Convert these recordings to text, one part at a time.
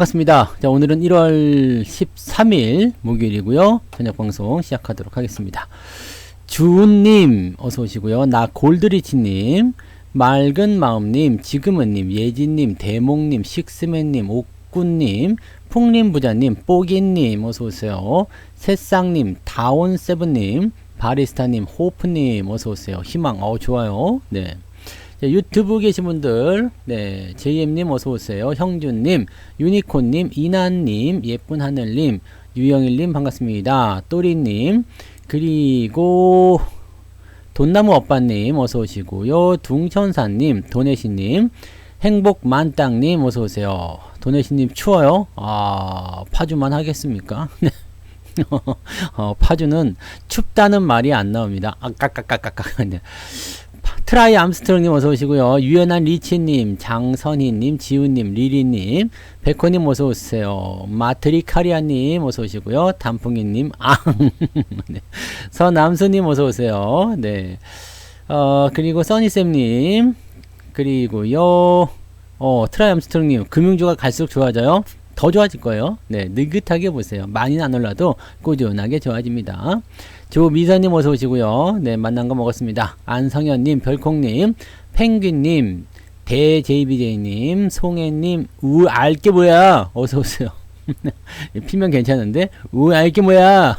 반갑습니다. 자, 오늘은 1월 13일 목요일이고요. 저녁 방송 시작하도록 하겠습니다. 주은님 어서 오시고요. 나 골드리치님, 맑은 마음님, 지금은님, 예진님, 대목님, 식스맨님, 옥군님, 풍림부자님, 뽀기님 어서 오세요. 새쌍님, 다온세븐님, 바리스타님, 호프님 어서 오세요. 희망 좋아요. 네. 자, 유튜브 계신 분들, 네, JM님 어서오세요. 형준님, 유니콘님, 이난님, 예쁜 하늘님, 유영일님 반갑습니다. 또리님, 그리고 돈나무 오빠님 어서오시고요. 둥천사님, 도네시님, 행복만땅님 어서오세요. 도네시님 추워요? 파주만 하겠습니까? 파주는 춥다는 말이 안 나옵니다. 아까까까까까. 트라이 암스트롱님 어서오시고요. 유연한 리치님, 장선희님, 지훈님, 리리님, 백호님 어서오세요. 마트리카리아님 어서오시고요. 단풍이님, 네. 서남수님 어서오세요. 네. 그리고 써니쌤님, 그리고요. 트라이 암스트롱님, 금융주가 갈수록 좋아져요. 더 좋아질 거예요. 네, 느긋하게 보세요. 많이는 안 올라도 꾸준하게 좋아집니다. 조미선님 어서 오시고요. 네, 만난 거 먹었습니다. 안성현님, 별콩님, 펭귄님, 대JBJ님, 송혜님, 알게 뭐야? 어서 오세요. 피면 괜찮은데? 알게 뭐야?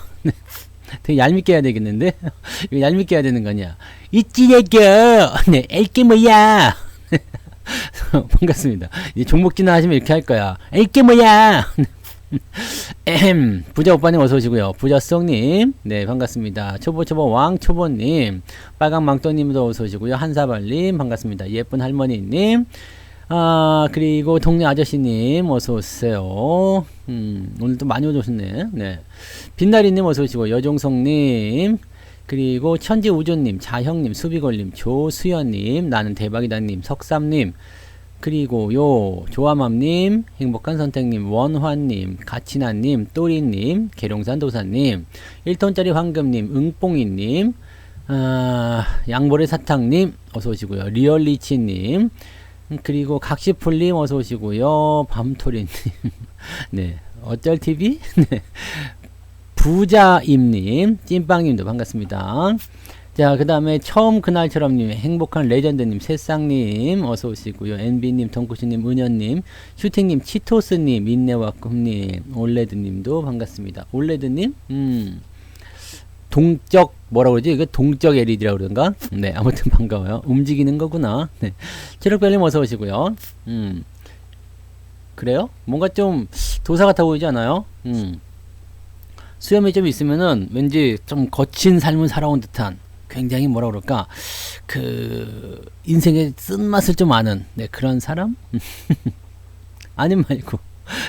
되게 얄밉게 해야 되겠는데? 이거 얄밉게 해야 되는 거냐? 있지래겨! 네, 알게 뭐야? 반갑습니다. 이제 종목 진화하시면 이렇게 할 거야. 알게 뭐야? 부자 오빠님 어서 오시고요. 부자성님, 네, 반갑습니다. 초보초보 왕초보님, 빨강 망토님도 어서 오시고요. 한사발님, 반갑습니다. 예쁜 할머니님, 그리고 동네 아저씨님 어서 오세요. 오늘도 많이 오셨네. 네. 빛나리님 어서 오시고, 여종성님, 그리고 천지우주님, 자형님, 수비걸님, 조수연님, 나는 대박이다님, 석삼님, 그리고 조아맘님, 행복한 선택님, 원환님, 가치나님, 또리님, 계룡산 도사님, 1톤짜리 황금님, 응뽕이님, 양보레 사탕님 어서오시고요. 리얼리치님, 그리고 각시풀님 어서오시고요. 밤토리님, 네, 어쩔TV? 네. 부자임님, 찐빵님도 반갑습니다. 자, 그 다음에 처음 그날처럼님, 행복한 레전드님, 새쌍님 어서 오시고요. NB님, 덩쿠시님, 은현님, 슈팅님, 치토스님, 인내와 꿈님, 올레드님도 반갑습니다. 올레드님, 동적 뭐라고 그러지? 이거 동적 LED라고 그러던가? 네, 아무튼 반가워요. 움직이는 거구나. 네, 체력별님 어서 오시고요. 그래요? 뭔가 좀 도사 같아 보이지 않아요? 수염이 좀 있으면은 왠지 좀 거친 삶을 살아온 듯한, 굉장히 뭐라 그럴까, 그 인생의 쓴맛을 좀 아는, 네, 그런 사람? 아님 말고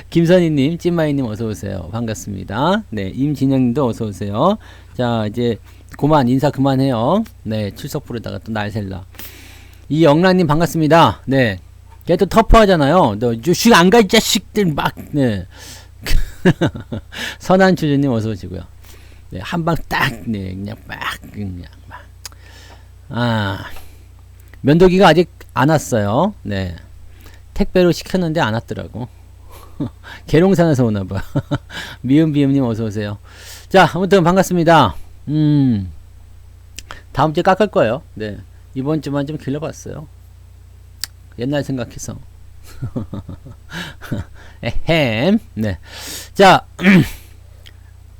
김선희님, 찐마이님 어서 오세요. 반갑습니다. 네, 임진영님도 어서 오세요. 자, 이제 그만 인사 그만해요. 네, 출석 부르다가 또 날셀라. 이영란님 반갑습니다. 네, 걔 또 터프하잖아요. 너 주식 안 가 이 자식들 막. 네. 선한 주주님 어서 오시고요. 네, 한방 딱, 네, 그냥 막. 면도기가 아직 안 왔어요. 네. 택배로 시켰는데 안 왔더라고. 계룡산에서 오나봐. 미음비음님 어서오세요. 자, 아무튼 반갑습니다. 다음 주에 깎을 거예요. 네. 이번 주만 좀 길러봤어요. 옛날 생각해서. 에헴. 네. 자,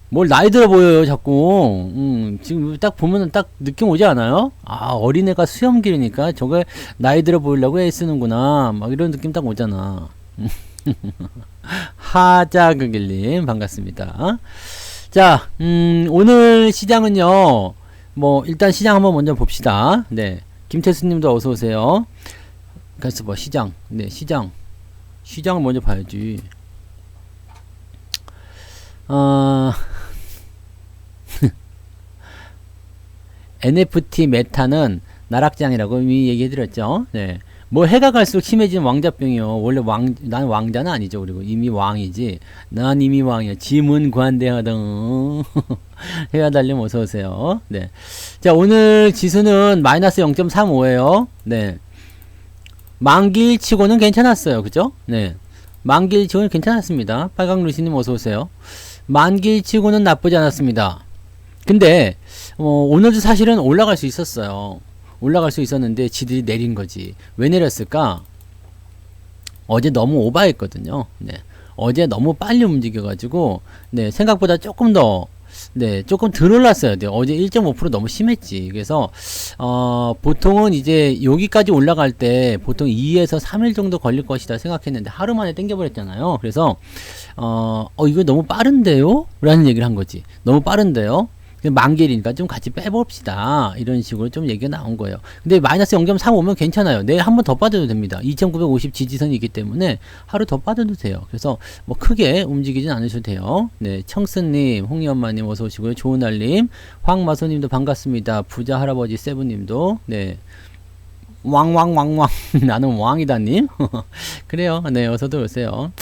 뭘 나이 들어 보여요, 자꾸. 지금 딱 보면은 딱 느낌 오지 않아요? 어린애가 수염 기르니까 저게 나이 들어 보이려고 애쓰는구나. 막 이런 느낌 딱 오잖아. 하자그길님, 반갑습니다. 자, 오늘 시장은요, 일단 시장 한번 먼저 봅시다. 네. 김태수님도 어서오세요. 그래서 시장. 네, 시장을 먼저 봐야지. NFT 메타는 나락장이라고 이미 얘기해드렸죠. 네. 해가 갈수록 심해지는 왕자병이요. 원래 난 왕자는 아니죠. 그리고 이미 왕이지. 난 이미 왕이야. 지문관대하등. 해가 달림 어서오세요. 네. 자, 오늘 지수는 마이너스 0.35에요. 네. 만기일 치고는 괜찮았어요. 그죠? 네. 만기일치고는 괜찮았습니다. 빨강루시님 어서오세요. 만기일치고는 나쁘지 않았습니다. 근데 오늘도 사실은 올라갈 수 있었어요. 올라갈 수 있었는데 지들이 내린 거지. 왜 내렸을까? 어제 너무 오버했거든요. 네. 어제 너무 빨리 움직여가지고 네, 생각보다 조금 더 조금 덜 올랐어야 돼요. 어제 1.5% 너무 심했지. 그래서 보통은 이제 여기까지 올라갈 때 보통 2에서 3일 정도 걸릴 것이다 생각했는데 하루 만에 땡겨버렸잖아요. 그래서 이거 너무 빠른데요? 라는 얘기를 한 거지. 너무 빠른데요? 만기일이니까 좀 같이 빼봅시다. 이런 식으로 좀 얘기가 나온 거예요. 근데 마이너스 0.3 오면 괜찮아요. 내일 한 번 더 빠져도 됩니다. 2950 지지선이 있기 때문에 하루 더 빠져도 돼요. 그래서 뭐 크게 움직이진 않으셔도 돼요. 네, 청스님, 홍이엄마님 어서 오시고요. 좋은날님, 황마소님도 반갑습니다. 부자 할아버지 세븐님도 네. 왕왕왕왕 나는 왕이다님. 그래요. 네, 어서들 오세요.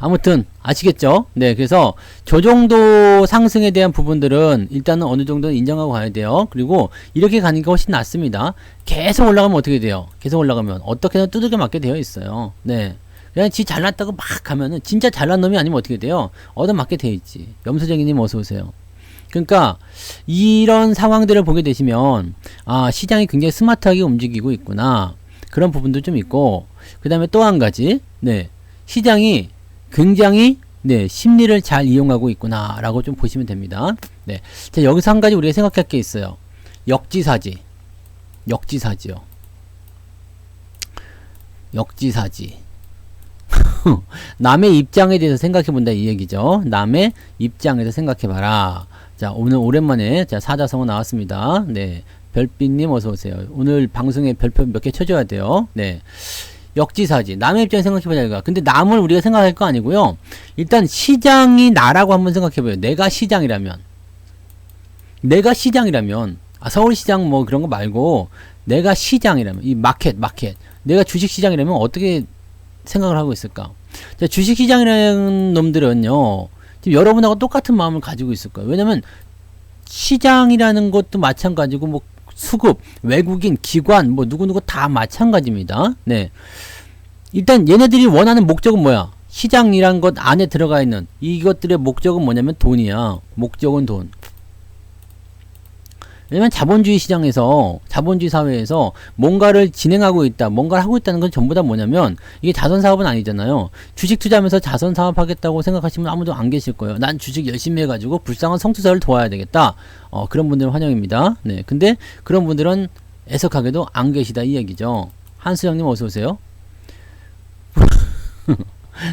아무튼 아시겠죠? 네, 그래서 저 정도 상승에 대한 부분들은 일단은 어느 정도는 인정하고 가야 돼요. 그리고 이렇게 가는 게 훨씬 낫습니다. 계속 올라가면 어떻게 돼요? 계속 올라가면 어떻게든 두들겨 맞게 되어 있어요. 네, 그냥 지 잘났다고 막 가면은 진짜 잘난 놈이 아니면 어떻게 돼요? 얻어맞게 되어 있지. 염소쟁이님 어서 오세요. 그러니까 이런 상황들을 보게 되시면 시장이 굉장히 스마트하게 움직이고 있구나, 그런 부분도 좀 있고, 그 다음에 또 한 가지, 네, 시장이 굉장히 심리를 잘 이용하고 있구나 라고 좀 보시면 됩니다. 네. 자, 여기서 한 가지 우리가 생각할 게 있어요. 역지사지. 역지사지요. 역지사지. 남의 입장에 대해서 생각해 본다 이 얘기죠. 남의 입장에서 생각해 봐라. 자, 오늘 오랜만에 사자성어 나왔습니다. 네. 별빛님 어서 오세요. 오늘 방송에 별표 몇 개 쳐줘야 돼요. 네. 역지사지. 남의 입장에 생각해보자 이거. 근데 남을 우리가 생각할 거 아니고요. 일단 시장이 나라고 한번 생각해봐요. 내가 시장이라면 서울시장 뭐 그런 거 말고 내가 시장이라면, 이 마켓 내가 주식시장이라면 어떻게 생각을 하고 있을까? 자, 주식시장이라는 놈들은요 지금 여러분하고 똑같은 마음을 가지고 있을 거예요. 왜냐면 시장이라는 것도 마찬가지고 뭐 수급, 외국인, 기관, 뭐 누구누구 다 마찬가지입니다. 네. 일단 얘네들이 원하는 목적은 뭐야? 시장이란 것 안에 들어가 있는 이것들의 목적은 뭐냐면 돈이야. 목적은 돈. 왜냐면 자본주의 시장에서, 자본주의 사회에서 뭔가를 진행하고 있다, 뭔가를 하고 있다는 건 전부 다 뭐냐면 이게 자선사업은 아니잖아요. 주식 투자하면서 자선사업 하겠다고 생각하시면 아무도 안 계실 거예요. 난 주식 열심히 해가지고 불쌍한 성투자를 도와야 되겠다. 그런 분들은 환영입니다. 네. 근데 그런 분들은 애석하게도 안 계시다 이 얘기죠. 한수영님 어서오세요.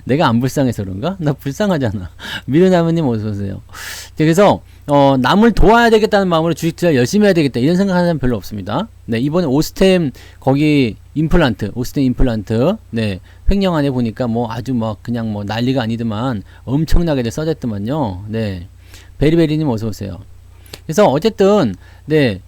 내가 안 불쌍해서 그런가? 나 불쌍하잖아. 미르나무님 어서오세요. 그래서 남을 도와야 되겠다는 마음으로 주식 투자를 열심히 해야 되겠다 이런 생각하는 사람 별로 없습니다. 네, 이번에 오스템 거기 오스템 임플란트 네, 횡령안에 보니까 뭐 아주 뭐 그냥 뭐 난리가 아니더만 엄청나게 써졌더만요. 네, 베리베리님 어서 오세요. 그래서 어쨌든 네,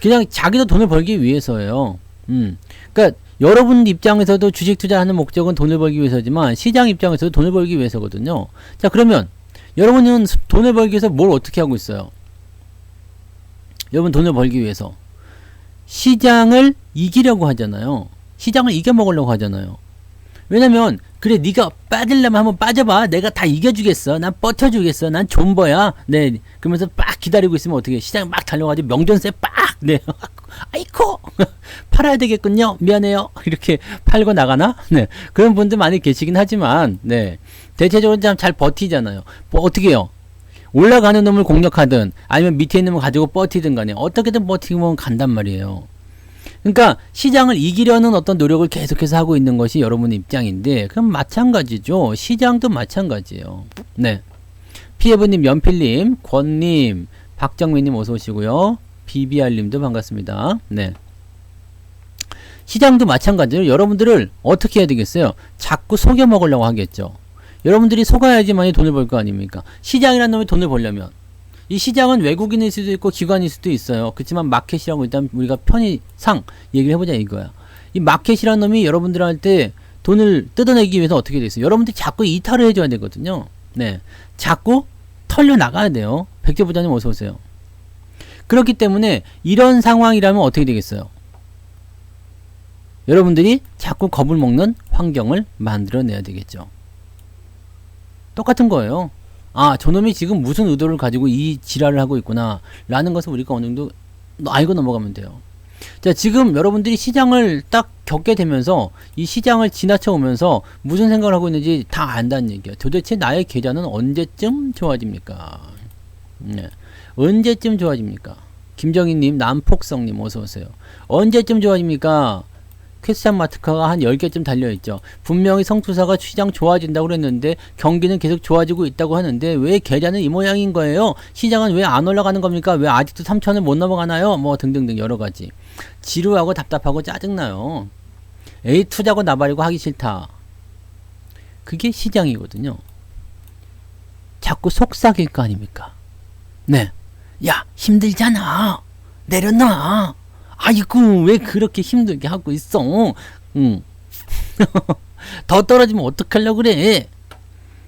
그냥 자기도 돈을 벌기 위해서예요. 그러니까 여러분 입장에서도 주식 투자하는 목적은 돈을 벌기 위해서지만 시장 입장에서도 돈을 벌기 위해서거든요. 자, 그러면 여러분은 돈을 벌기 위해서 뭘 어떻게 하고 있어요? 여러분 돈을 벌기 위해서 시장을 이기려고 하잖아요. 시장을 이겨먹으려고 하잖아요. 왜냐면 그래 네가 빠지려면 한번 빠져봐. 내가 다 이겨주겠어. 난 버텨주겠어. 난 존버야. 네, 그러면서 빡 기다리고 있으면 어떻게 시장 막 달려가지고 명전세 빡 네. 아이코 팔아야 되겠군요. 미안해요. 이렇게 팔고 나가나? 네, 그런 분들 많이 계시긴 하지만 네, 대체적으로 참 잘 버티잖아요. 뭐 어떻게 해요? 올라가는 놈을 공략하든 아니면 밑에 있는 놈을 가지고 버티든 간에 어떻게든 버티면 간단 말이에요. 그러니까 시장을 이기려는 어떤 노력을 계속해서 하고 있는 것이 여러분의 입장인데 그럼 마찬가지죠. 시장도 마찬가지예요. 네, 피에브님, 연필님, 권님, 박정민님 어서 오시고요. BBR님도 반갑습니다. 네, 시장도 마찬가지로 여러분들을 어떻게 해야 되겠어요? 자꾸 속여 먹으려고 하겠죠. 여러분들이 속아야지만이 돈을 벌 거 아닙니까? 시장이라는 놈이 돈을 벌려면 이 시장은 외국인일 수도 있고 기관일 수도 있어요. 그렇지만 마켓이라고 일단 우리가 편의상 얘기를 해보자 이거야. 이 마켓이라는 놈이 여러분들한테 돈을 뜯어내기 위해서 어떻게 돼 있어요? 여러분들이 자꾸 이탈을 해줘야 되거든요. 네, 자꾸 털려 나가야 돼요. 백제부장님 어서 오세요. 그렇기 때문에 이런 상황이라면 어떻게 되겠어요? 여러분들이 자꾸 겁을 먹는 환경을 만들어내야 되겠죠. 똑같은 거예요. 아, 저놈이 지금 무슨 의도를 가지고 이 지랄을 하고 있구나 라는 것을 우리가 어느 정도 알고 넘어가면 돼요. 자, 지금 여러분들이 시장을 딱 겪게 되면서 이 시장을 지나쳐 오면서 무슨 생각을 하고 있는지 다 안다는 얘기야. 도대체 나의 계좌는 언제쯤 좋아집니까? 네. 언제쯤 좋아집니까? 김정희님, 남폭성님 어서오세요. 언제쯤 좋아집니까? 퀘스찬 마트카가 한 10개쯤 달려있죠. 분명히 성투사가 시장 좋아진다고 그랬는데 경기는 계속 좋아지고 있다고 하는데 왜 계좌는 이 모양인 거예요? 시장은 왜 안 올라가는 겁니까? 왜 아직도 3천을 못 넘어가나요? 뭐 등등등 여러가지. 지루하고 답답하고 짜증나요. 에이, 투자고 나발이고 하기 싫다. 그게 시장이거든요. 자꾸 속삭일 거 아닙니까? 네. 야, 힘들잖아. 내려놔. 아이고, 왜 그렇게 힘들게 하고 있어? 응. 더 떨어지면 어떡하려고 그래?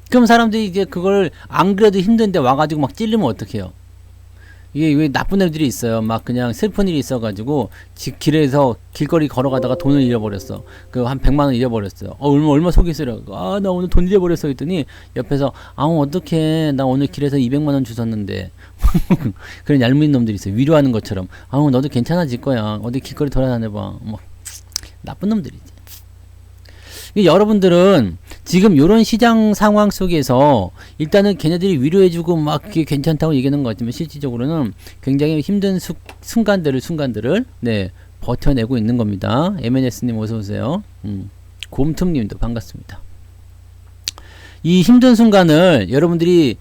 그럼 사람들이 이제 그걸 안 그래도 힘든데 와가지고 막 찔르면 어떡해요? 이게 왜 나쁜 애들이 있어요. 막 그냥 슬픈 일이 있어가지고 길에서 길거리 걸어가다가 돈을 잃어버렸어. 그 한 100만 원 잃어버렸어요. 얼마 속이 쓰려. 아, 나 오늘 돈 잃어버렸어 했더니 옆에서 어떡해. 나 오늘 길에서 200만 원 주웠는데. 그런 얄미운 놈들이 있어요. 위로하는 것처럼. 너도 괜찮아질 거야. 어디 길거리 돌아다녀봐. 뭐 나쁜 놈들이지. 여러분들은 지금 요런 시장 상황 속에서 일단은 걔네들이 위로해주고 막 그게 괜찮다고 얘기하는 것 같지만 실질적으로는 굉장히 힘든 순간들을 네, 버텨내고 있는 겁니다. MNS님 어서오세요. 곰틈님도 반갑습니다. 이 힘든 순간을 여러분들이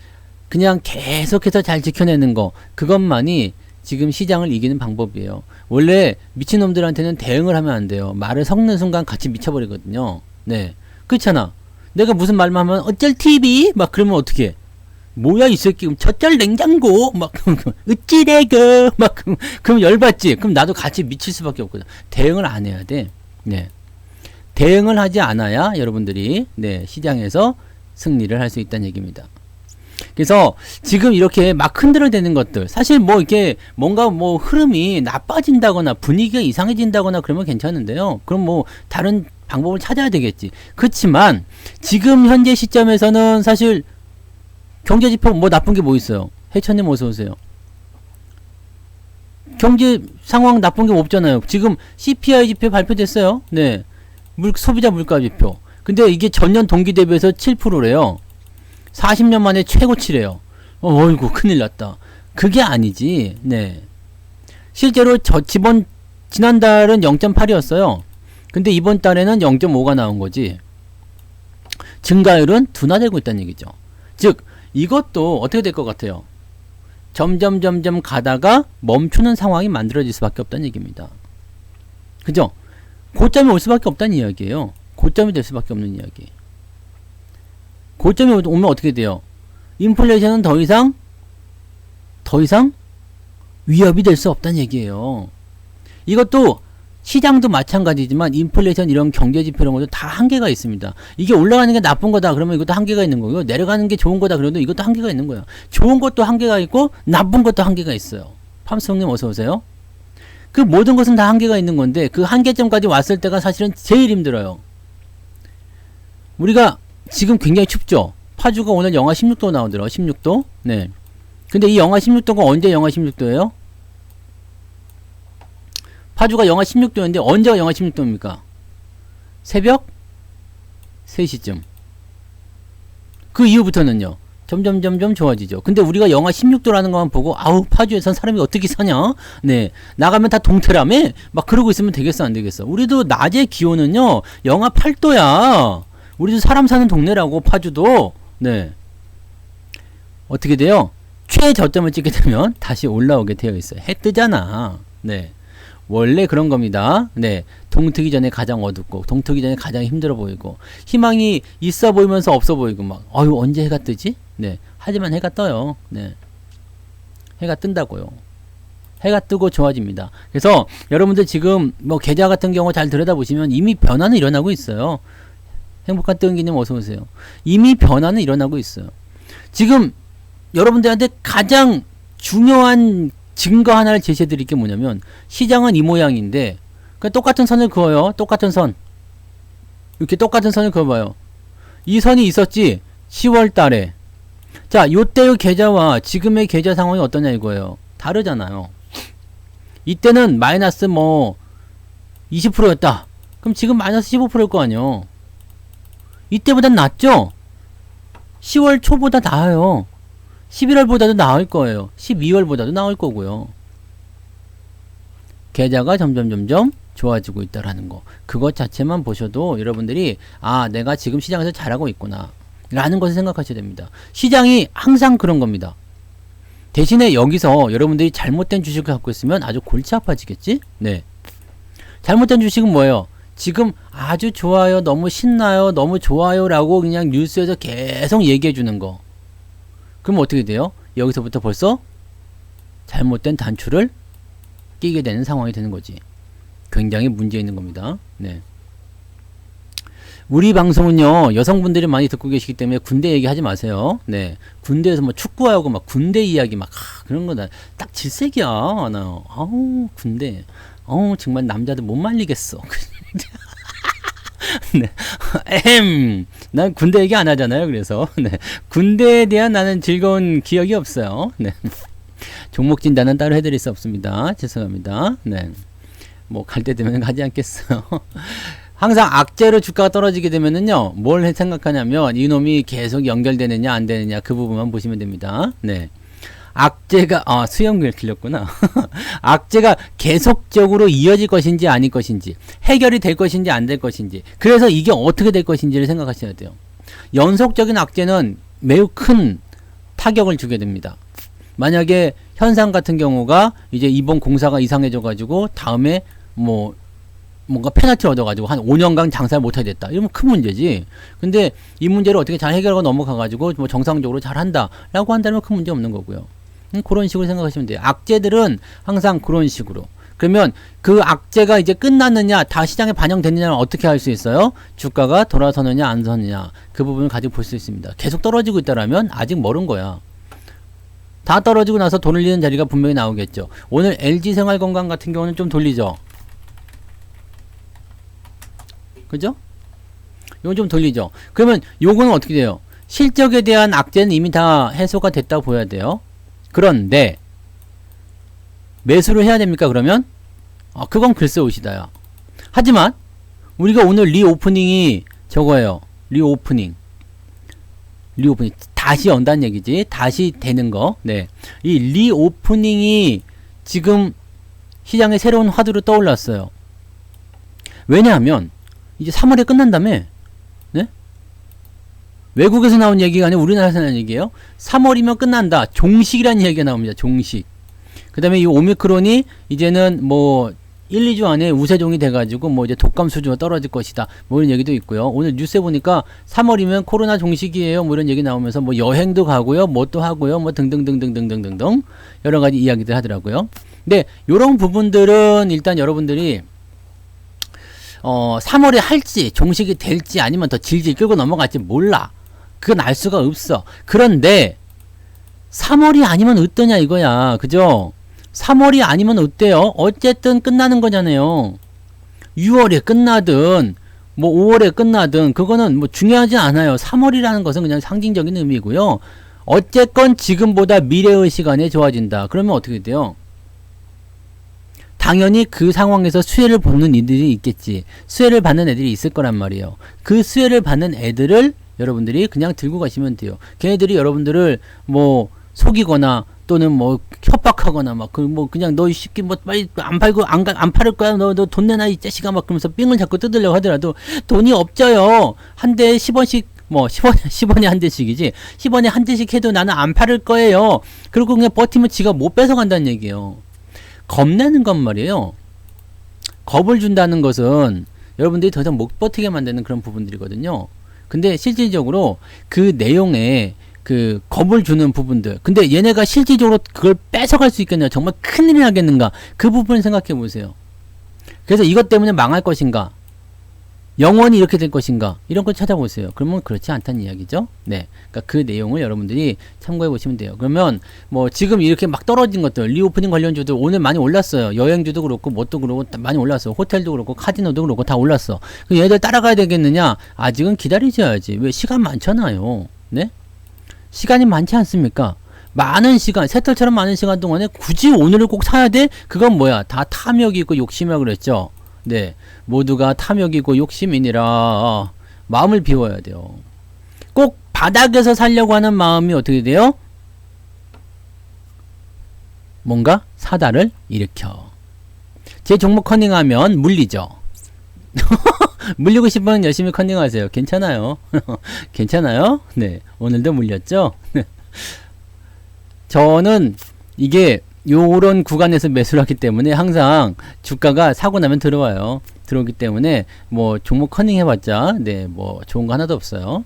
그냥 계속해서 잘 지켜내는 거, 그것만이 지금 시장을 이기는 방법이에요. 원래 미친놈들한테는 대응을 하면 안 돼요. 말을 섞는 순간 같이 미쳐버리거든요. 네. 그렇잖아. 내가 무슨 말만 하면 어쩔 TV? 막 그러면 어떻게? 뭐야 이 새끼. 저쩔 냉장고? 막 어찌래그? 막 그럼 열받지. 그럼 나도 같이 미칠 수밖에 없거든. 대응을 안 해야 돼. 네. 대응을 하지 않아야 여러분들이 네, 시장에서 승리를 할 수 있다는 얘기입니다. 그래서 지금 이렇게 막 흔들어대는 것들, 사실 뭐 이렇게 뭔가 뭐 흐름이 나빠진다거나 분위기가 이상해진다거나 그러면 괜찮은데요. 그럼 뭐 다른 방법을 찾아야 되겠지. 그렇지만 지금 현재 시점에서는 사실 경제지표 뭐 나쁜 게 뭐 있어요? 해천님 어서오세요. 경제 상황 나쁜 게 없잖아요. 지금 CPI 지표 발표됐어요. 네. 소비자 물가 지표. 근데 이게 전년 동기 대비해서 7%래요. 40년 만에 최고치래요. 어이구, 큰일 났다. 그게 아니지. 네. 실제로 지난달은 0.8이었어요. 근데 이번 달에는 0.5가 나온 거지. 증가율은 둔화되고 있다는 얘기죠. 즉, 이것도 어떻게 될 것 같아요? 점점 가다가 멈추는 상황이 만들어질 수밖에 없다는 얘기입니다. 그죠? 고점이 올 수밖에 없다는 이야기예요. 고점이 될 수밖에 없는 이야기. 고점이 오면 어떻게 돼요? 인플레이션은 더 이상 위협이 될 수 없다는 얘기예요. 이것도 시장도 마찬가지지만 인플레이션 이런 경제지표 이런 것도 다 한계가 있습니다. 이게 올라가는 게 나쁜 거다 그러면 이것도 한계가 있는 거고요. 내려가는 게 좋은 거다 그래도 이것도 한계가 있는 거예요. 좋은 것도 한계가 있고 나쁜 것도 한계가 있어요. 팜스형님 어서오세요. 그 모든 것은 다 한계가 있는 건데 그 한계점까지 왔을 때가 사실은 제일 힘들어요. 우리가 지금 굉장히 춥죠. 파주가 오늘 영하 16도 나오더라고요. 16도. 네. 근데 이 영하 16도가 언제 영하 16도예요? 파주가 영하 16도였는데 언제가 영하 16도입니까? 새벽 3시쯤. 그 이후부터는요. 점점 좋아지죠. 근데 우리가 영하 16도라는 것만 보고 아우 파주에선 사람이 어떻게 사냐? 네. 나가면 다 동태라며? 막 그러고 있으면 되겠어 안 되겠어? 우리도 낮의 기온은요. 영하 8도야. 우리도 사람 사는 동네라고 파주도. 네. 어떻게 돼요? 최저점을 찍게 되면 다시 올라오게 되어 있어요. 해 뜨잖아. 네. 원래 그런 겁니다. 네. 동트기 전에 가장 어둡고 동트기 전에 가장 힘들어 보이고 희망이 있어 보이면서 없어 보이고 막 언제 해가 뜨지? 네. 하지만 해가 떠요. 네. 해가 뜬다고요. 해가 뜨고 좋아집니다. 그래서 여러분들 지금 뭐 계좌 같은 경우 잘 들여다보시면 이미 변화는 일어나고 있어요. 행복한 뜨은기님 어서오세요. 이미 변화는 일어나고 있어요. 지금 여러분들한테 가장 중요한 증거 하나를 제시해 드릴 게 뭐냐면 시장은 이 모양인데 그 똑같은 선을 그어요. 똑같은 선. 이렇게 똑같은 선을 그어봐요. 이 선이 있었지. 10월 달에. 자, 요때의 계좌와 지금의 계좌 상황이 어떠냐 이거예요. 다르잖아요. 이때는 마이너스 뭐 20%였다. 그럼 지금 마이너스 15%일 거 아니에요. 이때보단 낫죠? 10월 초보다 나아요. 11월보다도 나을 거예요. 12월보다도 나을 거고요. 계좌가 점점 좋아지고 있다라는 거. 그것 자체만 보셔도 여러분들이 아, 내가 지금 시장에서 잘하고 있구나 라는 것을 생각하셔야 됩니다. 시장이 항상 그런 겁니다. 대신에 여기서 여러분들이 잘못된 주식을 갖고 있으면 아주 골치 아파지겠지? 네. 잘못된 주식은 뭐예요? 지금 아주 좋아요, 너무 신나요, 너무 좋아요 라고 그냥 뉴스에서 계속 얘기해 주는 거. 그럼 어떻게 돼요? 여기서부터 벌써 잘못된 단추를 끼게 되는 상황이 되는 거지. 굉장히 문제 있는 겁니다. 네. 우리 방송은요, 여성분들이 많이 듣고 계시기 때문에 군대 얘기하지 마세요. 네. 군대에서 뭐 축구하고 막 군대 이야기 막, 그런 거다. 딱 질색이야. 나, 아우, 군대. 정말 남자들 못 말리겠어. 네. 난 군대 얘기 안 하잖아요. 그래서, 네. 군대에 대한 나는 즐거운 기억이 없어요. 네. 종목 진단은 따로 해드릴 수 없습니다. 죄송합니다. 네. 뭐, 갈 때 되면 가지 않겠어요. 항상 악재로 주가가 떨어지게 되면은요, 뭘 생각하냐면, 이놈이 계속 연결되느냐, 안 되느냐, 그 부분만 보시면 됩니다. 네. 악재가, 수염을 길렀구나. 악재가 계속적으로 이어질 것인지 아닐 것인지, 해결이 될 것인지 안 될 것인지, 그래서 이게 어떻게 될 것인지를 생각하셔야 돼요. 연속적인 악재는 매우 큰 타격을 주게 됩니다. 만약에 현상 같은 경우가 이제 이번 공사가 이상해져 가지고 다음에 뭔가 페널티를 얻어가지고 한 5년간 장사를 못하게 됐다. 이러면 큰 문제지. 근데 이 문제를 어떻게 잘 해결하고 넘어가가지고 뭐 정상적으로 잘 한다라고 한다면 큰 문제 없는 거고요. 그런 식으로 생각하시면 돼요. 악재들은 항상 그런 식으로. 그러면 그 악재가 이제 끝났느냐, 다 시장에 반영됐느냐는 어떻게 할 수 있어요? 주가가 돌아서느냐, 안 서느냐. 그 부분을 가지고 볼 수 있습니다. 계속 떨어지고 있다라면 아직 멀은 거야. 다 떨어지고 나서 돈 올리는 자리가 분명히 나오겠죠. 오늘 LG생활건강 같은 경우는 좀 돌리죠. 그죠? 이건 좀 돌리죠. 그러면 요거는 어떻게 돼요? 실적에 대한 악재는 이미 다 해소가 됐다고 보여야 돼요. 그런데 매수를 해야 됩니까? 그러면 그건 글쎄 오시다야. 하지만 우리가 오늘 리오프닝이 저거예요. 리오프닝 다시 연다는 얘기지. 다시 되는 거. 네. 이 리오프닝이 지금 시장에 새로운 화두로 떠올랐어요. 왜냐하면 이제 3월에 끝난다며. 네? 외국에서 나온 얘기가 아니라 우리나라에서 나온 얘기예요. 3월이면 끝난다. 종식이라는 얘기가 나옵니다. 종식. 그 다음에 이 오미크론이 이제는 뭐 1, 2주 안에 우세종이 돼가지고 뭐 이제 독감 수준으로 떨어질 것이다. 뭐 이런 얘기도 있고요. 오늘 뉴스에 보니까 3월이면 코로나 종식이에요. 뭐 이런 얘기 나오면서 뭐 여행도 가고요. 뭐 또 하고요. 뭐 등등등등등등등 여러 가지 이야기들 하더라고요. 근데 요런 부분들은 일단 여러분들이 3월에 할지 종식이 될지 아니면 더 질질 끌고 넘어갈지 몰라. 그건 알 수가 없어. 그런데 3월이 아니면 어떠냐 이거야. 그죠? 3월이 아니면 어때요? 어쨌든 끝나는 거잖아요. 6월에 끝나든 뭐 5월에 끝나든 그거는 뭐 중요하지 않아요. 3월이라는 것은 그냥 상징적인 의미고요. 어쨌건 지금보다 미래의 시간에 좋아진다. 그러면 어떻게 돼요? 당연히 그 상황에서 수혜를 보는 이들이 있겠지. 수혜를 받는 애들이 있을 거란 말이에요. 그 수혜를 받는 애들을 여러분들이 그냥 들고 가시면 돼요. 걔네들이 여러분들을 뭐 속이거나 또는 뭐 협박하거나 막 그냥 너 이 새끼 뭐 빨리 안 팔고 안 팔을 거야. 너 돈 내놔 이 자식아 막 그러면서 삥을 자꾸 뜯으려고 하더라도 돈이 없져요. 한 대에 10원씩 뭐 10원에 한 대씩이지. 10원에 한 대씩 해도 나는 안 팔을 거예요. 그리고 그냥 버티면 지가 못 뺏어간다는 얘기예요. 겁내는 건 말이에요. 겁을 준다는 것은 여러분들이 더 이상 못 버티게 만드는 그런 부분들이거든요. 근데 실질적으로 그 내용에 그 겁을 주는 부분들. 근데 얘네가 실질적으로 그걸 뺏어갈 수 있겠냐. 정말 큰일이 나겠는가. 그 부분을 생각해 보세요. 그래서 이것 때문에 망할 것인가. 영원히 이렇게 될 것인가? 이런 걸 찾아보세요. 그러면 그렇지 않다는 이야기죠. 네. 그러니까 그 내용을 여러분들이 참고해 보시면 돼요. 그러면 뭐 지금 이렇게 막 떨어진 것들, 리오프닝 관련주들 오늘 많이 올랐어요. 여행주도 그렇고 뭣도 그렇고 많이 올랐어. 호텔도 그렇고 카지노도 그렇고 다 올랐어. 그럼 얘들 따라가야 되겠느냐? 아직은 기다리셔야지. 왜? 시간 많잖아요. 네? 시간이 많지 않습니까? 많은 시간, 새털처럼 많은 시간 동안에 굳이 오늘을 꼭 사야 돼? 그건 뭐야? 다 탐욕이 있고 욕심이라고 그랬죠. 네. 모두가 탐욕이고 욕심이니라 마음을 비워야 돼요. 꼭 바닥에서 살려고 하는 마음이 어떻게 돼요? 뭔가 사다를 일으켜. 제 종목 컨닝하면 물리죠. 물리고 싶으면 열심히 컨닝하세요. 괜찮아요. 괜찮아요? 네. 오늘도 물렸죠? 저는 이게 요런 구간에서 매수를 하기 때문에 항상 주가가 사고 나면 들어와요. 들어오기 때문에 뭐 종목 커닝 해봤자 네 뭐 좋은 거 하나도 없어요.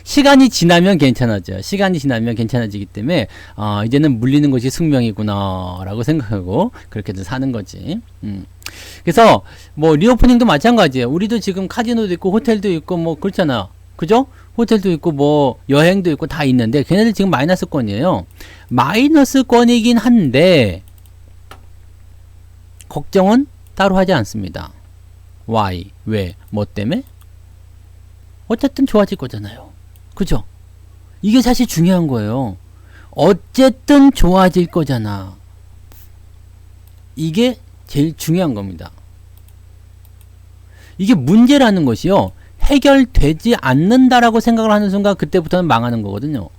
시간이 지나면 괜찮아져요. 시간이 지나면 괜찮아지기 때문에 아 이제는 물리는 것이 숙명이구나 라고 생각하고 그렇게 해서 사는 거지. 그래서 뭐 리오프닝도 마찬가지예요. 우리도 지금 카지노도 있고 호텔도 있고 뭐 그렇잖아. 그죠? 호텔도 있고 뭐 여행도 있고 다 있는데 걔네들 지금 마이너스권이에요. 마이너스권이긴 한데 걱정은 따로 하지 않습니다. Why? 왜? 뭐 때문에? 어쨌든 좋아질 거잖아요. 그죠? 이게 사실 중요한 거예요. 어쨌든 좋아질 거잖아. 이게 제일 중요한 겁니다. 이게 문제라는 것이요. 해결되지 않는다라고 생각을 하는 순간 그때부터는 망하는 거거든요.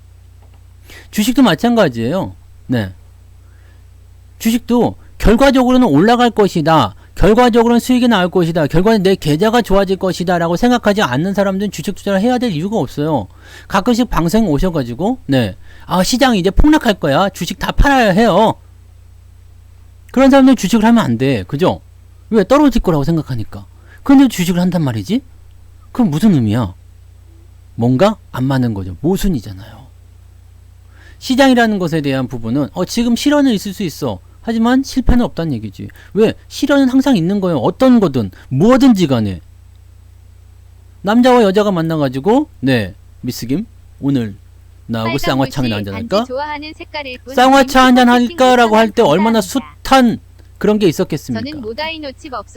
주식도 마찬가지예요. 네. 주식도 결과적으로는 올라갈 것이다. 결과적으로는 수익이 나올 것이다. 결과는 내 계좌가 좋아질 것이다. 라고 생각하지 않는 사람들은 주식 투자를 해야 될 이유가 없어요. 가끔씩 방송 오셔가지고, 네. 아, 시장이 이제 폭락할 거야. 주식 다 팔아야 해요. 그런 사람들은 주식을 하면 안 돼. 그죠? 왜? 떨어질 거라고 생각하니까. 그런데 주식을 한단 말이지? 그럼 무슨 의미야? 뭔가 안 맞는 거죠. 모순이잖아요. 시장이라는 것에 대한 부분은 지금 실현은 있을 수 있어. 하지만 실패는 없다는 얘기지. 왜? 실현은 항상 있는 거예요. 어떤 거든 뭐든지 간에. 남자와 여자가 만나가지고 네 미스김 오늘 나하고 쌍화차나 한잔 할까? 쌍화차 한잔 할까라고 할 때 얼마나 숱한 그런 게 있었겠습니까?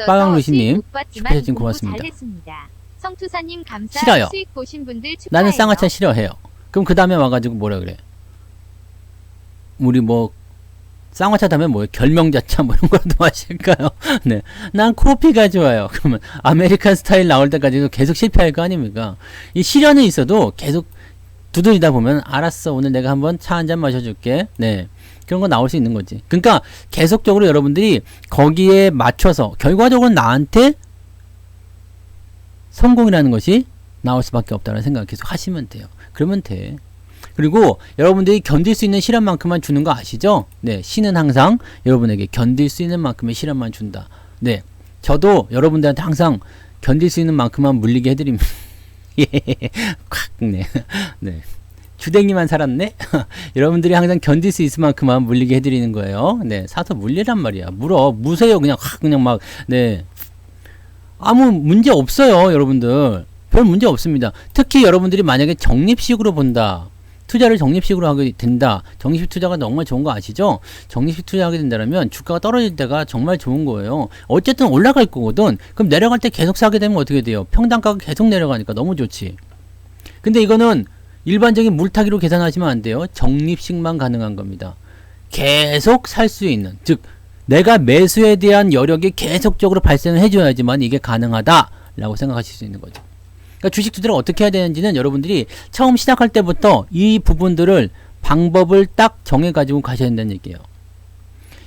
빨강루시님 슈퍼채팅 고맙습니다. 성투사님 감사. 싫어요. 수익 보신 분들 축하해요. 나는 쌍화차 싫어해요. 그럼 그 다음에 와가지고 뭐라 그래? 우리 뭐 쌍화차 다음에 뭐예요? 결명자차 뭐 이런 거라도 마실까요? 네, 난 커피가 좋아요. 그러면 아메리칸 스타일 나올 때까지도 계속 실패할 거 아닙니까? 이 시련이 있어도 계속 두드리다 보면 알았어 오늘 내가 한번 차 한 잔 마셔줄게. 네. 그런 거 나올 수 있는 거지. 그러니까 계속적으로 여러분들이 거기에 맞춰서 결과적으로 나한테 성공이라는 것이 나올 수밖에 없다는 생각 계속 하시면 돼요. 그러면 돼. 그리고 여러분들이 견딜 수 있는 시련만큼만 주는 거 아시죠? 네, 신은 항상 여러분에게 견딜 수 있는 만큼의 시련만 준다. 네, 저도 여러분들한테 항상 견딜 수 있는 만큼만 물리게 해드립니다. 예, 콱, 네, 네. 주댕이만 살았네? 여러분들이 항상 견딜 수 있을 만큼만 물리게 해드리는 거예요. 네, 사서 물리란 말이야. 무세요. 그냥 확, 그냥 막, 네. 아무 문제 없어요, 여러분들. 별 문제 없습니다. 특히 여러분들이 만약에 적립식으로 본다. 투자를 적립식으로 하게 된다. 적립식 투자가 정말 좋은 거 아시죠? 적립식 투자하게 된다면 주가가 떨어질 때가 정말 좋은 거예요. 어쨌든 올라갈 거거든. 그럼 내려갈 때 계속 사게 되면 어떻게 돼요? 평단가가 계속 내려가니까 너무 좋지. 근데 이거는 일반적인 물타기로 계산하시면 안 돼요. 적립식만 가능한 겁니다. 계속 살 수 있는, 즉 내가 매수에 대한 여력이 계속적으로 발생을 해줘야지만 이게 가능하다라고 생각하실 수 있는 거죠. 그러니까 주식 투자를 어떻게 해야 되는지는 여러분들이 처음 시작할 때부터 이 부분들을 방법을 딱 정해가지고 가셔야 된다는 얘기예요.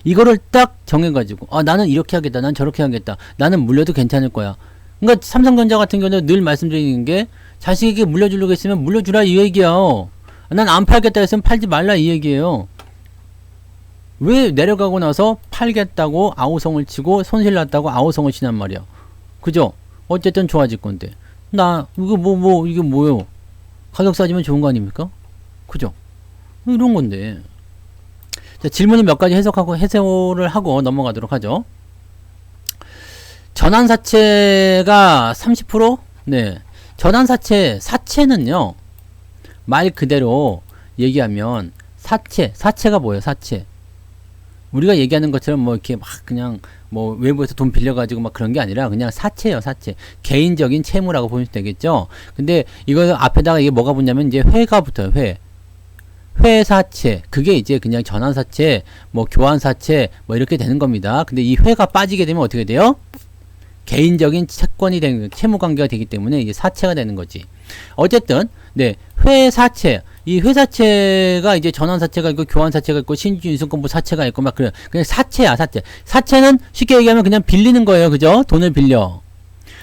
이거를 딱 정해가지고 나는 이렇게 하겠다, 난 저렇게 하겠다, 나는 물려도 괜찮을 거야. 그러니까 삼성전자 같은 경우는 늘 말씀드리는 게 자식에게 물려주려고 했으면 물려주라 이 얘기야. 난 안 팔겠다 했으면 팔지 말라 이 얘기예요. 왜 내려가고 나서 팔겠다고 아우성을 치고 손실 났다고 아우성을 치냔 말이야. 그죠? 어쨌든 좋아질 건데. 이거 이게 뭐요? 가격 싸지면 좋은 거 아닙니까? 그죠? 이런 건데. 자, 질문을 몇 가지 해석을 하고 넘어가도록 하죠. 전환사채가 30%? 네. 사채는요, 말 그대로 얘기하면, 사채가 뭐예요, 사채? 우리가 얘기하는 것처럼 뭐 이렇게 막 그냥 뭐 외부에서 돈 빌려가지고 막 그런 게 아니라 그냥 사채예요, 사채. 개인적인 채무라고 보시면 되겠죠? 근데 이거 앞에다가 이게 뭐가 붙냐면 이제 회가 붙어요, 회. 회사채. 그게 이제 그냥 전환사채, 뭐 교환사채, 뭐 이렇게 되는 겁니다. 근데 이 회가 빠지게 되면 어떻게 돼요? 개인적인 채권이 되는, 채무 관계가 되기 때문에 이게 사채가 되는 거지. 어쨌든, 네, 회사채. 이 회사채가 이제 전환사채가 있고, 교환사채가 있고, 신주인수권부 사채가 있고, 막 그래. 그냥 사채야, 사채. 사채는 쉽게 얘기하면 그냥 빌리는 거예요. 그죠? 돈을 빌려.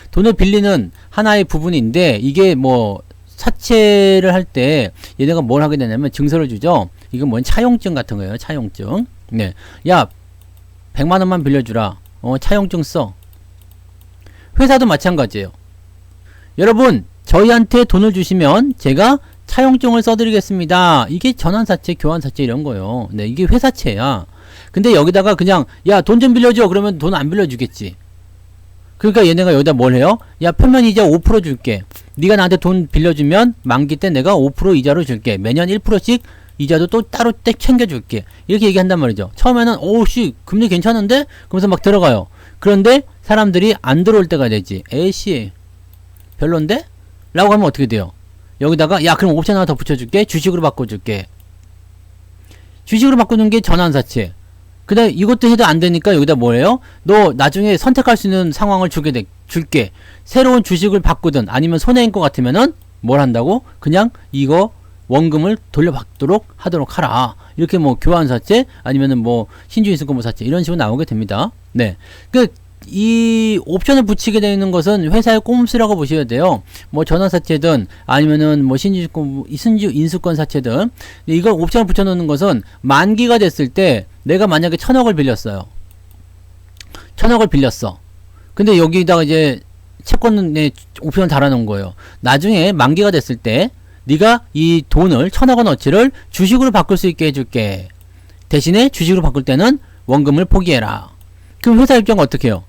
돈을 빌리는 하나의 부분인데, 이게 뭐, 사채를 할 때, 얘네가 뭘 하게 되냐면, 증서를 주죠? 이건 뭔 차용증 같은 거예요. 차용증. 네. 야, 100만원만 빌려주라. 차용증 써. 회사도 마찬가지예요. 여러분, 저희한테 돈을 주시면 제가 차용증을 써드리겠습니다. 이게 전환사채, 교환사채 이런 거요. 네, 이게 회사채야. 근데 여기다가 그냥 야, 돈 좀 빌려줘. 그러면 돈 안 빌려주겠지. 그러니까 얘네가 여기다 뭘 해요? 야, 표면 이자 5% 줄게. 네가 나한테 돈 빌려주면 만기 때 내가 5% 이자로 줄게. 매년 1%씩 이자도 또 따로 떼 챙겨줄게. 이렇게 얘기한단 말이죠. 처음에는 오씨 금리 괜찮은데? 그러면서 막 들어가요. 그런데 사람들이 안 들어올 때가 되지. 에이씨 별론데? 라고 하면 어떻게 돼요? 여기다가 야 그럼 옵션 하나 더 붙여줄게. 주식으로 바꿔줄게. 주식으로 바꾸는 게 전환사채. 그 다음에 이것도 해도 안 되니까 여기다 뭐예요? 너 나중에 선택할 수 있는 상황을 줄게. 새로운 주식을 바꾸든 아니면 손해인 것 같으면은 뭘 한다고? 그냥 이거 원금을 돌려받도록 하도록 하라. 이렇게 뭐 교환사채 아니면은 뭐 신주인수권부사채 이런 식으로 나오게 됩니다. 네. 이 옵션을 붙이게 되는 것은 회사의 꼼수라고 보셔야 돼요. 뭐 전환사채든 아니면은 뭐 신주인수권 사채든 이걸 옵션을 붙여놓는 것은 만기가 됐을 때 내가 만약에 1000억을 빌렸어요. 1000억을 빌렸어. 근데 여기다가 이제 채권에 옵션을 달아놓은 거예요. 나중에 만기가 됐을 때 네가 이 돈을 1000억원어치를 주식으로 바꿀 수 있게 해줄게. 대신에 주식으로 바꿀 때는 원금을 포기해라. 그럼 회사 입장은 어떻게 해요?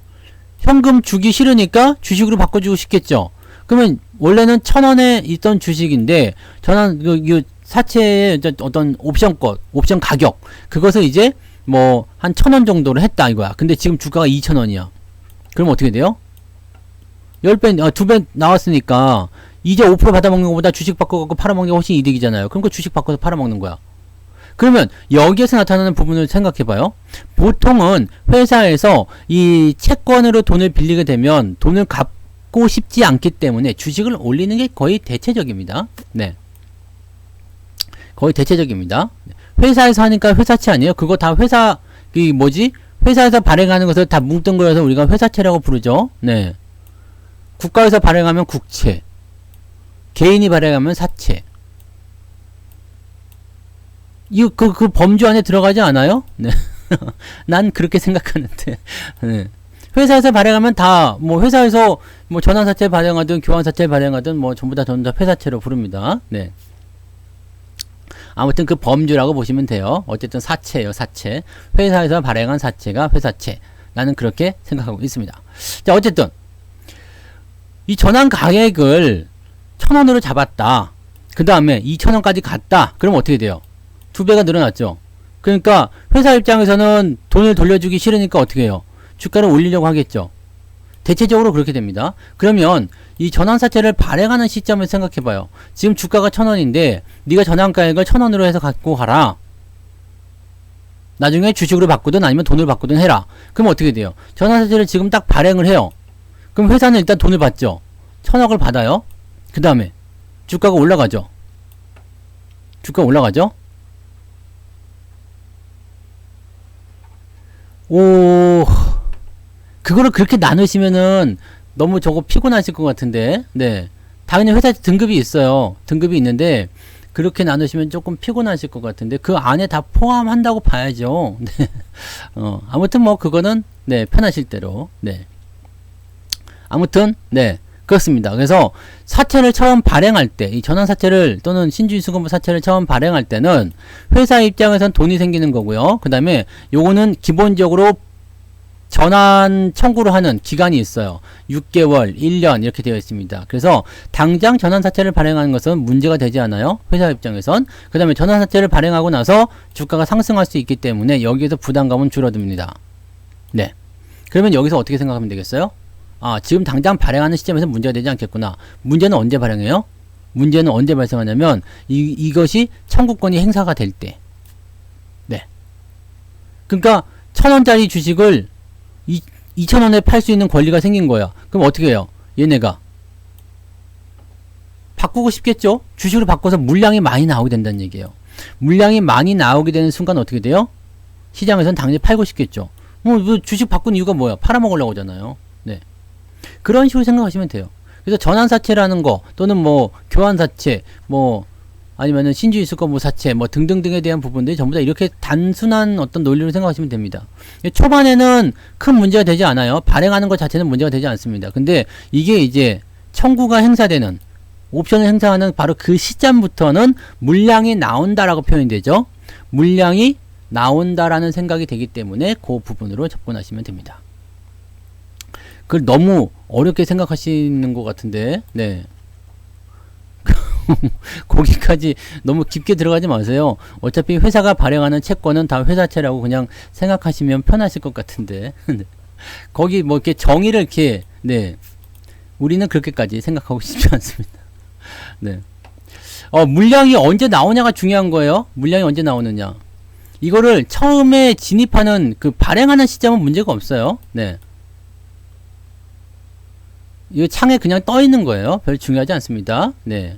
현금 주기 싫으니까 주식으로 바꿔주고 싶겠죠. 그러면 원래는 1000원에 있던 주식인데 전환 사채의 어떤 옵션 가격 그것을 이제 뭐 한 1000원 정도로 했다 이거야. 근데 지금 주가가 2000원이야. 그럼 어떻게 돼요? 10배, 2배 나왔으니까 이제 5% 받아먹는 것보다 주식 바꿔갖고 팔아먹는 게 훨씬 이득이잖아요. 그럼 그 주식 바꿔서 팔아먹는 거야. 그러면 여기에서 나타나는 부분을 생각해봐요. 보통은 회사에서 이 채권으로 돈을 빌리게 되면 돈을 갚고 싶지 않기 때문에 주식을 올리는 게 거의 대체적입니다. 네. 거의 대체적입니다. 회사에서 하니까 회사채 아니에요? 그거 다 회사에서 발행하는 것을 다 뭉뚱그려서 우리가 회사채라고 부르죠. 네. 국가에서 발행하면 국채. 개인이 발행하면 사채. 그 범주 안에 들어가지 않아요? 네. 난 그렇게 생각하는데. 네. 회사에서 발행하면 다, 뭐, 회사에서, 뭐, 전환사채 발행하든, 교환사채 발행하든, 뭐, 전부 다 회사채로 부릅니다. 네. 아무튼 그 범주라고 보시면 돼요. 어쨌든 사채예요, 사채. 회사에서 발행한 사채가 회사채. 나는 그렇게 생각하고 있습니다. 자, 어쨌든. 이 전환 가액을 1000원으로 잡았다. 그 다음에 2000원까지 갔다. 그럼 어떻게 돼요? 2배가 늘어났죠. 그러니까 회사 입장에서는 돈을 돌려주기 싫으니까 어떻게 해요? 주가를 올리려고 하겠죠. 대체적으로 그렇게 됩니다. 그러면 이 전환사채를 발행하는 시점을 생각해봐요. 지금 주가가 1000원인데 네가 전환가액을 1000원으로 해서 갖고 가라. 나중에 주식으로 바꾸든 아니면 돈을 바꾸든 해라. 그럼 어떻게 돼요? 전환사채를 지금 딱 발행을 해요. 그럼 회사는 일단 돈을 받죠. 1000억을 받아요. 그 다음에 주가가 올라가죠. 주가 올라가죠. 그거를 그렇게 나누시면은 너무 저거 피곤하실 것 같은데. 네. 당연히 회사 등급이 있어요. 등급이 있는데 그렇게 나누시면 조금 피곤하실 것 같은데 그 안에 다 포함한다고 봐야죠. 네. 아무튼 뭐 그거는 네, 편하실 대로. 네. 아무튼 네. 그렇습니다. 그래서 사채를 처음 발행할 때, 이 전환사채를 또는 신주인수권부 사채를 처음 발행할 때는 회사 입장에선 돈이 생기는 거고요. 그 다음에 요거는 기본적으로 전환 청구를 하는 기간이 있어요. 6개월, 1년 이렇게 되어 있습니다. 그래서 당장 전환사채를 발행하는 것은 문제가 되지 않아요. 회사 입장에선. 그 다음에 전환사채를 발행하고 나서 주가가 상승할 수 있기 때문에 여기에서 부담감은 줄어듭니다. 네. 그러면 여기서 어떻게 생각하면 되겠어요? 아, 지금 당장 발행하는 시점에서 문제가 되지 않겠구나. 문제는 언제 발행해요? 문제는 언제 발생하냐면 이것이 청구권이 행사가 될 때. 네. 그러니까 1,000원짜리 주식을 2,000원에 팔 수 있는 권리가 생긴 거야. 그럼 어떻게 해요? 얘네가 바꾸고 싶겠죠? 주식으로 바꿔서 물량이 많이 나오게 된다는 얘기예요. 물량이 많이 나오게 되는 순간 어떻게 돼요? 시장에서는 당연히 팔고 싶겠죠. 뭐 주식 바꾼 이유가 뭐야? 팔아먹으려고 하잖아요. 네. 그런 식으로 생각하시면 돼요. 그래서 전환사채라는 거 또는 뭐 교환사채 뭐 아니면은 신주이수권부사채 뭐 등등등에 대한 부분들이 전부 다 이렇게 단순한 어떤 논리로 생각하시면 됩니다. 초반에는 큰 문제가 되지 않아요. 발행하는 것 자체는 문제가 되지 않습니다. 근데 이게 이제 청구가 행사되는 옵션을 행사하는 바로 그 시점부터는 물량이 나온다라고 표현이 되죠. 물량이 나온다라는 생각이 되기 때문에 그 부분으로 접근하시면 됩니다. 그걸 너무 어렵게 생각하시는 것 같은데, 네. 거기까지 너무 깊게 들어가지 마세요. 어차피 회사가 발행하는 채권은 다 회사채라고 그냥 생각하시면 편하실 것 같은데. 거기 뭐 이렇게 정의를 이렇게, 네. 우리는 그렇게까지 생각하고 싶지 않습니다. 네. 물량이 언제 나오냐가 중요한 거예요. 물량이 언제 나오느냐. 이거를 처음에 진입하는 그 발행하는 시점은 문제가 없어요. 네. 이거 창에 그냥 떠 있는 거예요. 별 중요하지 않습니다. 네.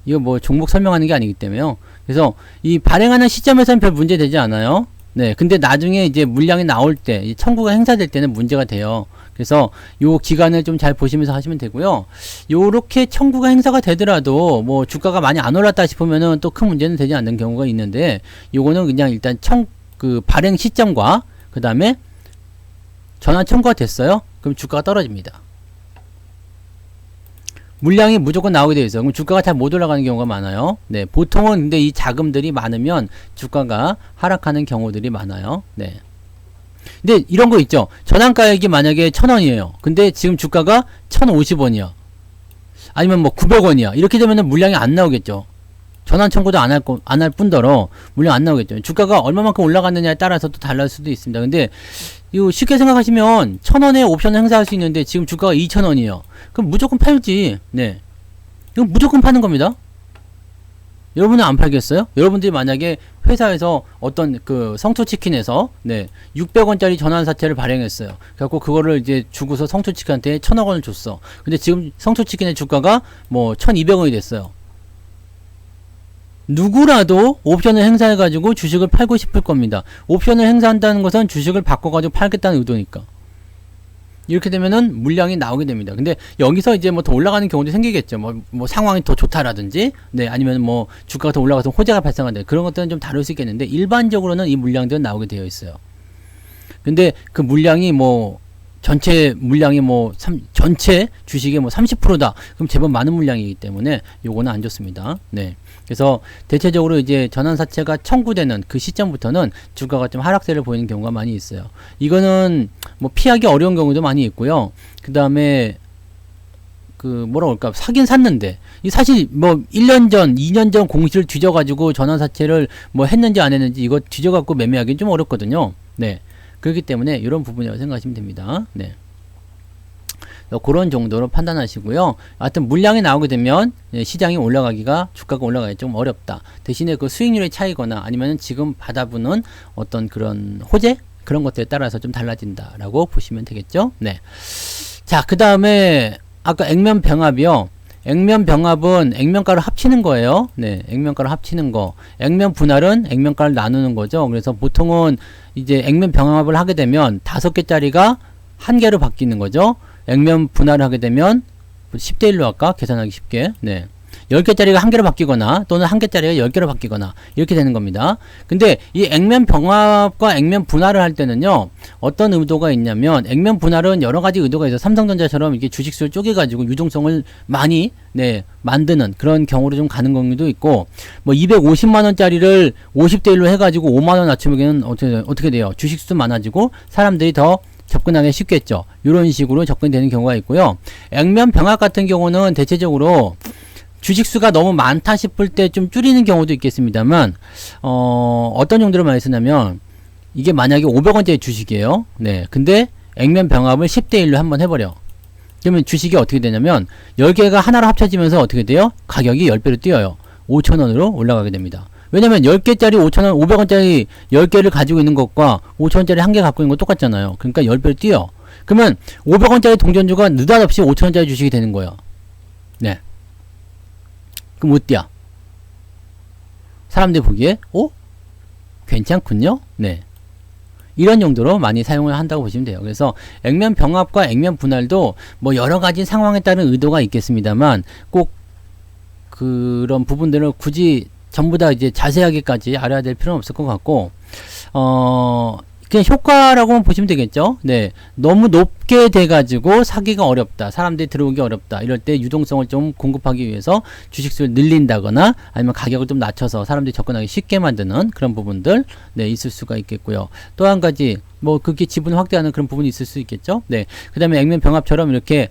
이거 뭐 종목 설명하는 게 아니기 때문에요. 그래서 이 발행하는 시점에서는 별 문제 되지 않아요. 네. 근데 나중에 이제 물량이 나올 때, 이 청구가 행사될 때는 문제가 돼요. 그래서 요 기간을 좀 잘 보시면서 하시면 되고요. 요렇게 청구가 행사가 되더라도 뭐 주가가 많이 안 올랐다 싶으면은 또 큰 문제는 되지 않는 경우가 있는데 요거는 그냥 일단 발행 시점과 그 다음에 전환 청구가 됐어요. 그럼 주가가 떨어집니다. 물량이 무조건 나오게 되어 있어요. 그럼 주가가 잘 못 올라가는 경우가 많아요. 네, 보통은 근데 이 자금들이 많으면 주가가 하락하는 경우들이 많아요. 네. 근데 이런 거 있죠. 전환가액이 만약에 1,000원이에요. 근데 지금 주가가 1,050원이야. 아니면 뭐 900원이야. 이렇게 되면은 물량이 안 나오겠죠. 전환 청구도 안 할 뿐더러 물량 안 나오겠죠. 주가가 얼마만큼 올라갔느냐에 따라서 또 달라질 수도 있습니다. 근데 이거 쉽게 생각하시면 1,000원에 옵션을 행사할 수 있는데 지금 주가가 2,000원이에요. 그럼 무조건 팔지. 네. 이건 무조건 파는 겁니다. 여러분은 안 팔겠어요? 여러분들이 만약에 회사에서 어떤 그 성토치킨에서 네 600원짜리 전환사채를 발행했어요. 그래갖고 그거를 이제 주고서 성토치킨한테 1,000억 원을 줬어. 근데 지금 성토치킨의 주가가 뭐 1,200원이 됐어요. 누구라도 옵션을 행사해가지고 주식을 팔고 싶을 겁니다. 옵션을 행사한다는 것은 주식을 바꿔가지고 팔겠다는 의도니까. 이렇게 되면은 물량이 나오게 됩니다. 근데 여기서 이제 뭐 더 올라가는 경우도 생기겠죠. 뭐 상황이 더 좋다라든지, 네, 아니면 뭐 주가가 더 올라가서 호재가 발생한다. 그런 것들은 좀 다를 수 있겠는데, 일반적으로는 이 물량들은 나오게 되어 있어요. 근데 그 물량이 뭐, 전체 물량이 뭐, 전체 주식의 뭐 30%다. 그럼 제법 많은 물량이기 때문에 요거는 안 좋습니다. 네. 그래서 대체적으로 이제 전환사채가 청구되는 그 시점부터는 주가가 좀 하락세를 보이는 경우가 많이 있어요. 이거는 뭐 피하기 어려운 경우도 많이 있고요. 그 다음에 그 뭐라고 할까, 사긴 샀는데 이 사실 뭐 1년 전 2년 전 공시를 뒤져가지고 전환사채를 뭐 했는지 안 했는지 이거 뒤져갖고 매매하기는 좀 어렵거든요. 네. 그렇기 때문에 이런 부분이라고 생각하시면 됩니다. 네. 그런 정도로 판단하시고요. 하여튼 물량이 나오게 되면 시장이 올라가기가, 주가가 올라가기 좀 어렵다. 대신에 그 수익률의 차이거나 아니면 지금 받아보는 어떤 그런 호재? 그런 것들에 따라서 좀 달라진다라고 보시면 되겠죠. 네. 자, 그 다음에 아까 액면병합이요. 액면병합은 액면가를 합치는 거예요. 네, 액면가를 합치는 거. 액면 분할은 액면가를 나누는 거죠. 그래서 보통은 이제 액면병합을 하게 되면 5개짜리가 1개로 바뀌는 거죠. 액면 분할을 하게 되면 10대 1로 할까? 계산하기 쉽게. 네. 10개짜리가 1개로 바뀌거나 또는 1개짜리가 10개로 바뀌거나 이렇게 되는 겁니다. 근데 이 액면 병합과 액면 분할을 할 때는요, 어떤 의도가 있냐면, 액면 분할은 여러 가지 의도가 있어서 삼성전자처럼 이렇게 주식수를 쪼개가지고 유동성을 많이 만드는 그런 경우로 좀 가는 경우도 있고, 뭐 250만원짜리를 50대 1로 해가지고 5만원 낮추면 어떻게 돼요? 주식수 많아지고 사람들이 더 접근하기 쉽겠죠. 이런 식으로 접근되는 경우가 있고요. 액면병합 같은 경우는 대체적으로 주식수가 너무 많다 싶을 때 좀 줄이는 경우도 있겠습니다만, 어떤 용도로 많이 쓰냐면, 이게 만약에 500원짜리 주식이에요. 네. 근데 액면병합을 10대 1로 한번 해버려. 그러면 주식이 어떻게 되냐면, 10개가 하나로 합쳐지면서 어떻게 돼요? 가격이 10배로 뛰어요. 5,000원으로 올라가게 됩니다. 왜냐면 10개짜리 5,000원, 500원짜리 10개를 가지고 있는 것과 5,000원짜리 1개 갖고 있는 건 똑같잖아요. 그러니까 10배로 뛰어. 그러면 500원짜리 동전주가 느닷없이 5,000원짜리 주식이 되는 거예요. 네. 그럼 어때요? 사람들이 보기에 괜찮군요. 네. 이런 용도로 많이 사용을 한다고 보시면 돼요. 그래서 액면 병합과 액면 분할도 뭐 여러 가지 상황에 따른 의도가 있겠습니다만 꼭 그런 부분들을 굳이 전부 다 이제 자세하게까지 알아야 될 필요는 없을 것 같고, 그냥 효과라고 보시면 되겠죠. 네. 너무 높게 돼가지고 사기가 어렵다. 사람들이 들어오기 어렵다. 이럴 때 유동성을 좀 공급하기 위해서 주식수를 늘린다거나 아니면 가격을 좀 낮춰서 사람들이 접근하기 쉽게 만드는 그런 부분들, 네, 있을 수가 있겠고요. 또 한 가지, 뭐, 그렇게 지분을 확대하는 그런 부분이 있을 수 있겠죠. 네. 그 다음에 액면병합처럼 이렇게,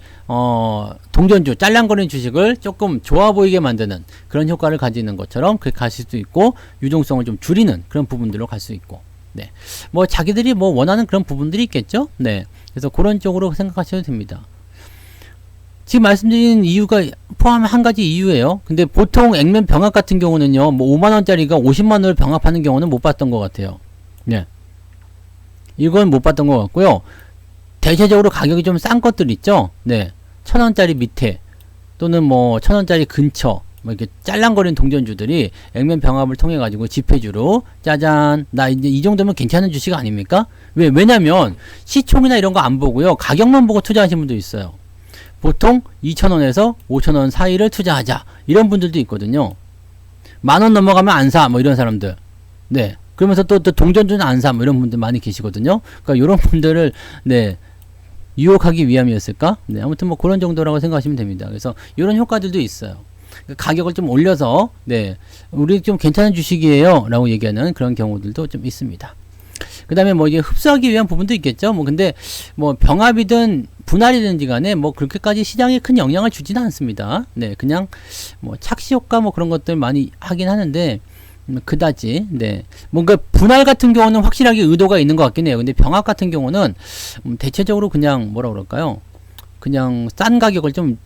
동전주, 짤랑거리는 주식을 조금 좋아 보이게 만드는 그런 효과를 가지는 것처럼 그렇게 갈 수도 있고, 유동성을 좀 줄이는 그런 부분들로 갈 수 있고. 네. 뭐 자기들이 뭐 원하는 그런 부분들이 있겠죠. 네. 그래서 그런 쪽으로 생각하셔도 됩니다. 지금 말씀드린 이유가 포함한 한 가지 이유예요. 근데 보통 액면 병합 같은 경우는요, 뭐 5만원짜리가 50만원을 병합하는 경우는 못 봤던 것 같아요. 네. 이건 못 봤던 것 같고요. 대체적으로 가격이 좀 싼 것들 있죠. 네. 1,000원짜리 밑에 또는 뭐 1,000원짜리 근처 뭐 이렇게 짤랑거리는 동전주들이 액면 병합을 통해 가지고 지폐주로 짜잔, 나 이제 이 정도면 괜찮은 주식 아닙니까? 왜냐면 시총이나 이런 거 안 보고요, 가격만 보고 투자하시는 분도 있어요. 보통 2,000원에서 5,000원 사이를 투자하자 이런 분들도 있거든요. 10,000원 넘어가면 안 사, 뭐 이런 사람들. 네. 그러면서 또 동전주는 안 사, 뭐 이런 분들 많이 계시거든요. 그러니까 이런 분들을 네, 유혹하기 위함이었을까? 네. 아무튼 뭐 그런 정도라고 생각하시면 됩니다. 그래서 이런 효과들도 있어요. 가격을 좀 올려서 네, 우리 좀 괜찮은 주식이에요 라고 얘기하는 그런 경우들도 좀 있습니다. 그 다음에 뭐 이게 흡수하기 위한 부분도 있겠죠. 뭐 근데 뭐 병합이든 분할이든지 간에 뭐 그렇게까지 시장에 큰 영향을 주지는 않습니다. 네, 그냥 뭐 착시 효과 뭐 그런 것들 많이 하긴 하는데 그다지. 네, 뭔가 분할 같은 경우는 확실하게 의도가 있는 것 같긴 해요. 근데 병합 같은 경우는 대체적으로 그냥 뭐라 그럴까요? 그냥 싼 가격을 좀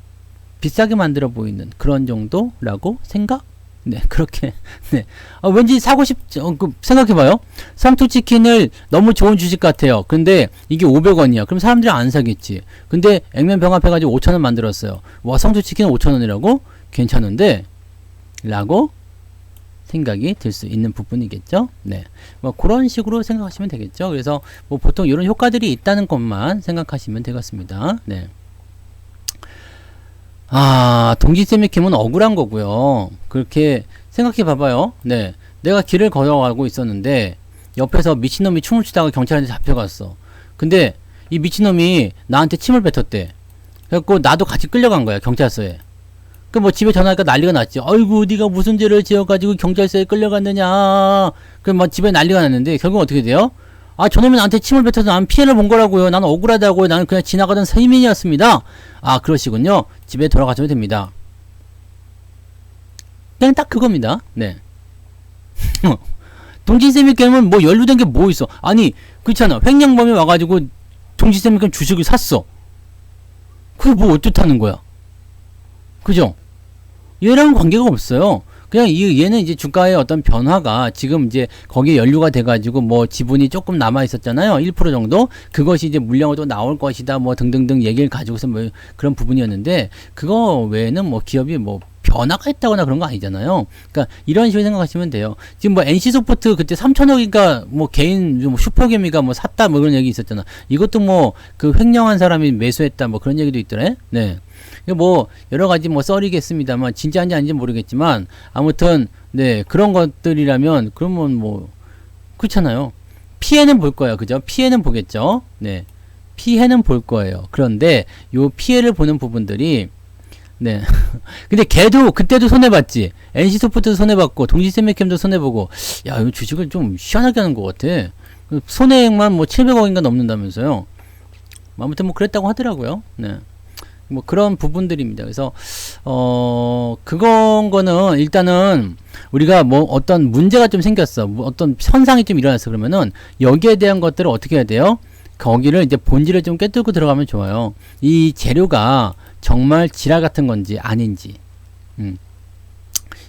비싸게 만들어 보이는 그런 정도라고 생각? 네, 그렇게. 네. 왠지 사고 싶죠. 생각해봐요. 삼투치킨을 너무 좋은 주식 같아요. 근데 이게 500원이야. 그럼 사람들이 안 사겠지. 근데 액면 병합해가지고 5,000원 만들었어요. 와, 삼투치킨 5,000원이라고? 괜찮은데? 라고 생각이 들 수 있는 부분이겠죠. 네. 뭐 그런 식으로 생각하시면 되겠죠. 그래서 뭐 보통 이런 효과들이 있다는 것만 생각하시면 되겠습니다. 네. 동지쌤의 김은 억울한 거고요. 그렇게 생각해 봐봐요. 네. 내가 길을 걸어가고 있었는데 옆에서 미친놈이 춤을 추다가 경찰한테 잡혀갔어. 근데 이 미친놈이 나한테 침을 뱉었대. 그래갖고 나도 같이 끌려간 거야, 경찰서에. 그 뭐 집에 전화하니까 난리가 났지. 아이고, 네가 무슨 죄를 지어가지고 경찰서에 끌려갔느냐. 그 뭐 집에 난리가 났는데 결국 어떻게 돼요? 저놈이 나한테 침을 뱉어서 나는 피해를 본 거라고요. 나는 억울하다고요. 나는 그냥 지나가던 서민이었습니다. 그러시군요. 집에 돌아가셔도 됩니다. 그냥 딱 그겁니다. 네. 동진쌤이 게임은 뭐 연루된 게 뭐 있어. 아니, 그렇잖아. 횡령범이 와가지고 동진쌤이 게임 주식을 샀어. 그게 뭐 어떻다는 거야. 그죠? 얘랑은 관계가 없어요. 그냥 얘는 이제 주가의 어떤 변화가 지금 이제 거기에 연루가 돼가지고 뭐 지분이 조금 남아 있었잖아요. 1% 정도. 그것이 이제 물량으로 나올 것이다. 뭐 등등등 얘기를 가지고서 뭐 그런 부분이었는데 그거 외에는 뭐 기업이 뭐 변화가 있다거나 그런 거 아니잖아요. 그러니까 이런 식으로 생각하시면 돼요. 지금 뭐 NC소프트 그때 3천억인가 뭐 개인 뭐 슈퍼개미가 뭐 샀다 뭐 그런 얘기 있었잖아. 이것도 뭐 그 횡령한 사람이 매수했다 뭐 그런 얘기도 있더래. 네. 뭐 여러 가지 뭐 썰이겠습니다만 진짜인지 아닌지 모르겠지만 아무튼 네, 그런 것들이라면 그러면 뭐 그렇잖아요. 피해는 볼 거예요. 그죠? 피해는 보겠죠. 네. 피해는 볼 거예요. 그런데 요 피해를 보는 부분들이 네. 근데 걔도 그때도 손해봤지. NC소프트도 손해봤고 동지세미캠도 손해보고 야, 이 주식을 좀 시원하게 하는 것 같아. 손해액만 뭐 700억인가 넘는다면서요. 아무튼 뭐 그랬다고 하더라고요. 네. 뭐 그런 부분들입니다. 그래서 거는 일단은 우리가 뭐 어떤 문제가 좀 생겼어. 뭐 어떤 현상이 좀 일어났어. 그러면은 여기에 대한 것들을 어떻게 해야 돼요? 거기를 이제 본질을 좀 꿰뚫고 들어가면 좋아요. 이 재료가 정말 지랄 같은 건지 아닌지.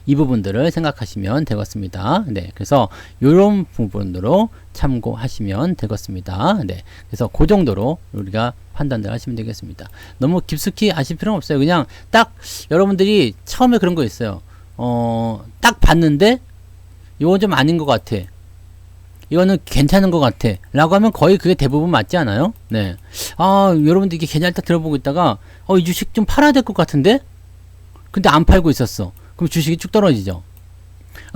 이 부분들을 생각하시면 되겠습니다. 네, 그래서 이런 부분으로 참고하시면 되겠습니다. 네, 그래서 그 정도로 우리가 판단을 하시면 되겠습니다. 너무 깊숙이 아실 필요는 없어요. 그냥 딱 여러분들이 처음에 그런 거 있어요. 딱 봤는데 이건 좀 아닌 것 같아. 이거는 괜찮은 것 같아. 라고 하면 거의 그게 대부분 맞지 않아요? 네. 여러분들 이게 개념 딱 들어보고 있다가 이 주식 좀 팔아야 될 것 같은데? 근데 안 팔고 있었어. 그럼 주식이 쭉 떨어지죠.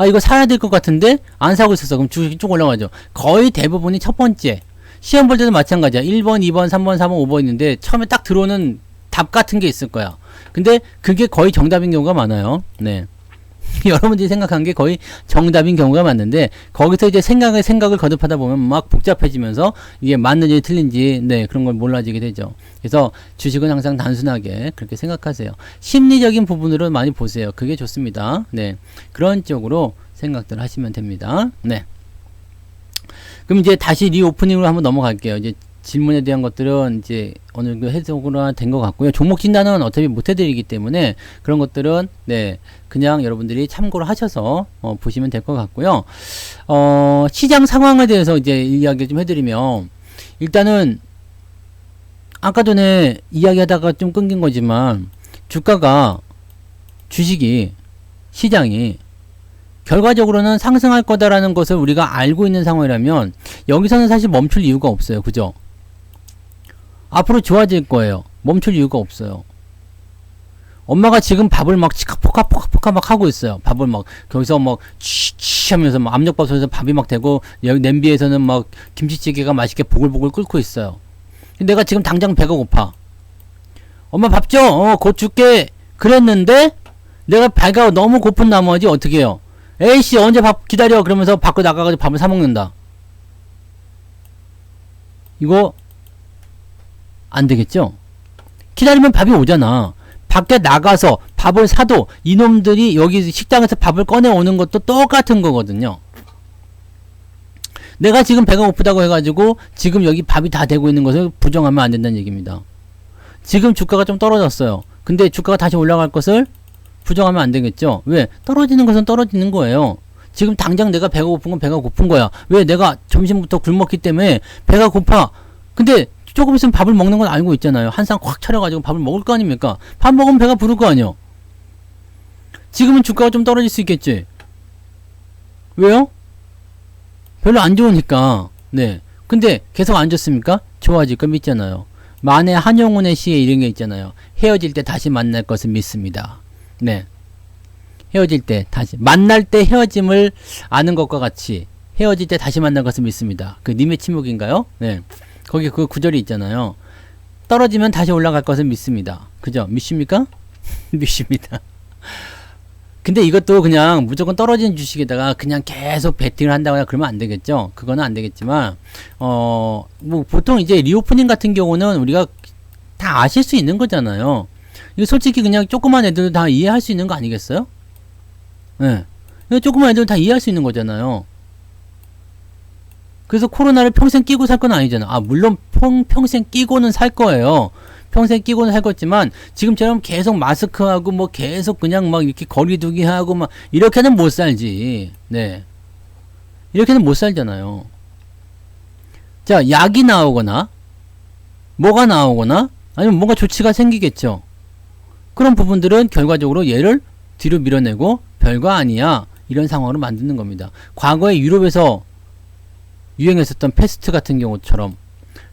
이거 사야 될 것 같은데 안 사고 있었어. 그럼 주식이 쭉 올라가죠. 거의 대부분이 첫 번째. 시험 볼 때도 마찬가지야. 1번, 2번, 3번, 4번, 5번 있는데 처음에 딱 들어오는 답 같은 게 있을 거야. 근데 그게 거의 정답인 경우가 많아요. 네. 여러분들이 생각한 게 거의 정답인 경우가 많은데 거기서 이제 생각을 거듭하다 보면 막 복잡해지면서 이게 맞는지 틀린지 네 그런 걸 몰라지게 되죠. 그래서 주식은 항상 단순하게 그렇게 생각하세요. 심리적인 부분으로 많이 보세요. 그게 좋습니다. 네 그런 쪽으로 생각들 하시면 됩니다. 네 그럼 이제 다시 리오프닝으로 한번 넘어갈게요. 이제 질문에 대한 것들은 이제 어느 정도 해석으로 된 것 같고요. 종목 진단은 어차피 못 해드리기 때문에 그런 것들은 네 그냥 여러분들이 참고를 하셔서 보시면 될 것 같고요. 시장 상황에 대해서 이제 이야기 좀 해드리면 일단은 아까 전에 이야기하다가 좀 끊긴 거지만 주식이 시장이 결과적으로는 상승할 거다라는 것을 우리가 알고 있는 상황이라면 여기서는 사실 멈출 이유가 없어요. 그죠? 앞으로 좋아질 거예요. 멈출 이유가 없어요. 엄마가 지금 밥을 막 포카포카 막 하고 있어요. 밥을 막 거기서 막 치치 하면서 막 압력밥솥에서 밥이 막 되고 여기 냄비에서는 막 김치찌개가 맛있게 보글보글 끓고 있어요. 내가 지금 당장 배가 고파. 엄마 밥 줘. 곧 줄게. 그랬는데 내가 배가 너무 고픈 나머지 어떻게 해요? 에이씨 언제 밥 기다려 그러면서 밖으로 나가가지고 밥을 사 먹는다. 이거 안 되겠죠? 기다리면 밥이 오잖아. 밖에 나가서 밥을 사도 이놈들이 여기 식당에서 밥을 꺼내 오는 것도 똑같은 거거든요. 내가 지금 배가 고프다고 해가지고 지금 여기 밥이 다 되고 있는 것을 부정하면 안 된다는 얘기입니다. 지금 주가가 좀 떨어졌어요. 근데 주가가 다시 올라갈 것을 부정하면 안 되겠죠? 왜? 떨어지는 것은 떨어지는 거예요. 지금 당장 내가 배가 고픈 건 배가 고픈 거야. 왜? 내가 점심부터 굶었기 때문에 배가 고파. 근데 조금 있으면 밥을 먹는 건 알고 있잖아요. 한 상 콱 차려가지고 밥을 먹을 거 아닙니까? 밥 먹으면 배가 부를 거 아니요. 지금은 주가가 좀 떨어질 수 있겠지. 왜요? 별로 안 좋으니까. 네. 근데 계속 안 좋습니까? 좋아질 거 믿잖아요. 만에 한용운의 시에 이런 게 있잖아요. 헤어질 때 다시 만날 것을 믿습니다. 네. 헤어질 때 다시 만날 때 헤어짐을 아는 것과 같이 헤어질 때 다시 만날 것을 믿습니다. 그 님의 침묵인가요? 네. 거기 그 구절이 있잖아요. 떨어지면 다시 올라갈 것을 믿습니다. 그죠? 믿습니까? 믿습니다. 근데 이것도 그냥 무조건 떨어지는 주식에다가 그냥 계속 베팅을 한다거나 그러면 안 되겠죠? 그거는 안 되겠지만, 뭐, 보통 이제 리오프닝 같은 경우는 우리가 다 아실 수 있는 거잖아요. 이거 솔직히 그냥 조그만 애들도 다 이해할 수 있는 거 아니겠어요? 예. 네. 조그만 애들도 다 이해할 수 있는 거잖아요. 그래서 코로나를 평생 끼고 살 건 아니잖아. 물론 평생 끼고는 살 거예요. 평생 끼고는 살 거지만 지금처럼 계속 마스크하고 뭐 계속 그냥 막 이렇게 거리두기 하고 막 이렇게는 못 살지. 네. 이렇게는 못 살잖아요. 자, 약이 나오거나 뭐가 나오거나 아니면 뭔가 조치가 생기겠죠. 그런 부분들은 결과적으로 얘를 뒤로 밀어내고 별거 아니야. 이런 상황으로 만드는 겁니다. 과거에 유럽에서 유행했었던 패스트 같은 경우처럼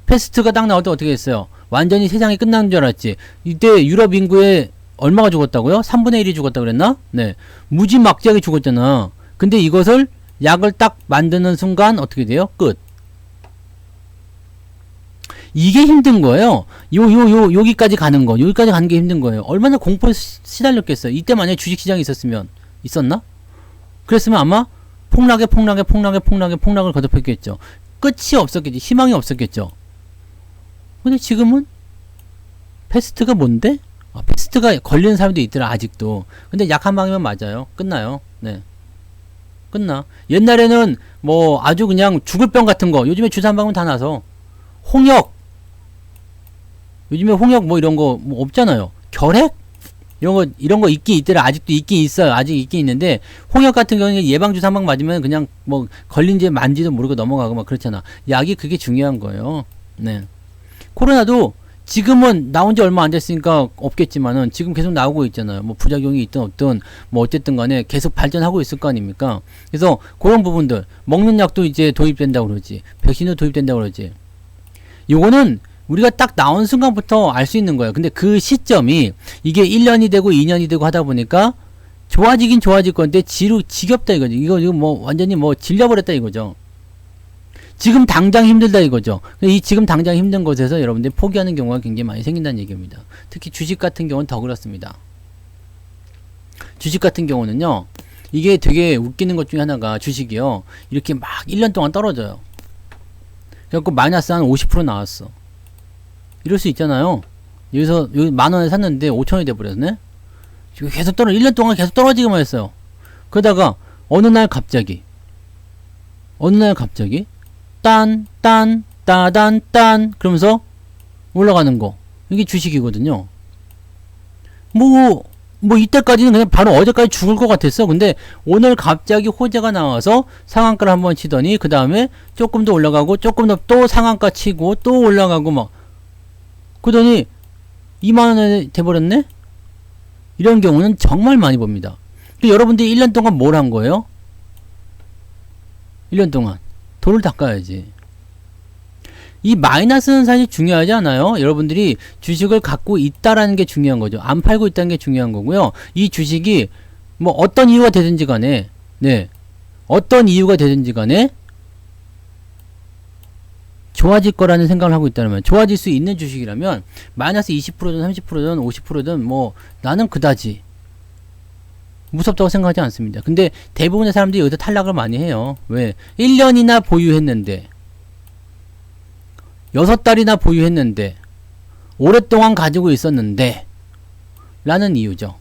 패스트가 딱 나올 때 어떻게 했어요? 완전히 세상이 끝난 줄 알았지. 이때 유럽 인구의 얼마가 죽었다고요? 3분의 1이 죽었다 그랬나? 네. 무지막지하게 죽었잖아. 근데 이것을 약을 딱 만드는 순간 어떻게 돼요? 끝. 이게 힘든 거예요. 여기까지 가는 거. 여기까지 가는 게 힘든 거예요. 얼마나 공포에 시달렸겠어요. 이때 만약에 주식시장이 있었으면 있었나? 그랬으면 아마 폭락을 거듭했겠죠. 끝이 없었겠지. 희망이 없었겠죠. 근데 지금은 패스트가 뭔데? 패스트가 걸리는 사람도 있더라 아직도. 근데 약 한 방이면 맞아요. 끝나요. 네. 끝나. 옛날에는 뭐 아주 그냥 죽을 병 같은 거 요즘에 주사 한 방면 다 나서. 홍역 요즘에 홍역 뭐 이런 거 뭐 없잖아요. 결핵 이런 거 있긴 있더라. 아직도 있긴 있어요. 아직 있긴 있는데 홍역 같은 경우는 예방 주사 한 방 맞으면 그냥 뭐 걸린지 만지도 모르고 넘어가고 막 그렇잖아. 약이 그게 중요한 거예요. 네. 코로나도 지금은 나온 지 얼마 안 됐으니까 없겠지만은 지금 계속 나오고 있잖아요. 뭐 부작용이 있든 없든 뭐 어쨌든 간에 계속 발전하고 있을 거 아닙니까? 그래서 그런 부분들 먹는 약도 이제 도입된다고 그러지. 백신도 도입된다고 그러지. 요거는 우리가 딱 나온 순간부터 알 수 있는 거예요. 근데 그 시점이 이게 1년이 되고 2년이 되고 하다 보니까 좋아지긴 좋아질 건데 지겹다 이거죠. 이거 뭐 완전히 뭐 질려버렸다 이거죠. 지금 당장 힘들다 이거죠. 이 지금 당장 힘든 곳에서 여러분들이 포기하는 경우가 굉장히 많이 생긴다는 얘기입니다. 특히 주식 같은 경우는 더 그렇습니다. 주식 같은 경우는요. 이게 되게 웃기는 것 중에 하나가 주식이요. 이렇게 막 1년 동안 떨어져요. 그래갖고 마이너스 한 50% 나왔어. 이럴 수 있잖아요. 여기서 여기 10,000원에 샀는데 5,000원이 돼버렸네. 지금 계속 1년 동안 계속 떨어지기만 했어요. 그러다가 어느 날 갑자기 딴 그러면서 올라가는 거. 이게 주식이거든요. 뭐 이때까지는 그냥 바로 어제까지 죽을 것 같았어. 근데 오늘 갑자기 호재가 나와서 상한가를 한번 치더니 그 다음에 조금 더 올라가고 조금 더 또 상한가 치고 또 올라가고 막 그러더니 20,000원에 돼버렸네? 이런 경우는 정말 많이 봅니다. 여러분들이 1년 동안 뭘 한 거예요? 1년 동안 돈을 닦아야지. 이 마이너스는 사실 중요하지 않아요. 여러분들이 주식을 갖고 있다라는 게 중요한 거죠. 안 팔고 있다는 게 중요한 거고요. 이 주식이 뭐 어떤 이유가 되든지 간에 어떤 이유가 되든지 간에 좋아질 거라는 생각을 하고 있다면 좋아질 수 있는 주식이라면 마이너스 20%든 30%든 50%든 뭐 나는 그다지 무섭다고 생각하지 않습니다. 근데 대부분의 사람들이 여기서 탈락을 많이 해요. 왜? 1년이나 보유했는데 6달이나 보유했는데 오랫동안 가지고 있었는데 라는 이유죠.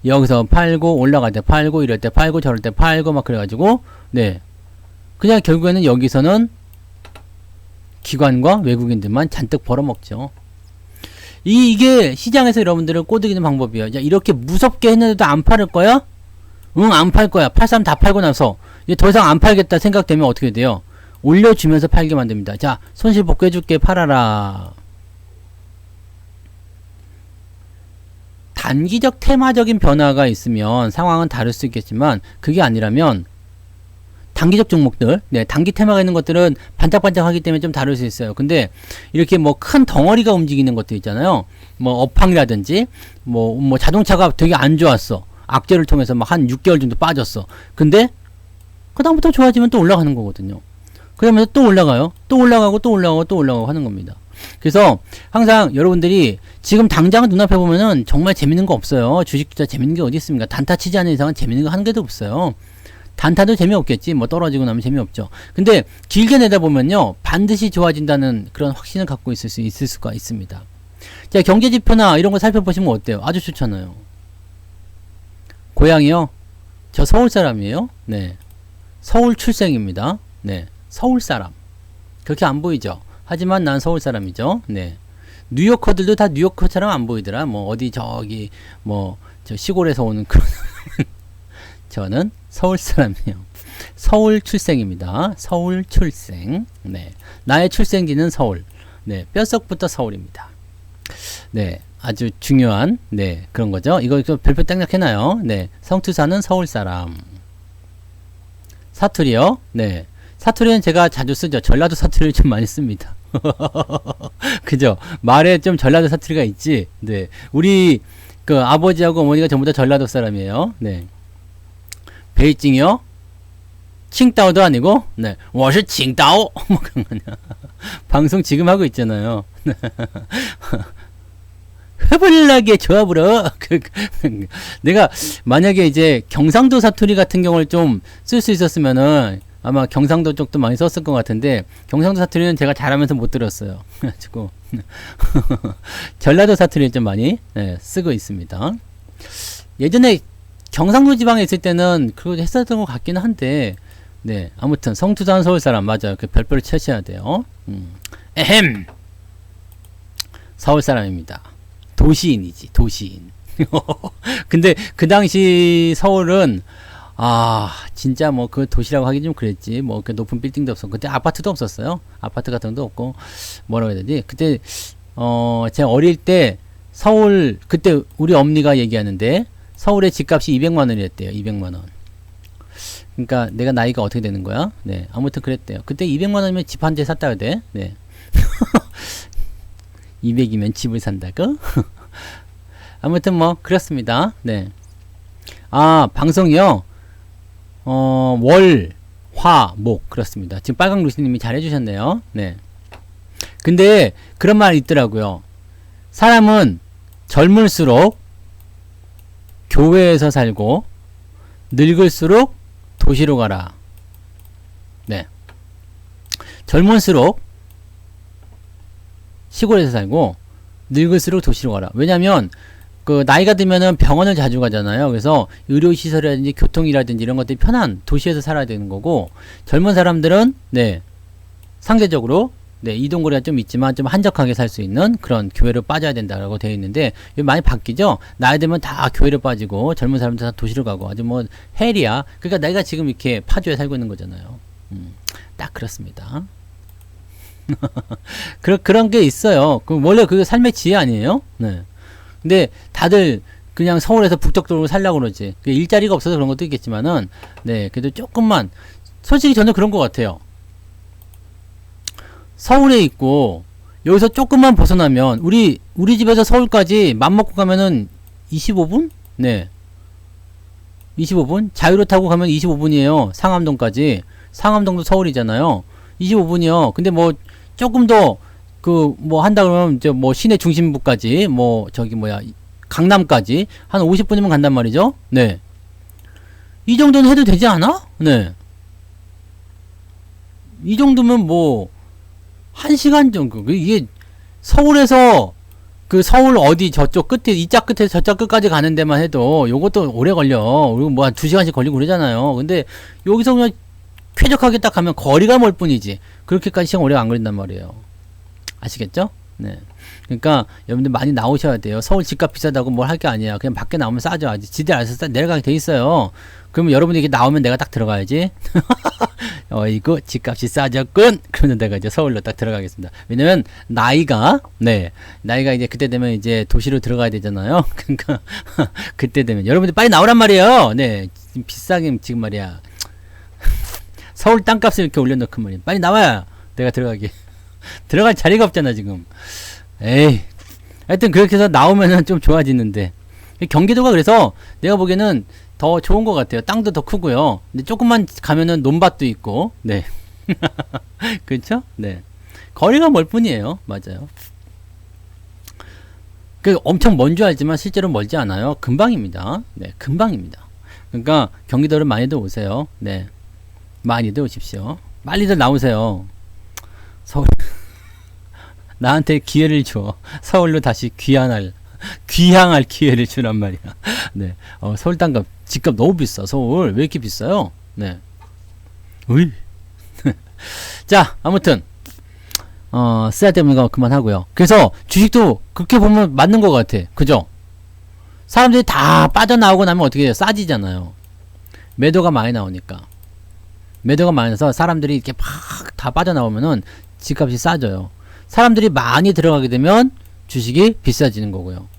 여기서 팔고 올라갈 때 팔고 이럴 때 팔고 저럴 때 팔고 막 그래가지고 그냥 결국에는 여기서는 기관과 외국인들만 잔뜩 벌어먹죠. 이게 시장에서 여러분들을 꼬드기는 방법이에요. 야, 이렇게 무섭게 했는데도 안 팔을 거야? 응, 안 팔 거야. 팔 사람 다 팔고 나서 이제 더 이상 안 팔겠다 생각되면 어떻게 돼요? 올려주면서 팔게 만듭니다. 자, 손실 복구해줄게. 팔아라. 단기적 테마적인 변화가 있으면 상황은 다를 수 있겠지만 그게 아니라면 단기적 종목들, 단기 테마가 있는 것들은 반짝반짝하기 때문에 좀 다를 수 있어요. 근데 이렇게 뭐 큰 덩어리가 움직이는 것들 있잖아요. 뭐 업황이라든지 뭐 자동차가 되게 안 좋았어. 악재를 통해서 막 한 6개월 정도 빠졌어. 근데 그다음부터 좋아지면 또 올라가는 거거든요. 그러면서 또 올라가요. 또 올라가고 또 올라가고 또 올라가고 하는 겁니다. 그래서 항상 여러분들이 지금 당장 눈앞에 보면은 정말 재밌는 거 없어요. 주식 투자 재밌는 게 어디 있습니까? 단타 치지 않는 이상은 재밌는 거 하는 게도 없어요. 단타도 재미없겠지. 뭐 떨어지고 나면 재미없죠. 근데 길게 내다보면요. 반드시 좋아진다는 그런 확신을 갖고 있을 수가 있습니다. 자, 경제지표나 이런 거 살펴보시면 어때요? 아주 좋잖아요. 고향이요? 저 서울 사람이에요. 네. 서울 출생입니다. 네. 서울 사람. 그렇게 안 보이죠? 하지만 난 서울 사람이죠. 네. 뉴요커들도 다 뉴요커처럼 안 보이더라. 뭐 어디 저기 뭐 저 시골에서 오는 그런 저는 서울 사람이에요. 서울 출생입니다. 서울 출생. 네. 나의 출생지는 서울. 네. 뼛속부터 서울입니다. 네. 아주 중요한 그런 거죠. 이거 별표 땡땡 해놔요. 네. 성투사는 서울 사람. 사투리요. 네. 사투리는 제가 자주 쓰죠. 전라도 사투리를 좀 많이 씁니다. 그죠? 말에 좀 전라도 사투리가 있지. 네. 우리 그 아버지하고 어머니가 전부 다 전라도 사람이에요. 네. 베이징이요? 칭다오도 아니고, 네. 我是 칭다오. 뭐 그런 거냐. 방송 지금 하고 있잖아요. 해볼라게 조합으로. 내가 만약에 이제 경상도 사투리 같은 경우를 좀 쓸 수 있었으면은 아마 경상도 쪽도 많이 썼을 것 같은데 경상도 사투리는 제가 잘하면서 못 들었어요. 그래가지고 전라도 사투리를 좀 많이 쓰고 있습니다. 예전에 경상도 지방에 있을 때는 그거 했었던 것 같기는 한데 네 아무튼 성투산 서울 사람 맞아요. 그 별표를 쳐셔야 돼요. 에헴 서울 사람입니다. 도시인이지 도시인. 근데 그 당시 서울은 진짜 뭐 그 도시라고 하기 좀 그랬지. 뭐 그 높은 빌딩도 없었고 그때 아파트도 없었어요. 아파트 같은 것도 없고 뭐라고 해야 되지? 그때 제가 어릴 때 서울 그때 우리 엄니가 얘기하는데 서울의 집값이 200만 원이랬대요. 200만 원. 그러니까 내가 나이가 어떻게 되는 거야? 네. 아무튼 그랬대요. 그때 200만 원이면 집 한 채 샀다고 돼. 네. 200이면 집을 산다고? 아무튼 뭐 그렇습니다. 네. 방송이요. 월, 화, 목 그렇습니다. 지금 빨강 루시님이 잘 해주셨네요. 네. 근데 그런 말이 있더라고요. 사람은 젊을수록 교회에서 살고 늙을수록 도시로 가라. 네. 젊을수록 시골에서 살고 늙을수록 도시로 가라. 왜냐면 그 나이가 들면은 병원을 자주 가잖아요. 그래서 의료시설이라든지 교통이라든지 이런 것들이 편한 도시에서 살아야 되는 거고 젊은 사람들은 네 상대적으로 네 이동거리가 좀 있지만 좀 한적하게 살 수 있는 그런 교회로 빠져야 된다라고 되어 있는데 이게 많이 바뀌죠. 나이 들면 다 교회로 빠지고 젊은 사람들 다 도시로 가고 아주 뭐 헬이야. 그러니까 내가 지금 이렇게 파주에 살고 있는 거잖아요. 딱 그렇습니다. 그런 게 있어요. 원래 그게 삶의 지혜 아니에요? 네. 근데 다들 그냥 서울에서 북적도로 살려고 그러지. 일자리가 없어서 그런 것도 있겠지만은, 네, 그래도 조금만, 솔직히 저는 그런 것 같아요. 서울에 있고, 여기서 조금만 벗어나면, 우리 집에서 서울까지 맘먹고 가면은 25분? 네. 25분? 자유로 타고 가면 25분이에요. 상암동까지. 상암동도 서울이잖아요. 25분이요. 근데 뭐, 조금 더, 뭐 한다 그러면 이제 뭐 시내 중심부까지 뭐 저기 뭐야 강남까지 한 50분이면 간단 말이죠. 네. 이 정도는 해도 되지 않아? 네. 이 정도면 뭐 1시간 정도. 이게 서울에서 서울 어디 저쪽 끝에 이자 끝에 저쪽 끝까지 가는 데만 해도 요것도 오래 걸려. 그리고 뭐 한 2시간씩 걸리고 그러잖아요. 근데 여기서 그냥 쾌적하게 딱 가면 거리가 멀 뿐이지. 그렇게까지 시간 오래 안 걸린단 말이에요. 아시겠죠? 네. 그러니까 여러분들 많이 나오셔야 돼요. 서울 집값 비싸다고 뭘 할 게 아니야. 그냥 밖에 나오면 싸죠. 아직 지대 알아서 내려가게 돼 있어요. 그러면 여러분들이 이렇게 나오면 내가 딱 들어가야지. 이거 집값이 싸졌군. 그러면 내가 이제 서울로 딱 들어가겠습니다. 왜냐면 나이가 이제 그때 되면 이제 도시로 들어가야 되잖아요. 그러니까 그때 되면 여러분들 빨리 나오란 말이에요. 네. 비싸긴 지금 말이야. 서울 땅값을 이렇게 올려놓고 말이야. 빨리 나와야 내가 들어가게. 들어갈 자리가 없잖아 지금. 에이 하여튼 그렇게 해서 나오면은 좀 좋아지는데 경기도가 그래서 내가 보기에는 더 좋은 것 같아요. 땅도 더 크고요. 근데 조금만 가면은 논밭도 있고 네 그렇죠? 네 거리가 멀 뿐이에요. 맞아요. 엄청 먼 줄 알지만 실제로 멀지 않아요. 금방입니다. 네 금방입니다. 그러니까 경기도를 많이들 오세요. 네 많이들 오십시오. 빨리들 나오세요. 서울 나한테 기회를 줘. 서울로 다시 귀향할 기회를 주란 말이야. 네. 서울 땅값 집값 너무 비싸. 서울 왜 이렇게 비싸요? 네. 으이. 자, 아무튼 쓸데없는 거 그만하고요. 그래서 주식도 그렇게 보면 맞는 것 같아. 그죠? 사람들이 다 빠져나오고 나면 어떻게 돼요? 싸지잖아요. 매도가 많이 나오니까. 매도가 많이 나서 사람들이 이렇게 막 다 빠져나오면은 집값이 싸져요. 사람들이 많이 들어가게 되면 주식이 비싸지는 거고요.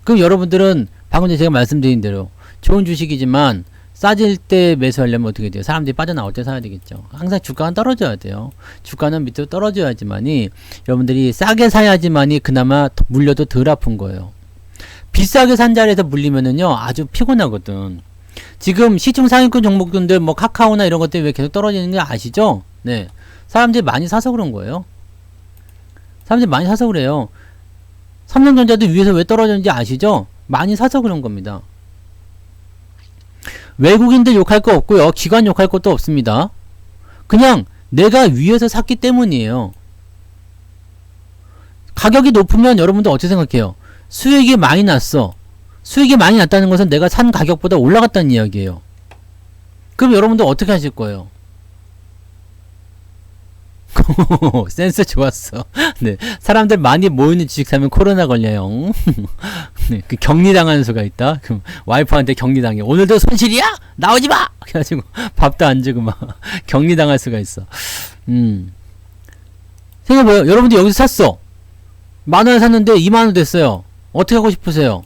그럼 여러분들은 방금 전에 제가 말씀드린 대로 좋은 주식이지만 싸질 때 매수하려면 어떻게 돼요? 사람들이 빠져나올 때 사야 되겠죠. 항상 주가는 떨어져야 돼요. 주가는 밑으로 떨어져야지만이 여러분들이 싸게 사야지만이 그나마 물려도 덜 아픈 거예요. 비싸게 산 자리에서 물리면은요 아주 피곤하거든. 지금 시중 상위권 종목들 뭐 카카오나 이런 것들이 왜 계속 떨어지는 게 아시죠? 네. 사람들이 많이 사서 그런 거예요. 사람들이 많이 사서 그래요. 삼성전자도 위에서 왜 떨어졌는지 아시죠? 많이 사서 그런 겁니다. 외국인들 욕할 거 없고요. 기관 욕할 것도 없습니다. 그냥 내가 위에서 샀기 때문이에요. 가격이 높으면 여러분들 어떻게 생각해요? 수익이 많이 났어. 수익이 많이 났다는 것은 내가 산 가격보다 올라갔다는 이야기예요. 그럼 여러분들 어떻게 하실 거예요? 센스 좋았어. 네, 사람들 많이 모이는 주식 사면 코로나 걸려요. 네, 그 격리당하는 수가 있다. 그럼 와이프한테 격리당해. 오늘도 손실이야? 나오지 마! 그래가지고 밥도 안 주고 막 격리당할 수가 있어. 생각해봐요. 여러분들 여기서 샀어. 10,000원에 샀는데 20,000원 됐어요. 어떻게 하고 싶으세요?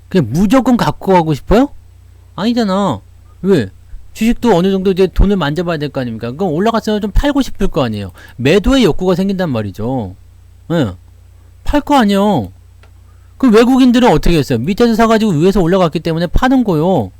그냥 무조건 갖고 가고 싶어요? 아니잖아. 왜? 주식도 어느 정도 이제 돈을 만져봐야 될 거 아닙니까? 그럼 올라갔으면 좀 팔고 싶을 거 아니에요. 매도의 욕구가 생긴단 말이죠. 예. 팔 거 아니에요. 그럼 외국인들은 어떻게 했어요? 밑에서 사가지고 위에서 올라갔기 때문에 파는 거요.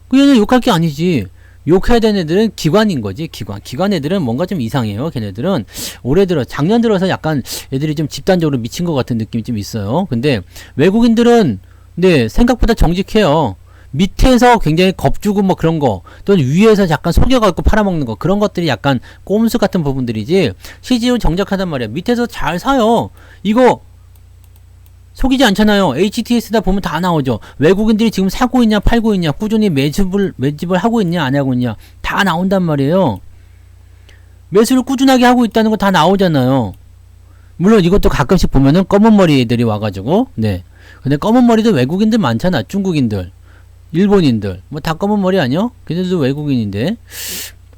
그 얘는 욕할 게 아니지. 욕해야 되는 애들은 기관인 거지. 기관 애들은 뭔가 좀 이상해요. 걔네들은 올해 들어 작년 들어서 약간 애들이 좀 집단적으로 미친 것 같은 느낌이 좀 있어요. 근데 외국인들은 네 생각보다 정직해요. 밑에서 굉장히 겁주고 뭐 그런 거 또는 위에서 약간 속여갖고 팔아먹는 거 그런 것들이 약간 꼼수 같은 부분들이지 실제로 정직하단 말이야. 밑에서 잘 사요. 이거 속이지 않잖아요. HTS다 보면 다 나오죠. 외국인들이 지금 사고 있냐 팔고 있냐 꾸준히 매집을 하고 있냐 안 하고 있냐 다 나온단 말이에요. 매수를 꾸준하게 하고 있다는 거 다 나오잖아요. 물론 이것도 가끔씩 보면은 검은 머리 애들이 와가지고 네 근데 검은 머리도 외국인들 많잖아. 중국인들 일본인들 뭐 다 검은 머리 아니요? 걔네들도 외국인인데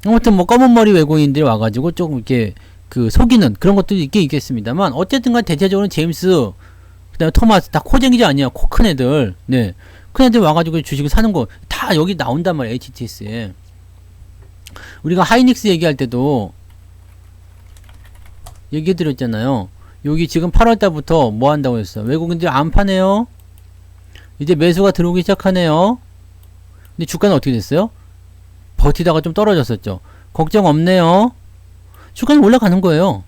아무튼 뭐 검은 머리 외국인들이 와가지고 조금 이렇게 그 속이는 그런 것도 있긴 있겠습니다만 어쨌든간 대체적으로 제임스 그다음에 토마스 다 코쟁이지 아니야. 코 큰 애들 네 큰 애들 와가지고 주식을 사는 거 다 여기 나온단 말이야. HTS에 우리가 하이닉스 얘기할 때도 얘기해드렸잖아요. 여기 지금 8월달부터 뭐 한다고 했어? 외국인들 안 파네요. 이제 매수가 들어오기 시작하네요. 근데 주가는 어떻게 됐어요? 버티다가 좀 떨어졌었죠. 걱정 없네요. 주가는 올라가는 거예요.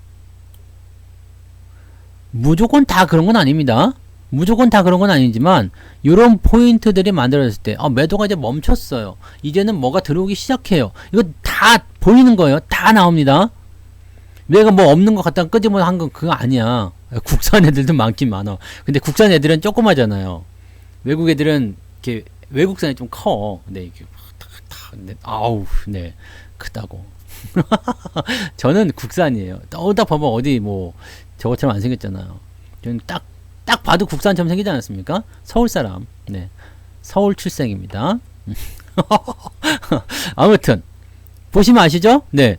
무조건 다 그런 건 아닙니다. 무조건 다 그런 건 아니지만 요런 포인트들이 만들어졌을 때 매도가 이제 멈췄어요. 이제는 뭐가 들어오기 시작해요. 이거 다 보이는 거예요. 다 나옵니다. 내가 뭐 없는 것 같다 끄집어 한 건 그거 아니야. 국산 애들도 많긴 많아. 근데 국산 애들은 조그마잖아요. 외국 애들은 이렇게 외국산이 좀 커. 네, 이게 네, 아우, 네, 크다고. 저는 국산이에요. 딱 봐봐 어디 뭐 저것처럼 안 생겼잖아요. 저는 딱 봐도 국산처럼 생기지 않았습니까? 서울 사람. 네, 서울 출생입니다. 아무튼 보시면 아시죠? 네,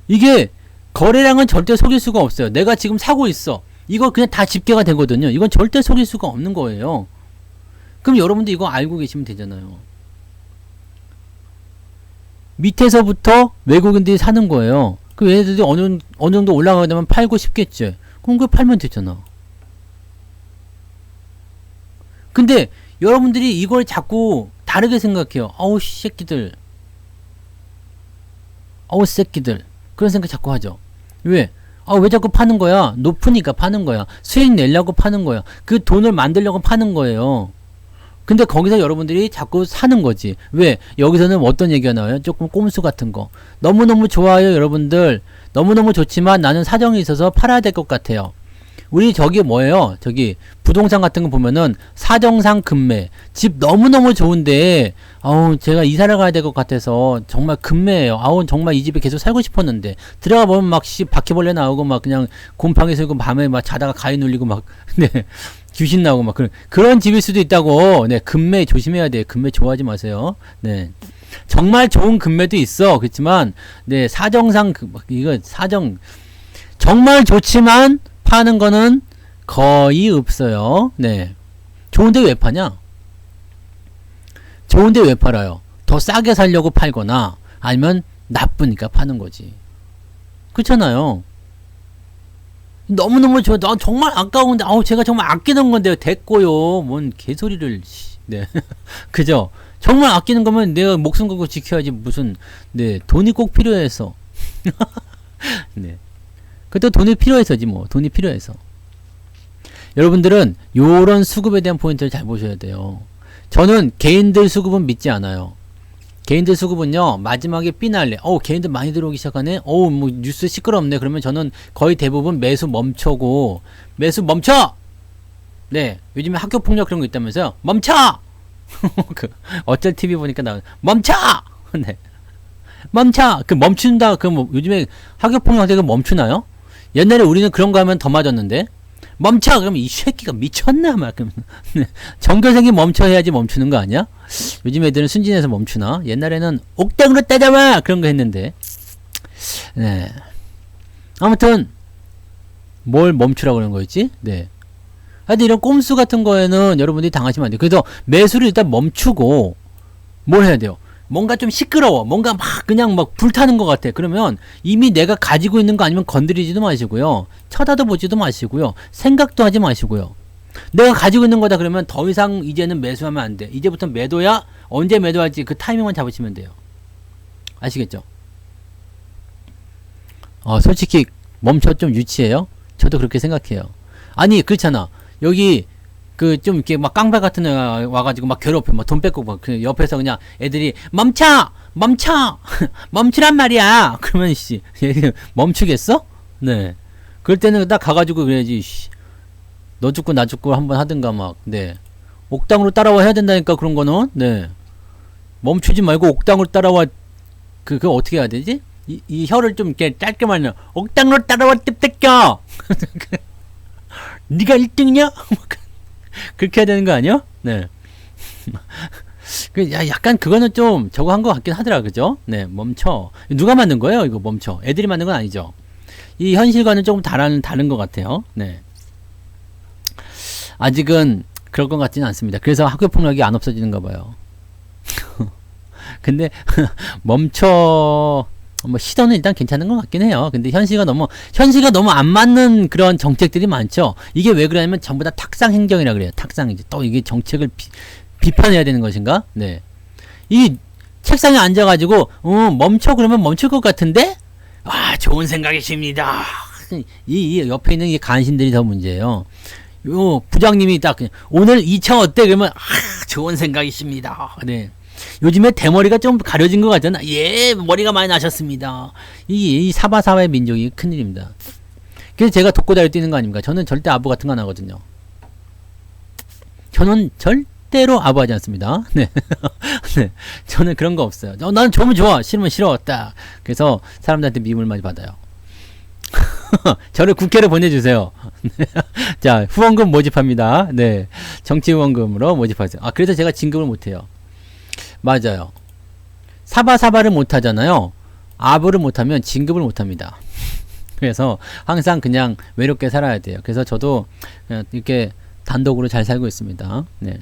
이게 거래량은 절대 속일 수가 없어요. 내가 지금 사고 있어. 이거 그냥 다 집계가 되거든요. 이건 절대 속일 수가 없는 거예요. 그럼 여러분들 이거 알고 계시면 되잖아요. 밑에서부터 외국인들이 사는 거예요. 그럼 얘네들이 어느 정도 올라가게 되면 팔고 싶겠지. 그럼 그거 팔면 되잖아. 근데 여러분들이 이걸 자꾸 다르게 생각해요. 아우 새끼들. 아우 새끼들. 그런 생각 자꾸 하죠. 왜? 왜 자꾸 파는 거야? 높으니까 파는 거야. 수익 내려고 파는 거야. 그 돈을 만들려고 파는 거예요. 근데 거기서 여러분들이 자꾸 사는 거지. 왜? 여기서는 어떤 얘기가 나와요? 조금 꼼수 같은 거. 너무너무 좋아요, 여러분들. 너무너무 좋지만 나는 사정이 있어서 팔아야 될 것 같아요. 우리 저기 뭐예요? 저기 부동산 같은 거 보면은 사정상 급매. 집 너무너무 좋은데 제가 이사를 가야 될 것 같아서 정말 급매예요. 정말 이 집에 계속 살고 싶었는데 들어가 보면 막 바퀴벌레 나오고 막 그냥 곰팡이 슬고 밤에 막 자다가 가위 눌리고 막 네. 귀신 나오고 막 그런 집일 수도 있다고. 네, 급매 조심해야 돼요. 급매 좋아하지 마세요. 네. 정말 좋은 급매도 있어. 그렇지만 네, 사정상 이거 정말 좋지만 파는 거는 거의 없어요. 네. 좋은데 왜 파냐? 좋은데 왜 팔아요? 더 싸게 살려고 팔거나 아니면 나쁘니까 파는 거지. 그렇잖아요. 너무너무 나 정말 아까운데 제가 정말 아끼는 건데 됐고요. 뭔 개소리를 네. 그죠? 정말 아끼는 거면 내가 목숨 걸고 지켜야지 무슨 네 돈이 꼭 필요해서 네. 그것도 돈이 필요해서지 뭐. 돈이 필요해서. 여러분들은 요런 수급에 대한 포인트를 잘 보셔야 돼요. 저는 개인들 수급은 믿지 않아요. 개인들 수급은요, 마지막에 피날레, 개인들 많이 들어오기 시작하네? 뭐, 뉴스 시끄럽네. 그러면 저는 거의 대부분 매수 멈춰고, 매수 멈춰! 네, 요즘에 학교 폭력 그런 거 있다면서요? 멈춰! 어쩔 TV 보니까 멈춰! 네. 멈춰! 멈춘다. 뭐, 요즘에 학교 폭력 되게 멈추나요? 옛날에 우리는 그런 거 하면 더 맞았는데? 멈춰! 그러면 이 새끼가 미쳤나? 막, 전교생이 멈춰 해야지 멈추는 거 아니야? 요즘 애들은 순진해서 멈추나? 옛날에는 옥당으로 따져와! 그런 거 했는데. 네. 아무튼, 뭘 멈추라고 그러는 거였지? 네. 하여튼 이런 꼼수 같은 거에는 여러분들이 당하시면 안 돼요. 그래서 매수를 일단 멈추고, 뭘 해야 돼요? 뭔가 좀 시끄러워. 뭔가 그냥 불타는 것 같아. 그러면 이미 내가 가지고 있는 거 아니면 건드리지도 마시고요. 쳐다도 보지도 마시고요. 생각도 하지 마시고요. 내가 가지고 있는 거다 그러면 더 이상 이제는 매수하면 안 돼. 이제부터 매도야? 언제 매도할지 그 타이밍만 잡으시면 돼요. 아시겠죠? 솔직히 멈춰 좀 유치해요? 저도 그렇게 생각해요. 아니, 그렇잖아. 여기 좀 이렇게 깡패 같은 애가 와가지고 괴롭혀. 돈 뺏고 그 옆에서 그냥 애들이 멈춰! 멈추란 말이야! 그러면 얘 멈추겠어? 네. 그럴 때는 딱 가가지고 그래야지, 너 죽고 나 죽고 한번 하든가 네. 옥당으로 따라와 해야 된다니까, 그런 거는. 네. 멈추지 말고 옥당으로 따라와. 그거 어떻게 해야 되지? 이 혀를 좀 이렇게 짧게 말하면, 옥당으로 따라와, 뜯겨! 니가 1등이냐? 그렇게 해야 되는 거 아니야? 네. 약간 그거는 좀 저거 한 것 같긴 하더라, 그죠? 네, 멈춰. 누가 만든 거예요, 이거 멈춰? 애들이 만든 건 아니죠? 이 현실과는 조금 다른 것 같아요. 네. 아직은 그럴 것 같지는 않습니다. 그래서 학교 폭력이 안 없어지는가 봐요. 근데, 멈춰, 시도는 일단 괜찮은 것 같긴 해요. 근데 현실과 너무 안 맞는 그런 정책들이 많죠. 이게 왜 그러냐면 전부 다 탁상 행정이라 그래요. 탁상이지. 또 이게 정책을 비판해야 되는 것인가? 네. 이 책상에 앉아가지고, 멈춰 그러면 멈출 것 같은데? 좋은 생각이십니다. 이 옆에 있는 이 간신들이 더 문제예요. 요 부장님이 딱, 오늘 2차 어때? 그러면, 좋은 생각이십니다. 네. 요즘에 대머리가 좀 가려진 것 같잖아. 예, 머리가 많이 나셨습니다. 이 사바사바의 민족이 큰일입니다. 그래서 제가 독고다이를 뛰는 거 아닙니까? 저는 절대 아부 같은 거 안 하거든요. 저는 절대로 아부하지 않습니다. 네. 네. 저는 그런 거 없어요. 나는 좋으면 좋아. 싫으면 싫어. 딱. 그래서 사람들한테 미움을 많이 받아요. 저를 국회로 보내주세요. 자, 후원금 모집합니다. 네. 정치 후원금으로 모집하세요. 그래서 제가 진급을 못해요. 맞아요. 사바사바를 못하잖아요. 아부를 못하면 진급을 못합니다. 그래서 항상 그냥 외롭게 살아야 돼요. 그래서 저도 이렇게 단독으로 잘 살고 있습니다. 네.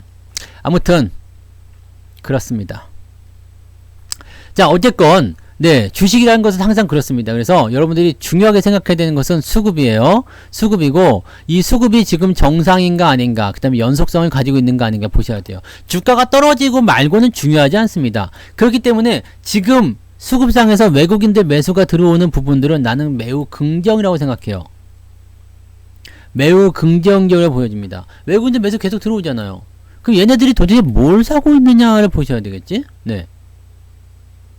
아무튼 그렇습니다. 자, 어쨌건 네, 주식이라는 것은 항상 그렇습니다. 그래서 여러분들이 중요하게 생각해야 되는 것은 수급이에요. 수급이고, 이 수급이 지금 정상인가 아닌가, 그 다음에 연속성을 가지고 있는가 아닌가 보셔야 돼요. 주가가 떨어지고 말고는 중요하지 않습니다. 그렇기 때문에 지금 수급상에서 외국인들 매수가 들어오는 부분들은 나는 매우 긍정이라고 생각해요. 매우 긍정적으로 보여집니다. 외국인들 매수 계속 들어오잖아요. 그럼 얘네들이 도대체 뭘 사고 있느냐를 보셔야 되겠지? 네.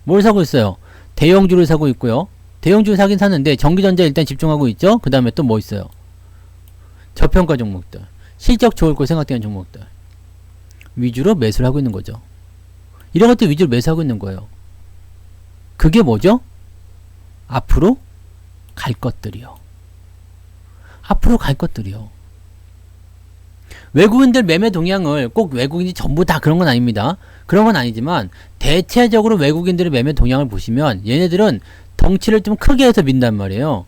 뭘 사고 있어요? 대형주를 사고 있고요. 대형주를 사긴 사는데 전기전자 일단 집중하고 있죠. 그 다음에 또 뭐 있어요? 저평가 종목들, 실적 좋을 거 생각되는 종목들 위주로 매수를 하고 있는 거죠. 이런 것들 위주로 매수하고 있는 거예요. 그게 뭐죠? 앞으로 갈 것들이요. 앞으로 갈 것들이요. 외국인들 매매 동향을 꼭 외국인이 전부 다 그런 건 아닙니다. 그런 건 아니지만 대체적으로 외국인들의 매매 동향을 보시면 얘네들은 덩치를 좀 크게 해서 민단 말이에요.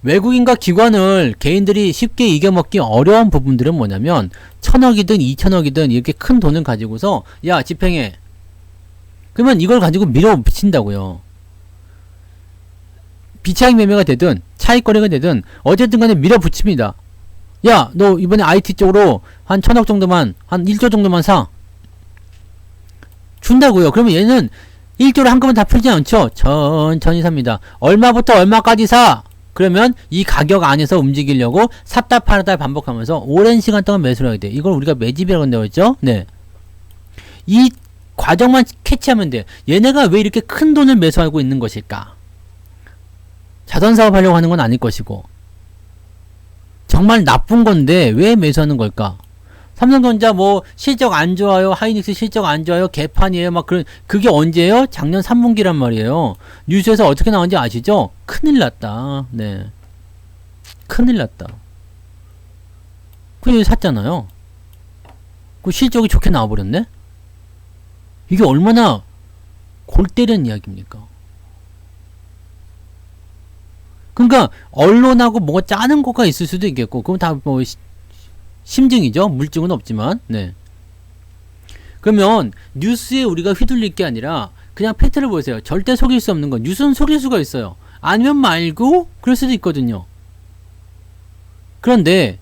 외국인과 기관을 개인들이 쉽게 이겨먹기 어려운 부분들은 뭐냐면 1000억이든 2000억이든 이렇게 큰 돈을 가지고서 야 집행해. 그러면 이걸 가지고 밀어붙인다고요. 비차익 매매가 되든 차익 거래가 되든 어쨌든 간에 밀어붙입니다. 야, 너 이번에 IT 쪽으로 한 1000억 정도만, 한 1조 정도만 사. 준다고요. 그러면 얘는 1조를 한꺼번에 다 풀지 않죠? 천천히 삽니다. 얼마부터 얼마까지 사? 그러면 이 가격 안에서 움직이려고 샀다 팔았다 반복하면서 오랜 시간 동안 매수를 하게 돼. 이걸 우리가 매집이라고 한다고 했죠? 네. 이 과정만 캐치하면 돼. 얘네가 왜 이렇게 큰 돈을 매수하고 있는 것일까? 자선 사업하려고 하는 건 아닐 것이고, 정말 나쁜 건데 왜 매수하는 걸까? 삼성전자 뭐 실적 안 좋아요, 하이닉스 실적 안 좋아요, 개판이에요, 막 그런, 그게 언제예요? 작년 3분기란 말이에요. 뉴스에서 어떻게 나온지 아시죠? 큰일 났다. 네, 큰일 났다. 그래서 샀잖아요. 그 실적이 좋게 나와버렸네. 이게 얼마나 골 때리는 이야기입니까? 그러니까 언론하고 뭐가 짜는 거가 있을 수도 있겠고, 그건 다 뭐 심증이죠. 물증은 없지만. 네. 그러면 뉴스에 우리가 휘둘릴 게 아니라 그냥 팩트를 보세요. 절대 속일 수 없는 건, 뉴스는 속일 수가 있어요. 아니면 말고 그럴 수도 있거든요. 그런데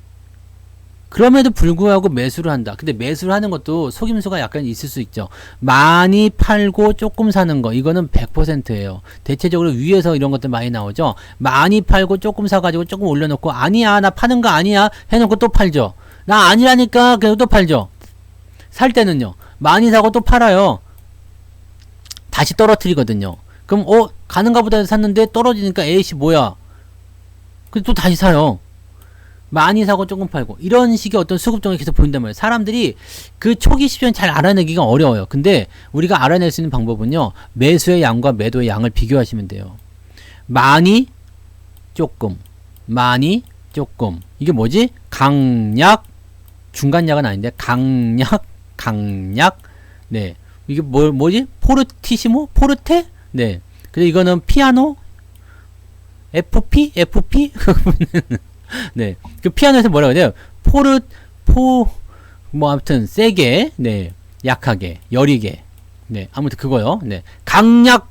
그럼에도 불구하고 매수를 한다. 근데 매수를 하는 것도 속임수가 약간 있을 수 있죠. 많이 팔고 조금 사는 거, 이거는 100%예요. 대체적으로 위에서 이런 것들 많이 나오죠. 많이 팔고 조금 사가지고 조금 올려놓고, 아니야 나 파는 거 아니야 해놓고 또 팔죠. 나 아니라니까 그래도 또 팔죠. 살 때는요, 많이 사고 또 팔아요. 다시 떨어뜨리거든요. 그럼 가는가 보다 해서 샀는데 떨어지니까 에이씨 뭐야, 그래서 또 다시 사요. 많이 사고 조금 팔고, 이런 식의 어떤 수급종이 계속 보인단 말이에요. 사람들이 그 초기 시점 잘 알아내기가 어려워요. 근데 우리가 알아낼 수 있는 방법은요, 매수의 양과 매도의 양을 비교하시면 돼요. 많이 조금, 많이 조금, 이게 뭐지? 강약, 중간약은 아닌데 강약, 강약. 네, 이게 뭐지? 포르티시모, 포르테. 네, 그래서 이거는 피아노, FP, FP. 네, 그 피아노에서 뭐라고 해야 돼요? 뭐 아무튼 세게, 네, 약하게, 여리게. 네, 아무튼 그거요. 네, 강약,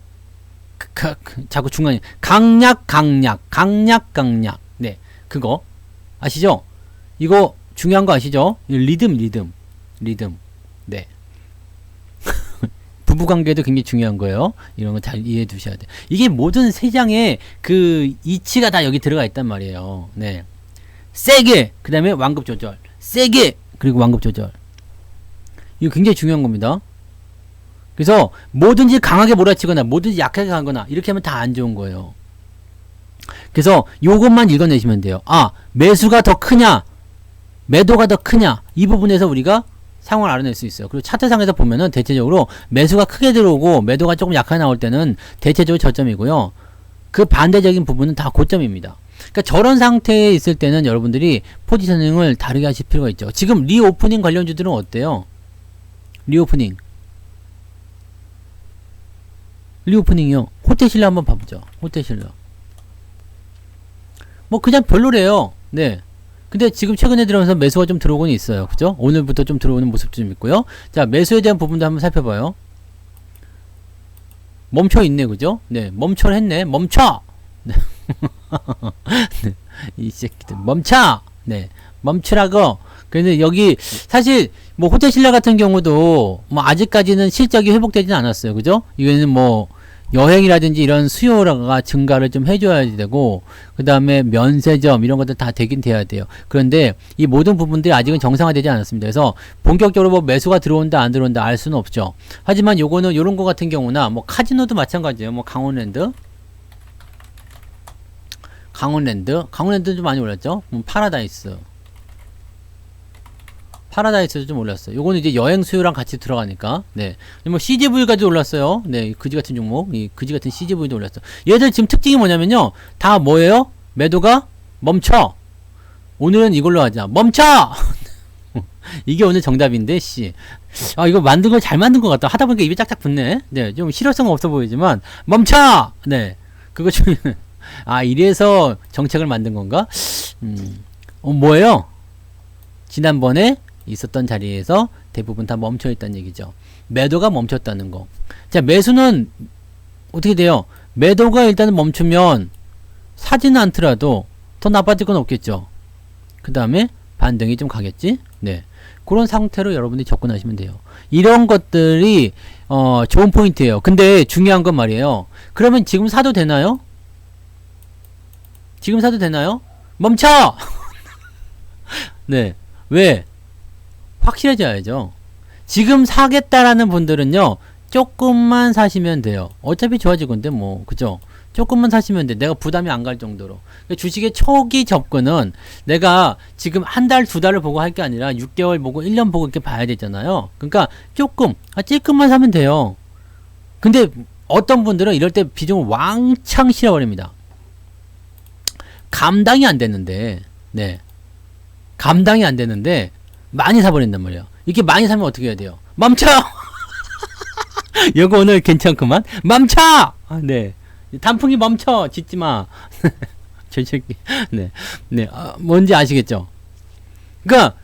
자꾸 중간에 강약, 강약, 강약, 강약. 네, 그거 아시죠? 이거 중요한 거 아시죠? 리듬. 네. 부부관계도 굉장히 중요한 거예요. 이런 거 잘 이해해 두셔야 돼. 이게 모든 세상에 그 이치가 다 여기 들어가 있단 말이에요. 네. 세게, 그 다음에 완급 조절. 세게, 그리고 완급 조절. 이거 굉장히 중요한 겁니다. 그래서 뭐든지 강하게 몰아치거나 뭐든지 약하게 가거나 이렇게 하면 다 안 좋은 거예요. 그래서 요것만 읽어내시면 돼요. 아, 매수가 더 크냐, 매도가 더 크냐, 이 부분에서 우리가 상황을 알아낼 수 있어요. 그리고 차트상에서 보면은 대체적으로 매수가 크게 들어오고 매도가 조금 약하게 나올 때는 대체적으로 저점이고요. 그 반대적인 부분은 다 고점입니다. 그러니까 저런 상태에 있을 때는 여러분들이 포지셔닝을 다르게 하실 필요가 있죠. 지금 리오프닝 관련주들은 어때요? 리오프닝이요. 호텔신라 한번 봐보죠. 호텔신라. 뭐 그냥 별로래요. 네. 근데 지금 최근에 들어오면서 매수가 좀 들어오곤 있어요. 그죠? 오늘부터 좀 들어오는 모습도 좀 있고요. 자, 매수에 대한 부분도 한번 살펴봐요. 멈춰 있네. 그죠? 네. 멈춰했네. 멈춰! 네. 네. 이 새끼들. 멈춰! 네. 멈추라고. 근데 여기, 사실, 뭐, 호텔신라 같은 경우도, 뭐, 아직까지는 실적이 회복되진 않았어요. 그죠? 이거는 뭐, 여행이라든지 이런 수요가 증가를 좀 해줘야 되고, 그 다음에 면세점 이런 것들 다 되긴 돼야 돼요. 그런데 이 모든 부분들이 아직은 정상화되지 않았습니다. 그래서 본격적으로 뭐 매수가 들어온다 안 들어온다 알 수는 없죠. 하지만 요거는 요런 거 같은 경우나 뭐 카지노도 마찬가지예요. 뭐 강원랜드도 좀 많이 올랐죠. 파라다이스도 좀 올랐어요. 요거는 이제 여행 수요랑 같이 들어가니까. 네. 뭐 CGV까지 올랐어요. 네. 그지 같은 종목. 이 그지 같은 CGV도 올랐어. 얘들 지금 특징이 뭐냐면요. 다 뭐예요? 매도가 멈춰. 오늘은 이걸로 하자. 멈춰! 이게 오늘 정답인데, 씨. 아, 이거 만든 걸 잘 만든 것 같다. 하다 보니까 입에 짝짝 붙네. 네. 좀 실효성 없어 보이지만, 멈춰! 네. 그거 좀, 아, 이래서 정책을 만든 건가? 뭐예요? 지난번에 있었던 자리에서 대부분 다 멈춰있다는 얘기죠. 매도가 멈췄다는 거. 자, 매수는 어떻게 돼요? 매도가 일단은 멈추면 사지는 않더라도 더 나빠질 건 없겠죠. 그 다음에 반등이 좀 가겠지? 네. 그런 상태로 여러분들이 접근하시면 돼요. 이런 것들이 좋은 포인트예요. 근데 중요한 건 말이에요. 그러면 지금 사도 되나요? 지금 사도 되나요? 멈춰! 네. 왜? 확실해져야죠. 지금 사겠다라는 분들은요, 조금만 사시면 돼요. 어차피 좋아질 건데, 뭐, 그죠? 조금만 사시면 돼. 내가 부담이 안 갈 정도로. 주식의 초기 접근은 내가 지금 한 달, 두 달을 보고 할 게 아니라 6개월 보고 1년 보고 이렇게 봐야 되잖아요. 그러니까 조금, 찔끔만 사면 돼요. 근데 어떤 분들은 이럴 때 비중을 왕창 실어버립니다. 감당이 안 되는데, 네. 감당이 안 되는데, 많이 사버린단 말이에요. 이렇게 많이 사면 어떻게 해야 돼요? 멈춰! 이거 오늘 괜찮구만. 멈춰! 네. 단풍이 멈춰! 짖지 마. 저 새끼. 네. 네. 뭔지 아시겠죠? 그러니까,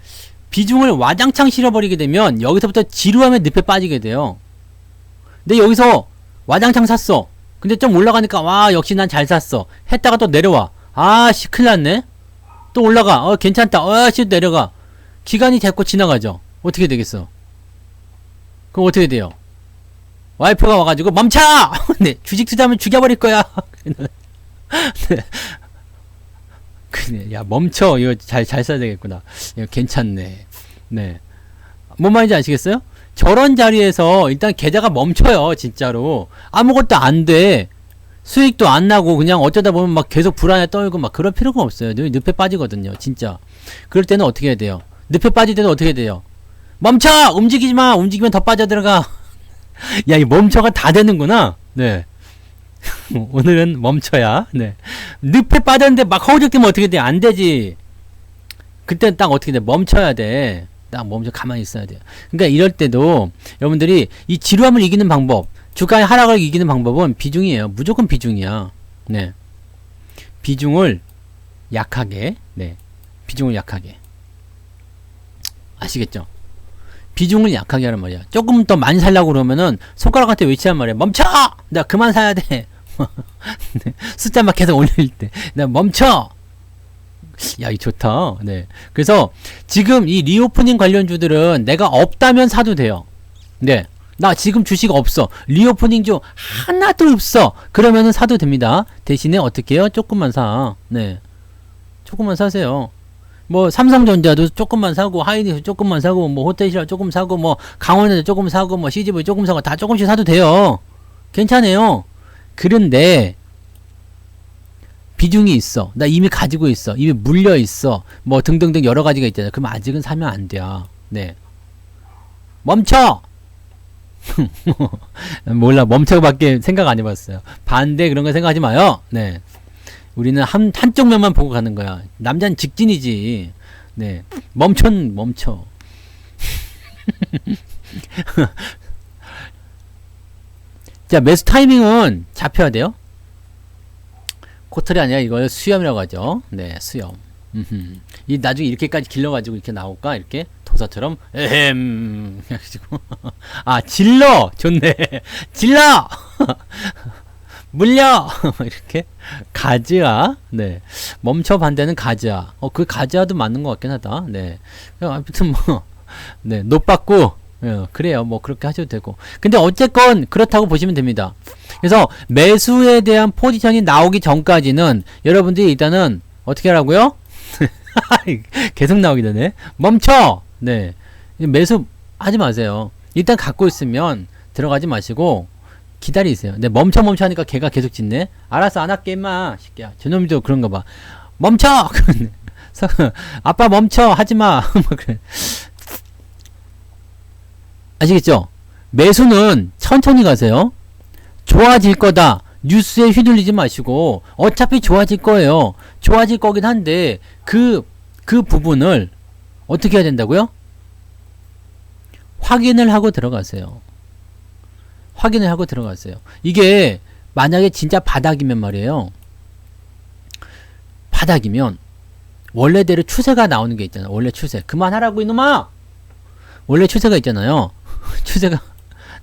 비중을 와장창 실어버리게 되면, 여기서부터 지루하면 늪에 빠지게 돼요. 근데 여기서 와장창 샀어. 근데 좀 올라가니까, 와, 역시 난 잘 샀어. 했다가 또 내려와. 씨, 큰일 났네? 또 올라가. 괜찮다. 씨, 내려가. 기간이 됐고 지나가죠. 어떻게 되겠어? 그럼 어떻게 돼요? 와이프가 와가지고 멈춰! 네, 주식 투자하면 죽여버릴 거야. 네. 그래, 야 멈춰. 이거 잘 써야 되겠구나. 이거 괜찮네. 네. 뭔 말인지 아시겠어요? 저런 자리에서 일단 계좌가 멈춰요. 진짜로 아무것도 안 돼. 수익도 안 나고 그냥 어쩌다 보면 막 계속 불안에 떨고 막 그럴 필요가 없어요. 늪에 빠지거든요. 진짜. 그럴 때는 어떻게 해야 돼요? 늪에 빠질 때는 어떻게 해야 돼요? 멈춰! 움직이지 마! 움직이면 더 빠져들어가. 야, 이 멈춰가 다 되는구나. 네. 오늘은 멈춰야. 네. 늪에 빠졌는데 막 허우적대면 어떻게 돼? 안 되지. 그때 딱 어떻게 돼? 멈춰야 돼. 딱 멈춰 가만히 있어야 돼요. 그러니까 이럴 때도 여러분들이 이 지루함을 이기는 방법, 주가의 하락을 이기는 방법은 비중이에요. 무조건 비중이야. 네. 비중을 약하게. 네. 비중을 약하게. 아시겠죠? 비중을 약하게 하란 말이야. 조금 더 많이 살려고 그러면은 손가락한테 외치란 말이야. 멈춰! 나 그만 사야 돼. 네. 숫자 막 계속 올릴 때. 나 멈춰! 야, 이 좋다. 네. 그래서 지금 이 리오프닝 관련주들은 내가 없다면 사도 돼요. 네. 나 지금 주식 없어. 리오프닝주 하나도 없어. 그러면은 사도 됩니다. 대신에 어떻게 해요? 조금만 사. 네. 조금만 사세요. 뭐 삼성전자도 조금만 사고 하이닉스 조금만 사고 뭐 호텔시라 조금 사고 뭐 강원에도 조금 사고 뭐 CGV 조금 사고 다 조금씩 사도 돼요. 괜찮아요. 그런데 비중이 있어. 나 이미 가지고 있어. 이미 물려 있어. 뭐 등등등 여러 가지가 있잖아요. 그럼 아직은 사면 안 돼요. 네. 멈춰! 몰라. 멈춰밖에 생각 안 해봤어요. 반대 그런 거 생각하지 마요. 네. 우리는 한쪽 면만 보고 가는 거야. 남자는 직진이지. 네. 멈춰. 자, 매수 타이밍은 잡혀야 돼요. 코털이 아니라 이걸 수염이라고 하죠. 네, 수염. 이 나중에 이렇게까지 길러가지고 이렇게 나올까? 이렇게 도사처럼 해가지고 질러 좋네. 질러 물려 이렇게 가즈아. 네, 멈춰 반대는 가즈아. 그 가즈아도 맞는 것 같긴 하다. 네, 아무튼 뭐 네, 노받고 그래요. 뭐 그렇게 하셔도 되고. 근데 어쨌건 그렇다고 보시면 됩니다. 그래서 매수에 대한 포지션이 나오기 전까지는 여러분들이 일단은 어떻게 하라고요? 계속 나오기 전에 멈춰. 네, 매수 하지 마세요. 일단 갖고 있으면 들어가지 마시고 기다리세요. 네, 멈춰 하니까 걔가 계속 짖네. 알았어, 안 할게 임마. 새끼야. 저놈도 그런가 봐. 멈춰. 아빠 멈춰 하지마. 아시겠죠? 매수는 천천히 가세요. 좋아질 거다. 뉴스에 휘둘리지 마시고 어차피 좋아질 거예요. 좋아질 거긴 한데 그 부분을 어떻게 해야 된다고요? 확인을 하고 들어가세요. 확인을 하고 들어가세요. 이게 만약에 진짜 바닥이면 말이에요. 바닥이면 원래대로 추세가 나오는 게 있잖아요. 원래 추세. 그만하라고 이놈아! 원래 추세가 있잖아요. 추세가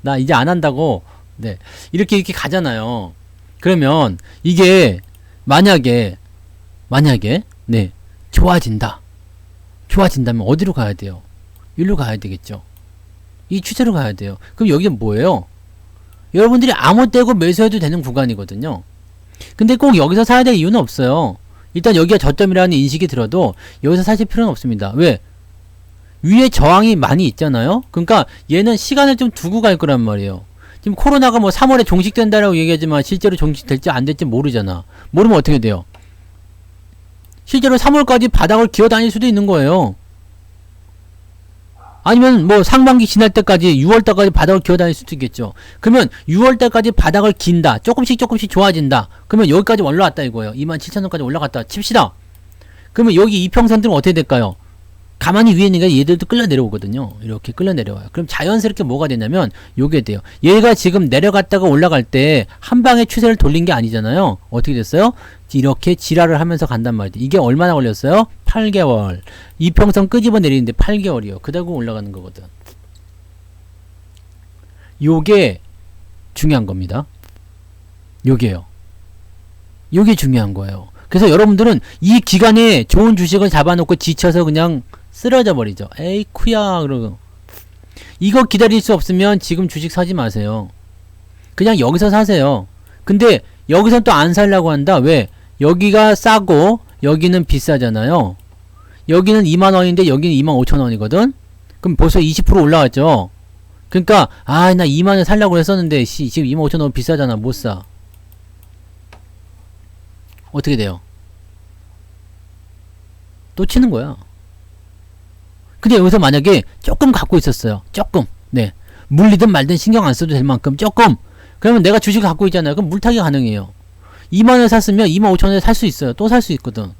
나 이제 안 한다고. 네, 이렇게 가잖아요. 그러면 이게 만약에 네, 좋아진다면 어디로 가야 돼요? 일로 가야 되겠죠. 이 추세로 가야 돼요. 그럼 여기는 뭐예요? 여러분들이 아무 때고 매수해도 되는 구간이거든요. 근데 꼭 여기서 사야 될 이유는 없어요. 일단 여기가 저점이라는 인식이 들어도 여기서 사실 필요는 없습니다. 왜? 위에 저항이 많이 있잖아요. 그러니까 얘는 시간을 좀 두고 갈 거란 말이에요. 지금 코로나가 뭐 3월에 종식된다라고 얘기하지만 실제로 종식될지 안 될지 모르잖아. 모르면 어떻게 돼요? 실제로 3월까지 바닥을 기어다닐 수도 있는 거예요. 아니면 뭐 상반기 지날 때까지 6월달까지 바닥을 기어다닐 수도 있겠죠. 그러면 6월달까지 바닥을 긴다. 조금씩 좋아진다. 그러면 여기까지 올라왔다 이거예요. 27,000원까지 올라갔다 칩시다. 그러면 여기 이평선들은 어떻게 될까요? 가만히 위에 있는 게 얘들도 끌려 내려오거든요. 이렇게 끌려 내려와요. 그럼 자연스럽게 뭐가 되냐면 요게 돼요. 얘가 지금 내려갔다가 올라갈 때 한 방에 추세를 돌린 게 아니잖아요. 어떻게 됐어요? 이렇게 지랄을 하면서 간단 말이죠. 이게 얼마나 걸렸어요? 8개월. 이평선 끄집어 내리는데 8개월이요. 그다고 올라가는 거거든. 요게 중요한 겁니다. 요게요. 요게 중요한 거예요. 그래서 여러분들은 이 기간에 좋은 주식을 잡아놓고 지쳐서 그냥 쓰러져 버리죠. 에이쿠야 그러고 이거 기다릴 수 없으면 지금 주식 사지 마세요. 그냥 여기서 사세요. 근데 여기선 또 안 살려고 한다. 왜? 여기가 싸고 여기는 비싸잖아요. 여기는 2만원인데 여기는 25,000원이거든. 그럼 벌써 20% 올라왔죠. 그러니까 나 2만원 살려고 했었는데 지금 25,000원 비싸잖아. 못 사. 어떻게 돼요? 또 치는 거야. 근데 여기서 만약에 조금 갖고 있었어요. 조금. 네. 물리든 말든 신경 안 써도 될 만큼 조금. 그러면 내가 주식을 갖고 있잖아요. 그럼 물타기 가능해요. 2만원 샀으면 25,000원에 살 수 있어요. 또 살 수 있거든.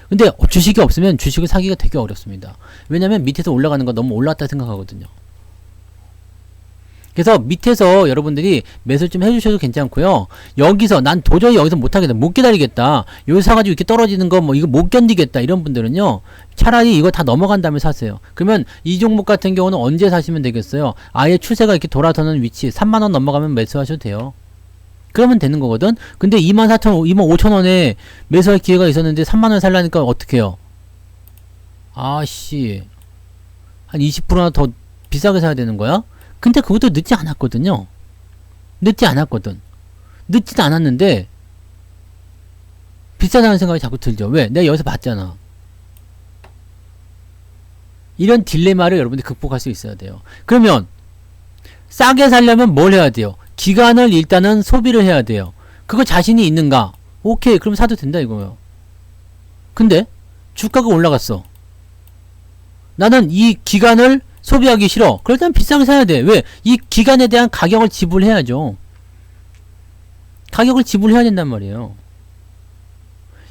근데 주식이 없으면 주식을 사기가 되게 어렵습니다. 왜냐면 밑에서 올라가는 거 너무 올랐다 생각하거든요. 그래서 밑에서 여러분들이 매수를 좀 해주셔도 괜찮고요. 여기서 난 도저히 여기서 못하겠다. 못 기다리겠다. 여기 사가지고 이렇게 떨어지는 거 뭐 이거 못 견디겠다. 이런 분들은요. 차라리 이거 다 넘어간 다음에 사세요. 그러면 이 종목 같은 경우는 언제 사시면 되겠어요? 아예 추세가 이렇게 돌아서는 위치 3만원 넘어가면 매수하셔도 돼요. 그러면 되는 거거든. 근데 24,000원, 25,000원에 매수할 기회가 있었는데 3만원 살라니까 어떡해요? 아씨 한 20%나 더 비싸게 사야 되는 거야? 근데 그것도 늦지 않았거든요. 늦지 않았거든. 늦지도 않았는데 비싸다는 생각이 자꾸 들죠. 왜? 내가 여기서 봤잖아. 이런 딜레마를 여러분들이 극복할 수 있어야 돼요. 그러면 싸게 살려면 뭘 해야 돼요? 기간을 일단은 소비를 해야 돼요. 그거 자신이 있는가? 오케이, 그럼 사도 된다 이거예요. 근데 주가가 올라갔어. 나는 이 기간을 소비하기 싫어. 그럴 때는 비싸게 사야 돼. 왜? 이 기간에 대한 가격을 지불해야죠. 가격을 지불해야 된단 말이에요.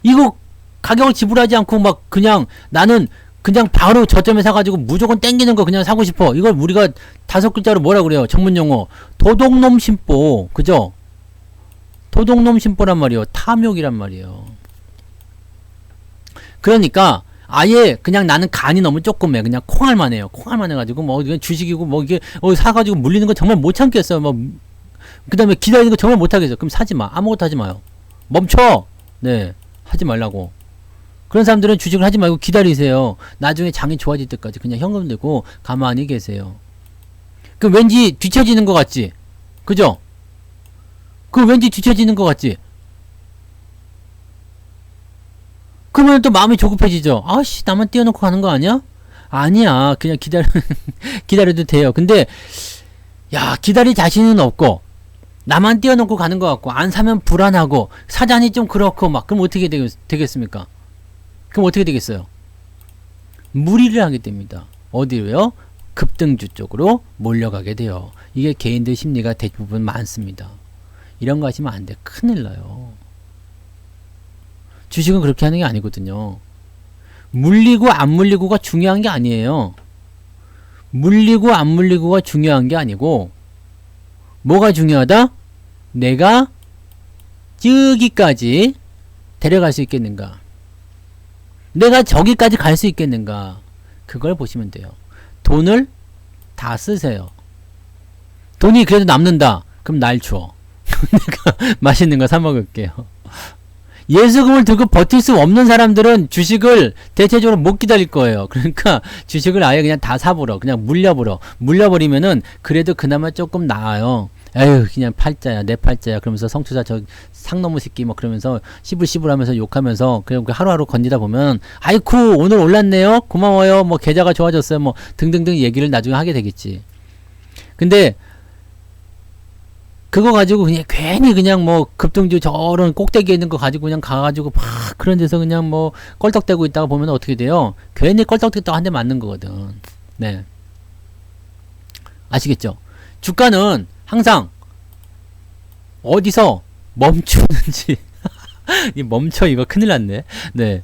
이거 가격을 지불하지 않고 막 그냥 나는 그냥 바로 저점에 사가지고 무조건 땡기는 거 그냥 사고 싶어. 이걸 우리가 5글자로 뭐라 그래요? 전문용어. 도둑놈 심보. 그죠? 도둑놈 심보란 말이에요. 탐욕이란 말이에요. 그러니까 아예 그냥 나는 간이 너무 조금해. 그냥 콩알만 해요. 콩알만 해가지고 뭐 주식이고 뭐 이게 사가지고 물리는 거 정말 못 참겠어요. 뭐 그 다음에 기다리는 거 정말 못 하겠어. 그럼 사지 마. 아무것도 하지 마요. 멈춰. 네, 하지 말라고. 그런 사람들은 주식을 하지 말고 기다리세요. 나중에 장이 좋아질 때까지 그냥 현금 들고 가만히 계세요. 그 왠지 뒤처지는 것 같지? 그죠? 그 왠지 뒤처지는 것 같지? 그러면 또 마음이 조급해지죠. 아씨, 나만 띄워놓고 가는 거 아니야? 아니야. 그냥 기다려도 돼요. 근데, 야, 기다릴 자신은 없고, 나만 띄워놓고 가는 것 같고, 안 사면 불안하고, 사장이 좀 그렇고, 막, 그럼 어떻게 되겠습니까? 그럼 어떻게 되겠어요? 무리를 하게 됩니다. 어디로요? 급등주 쪽으로 몰려가게 돼요. 이게 개인들 심리가 대부분 많습니다. 이런 거 하시면 안 돼. 큰일 나요. 주식은 그렇게 하는 게 아니거든요. 물리고 안 물리고가 중요한 게 아니에요. 물리고 안 물리고가 중요한 게 아니고 뭐가 중요하다? 내가 저기까지 데려갈 수 있겠는가? 내가 저기까지 갈 수 있겠는가? 그걸 보시면 돼요. 돈을 다 쓰세요. 돈이 그래도 남는다. 그럼 날 줘. 내가 맛있는 거 사 먹을게요. 예수금을 들고 버틸 수 없는 사람들은 주식을 대체적으로 못 기다릴 거예요. 그러니까 주식을 아예 그냥 다 사버려. 그냥 물려버리면은 그래도 그나마 조금 나아요. 에휴 그냥 팔자야 내 팔자야 그러면서 성투사 저 상놈의 새끼 뭐 그러면서 씨불씨불 하면서 욕하면서 그냥 하루하루 건지다 보면 아이쿠 오늘 올랐네요 고마워요 뭐 계좌가 좋아졌어요 뭐 등등등 얘기를 나중에 하게 되겠지. 근데 그거 가지고 그냥 괜히 그냥 뭐 급등주 저런 꼭대기에 있는 거 가지고 그냥 가가지고 막 그런 데서 그냥 뭐 껄떡대고 있다가 보면 어떻게 돼요? 괜히 껄떡대고 한 대 맞는 거거든. 네. 아시겠죠? 주가는 항상 어디서 멈추는지 이 멈춰 이거 큰일 났네. 네.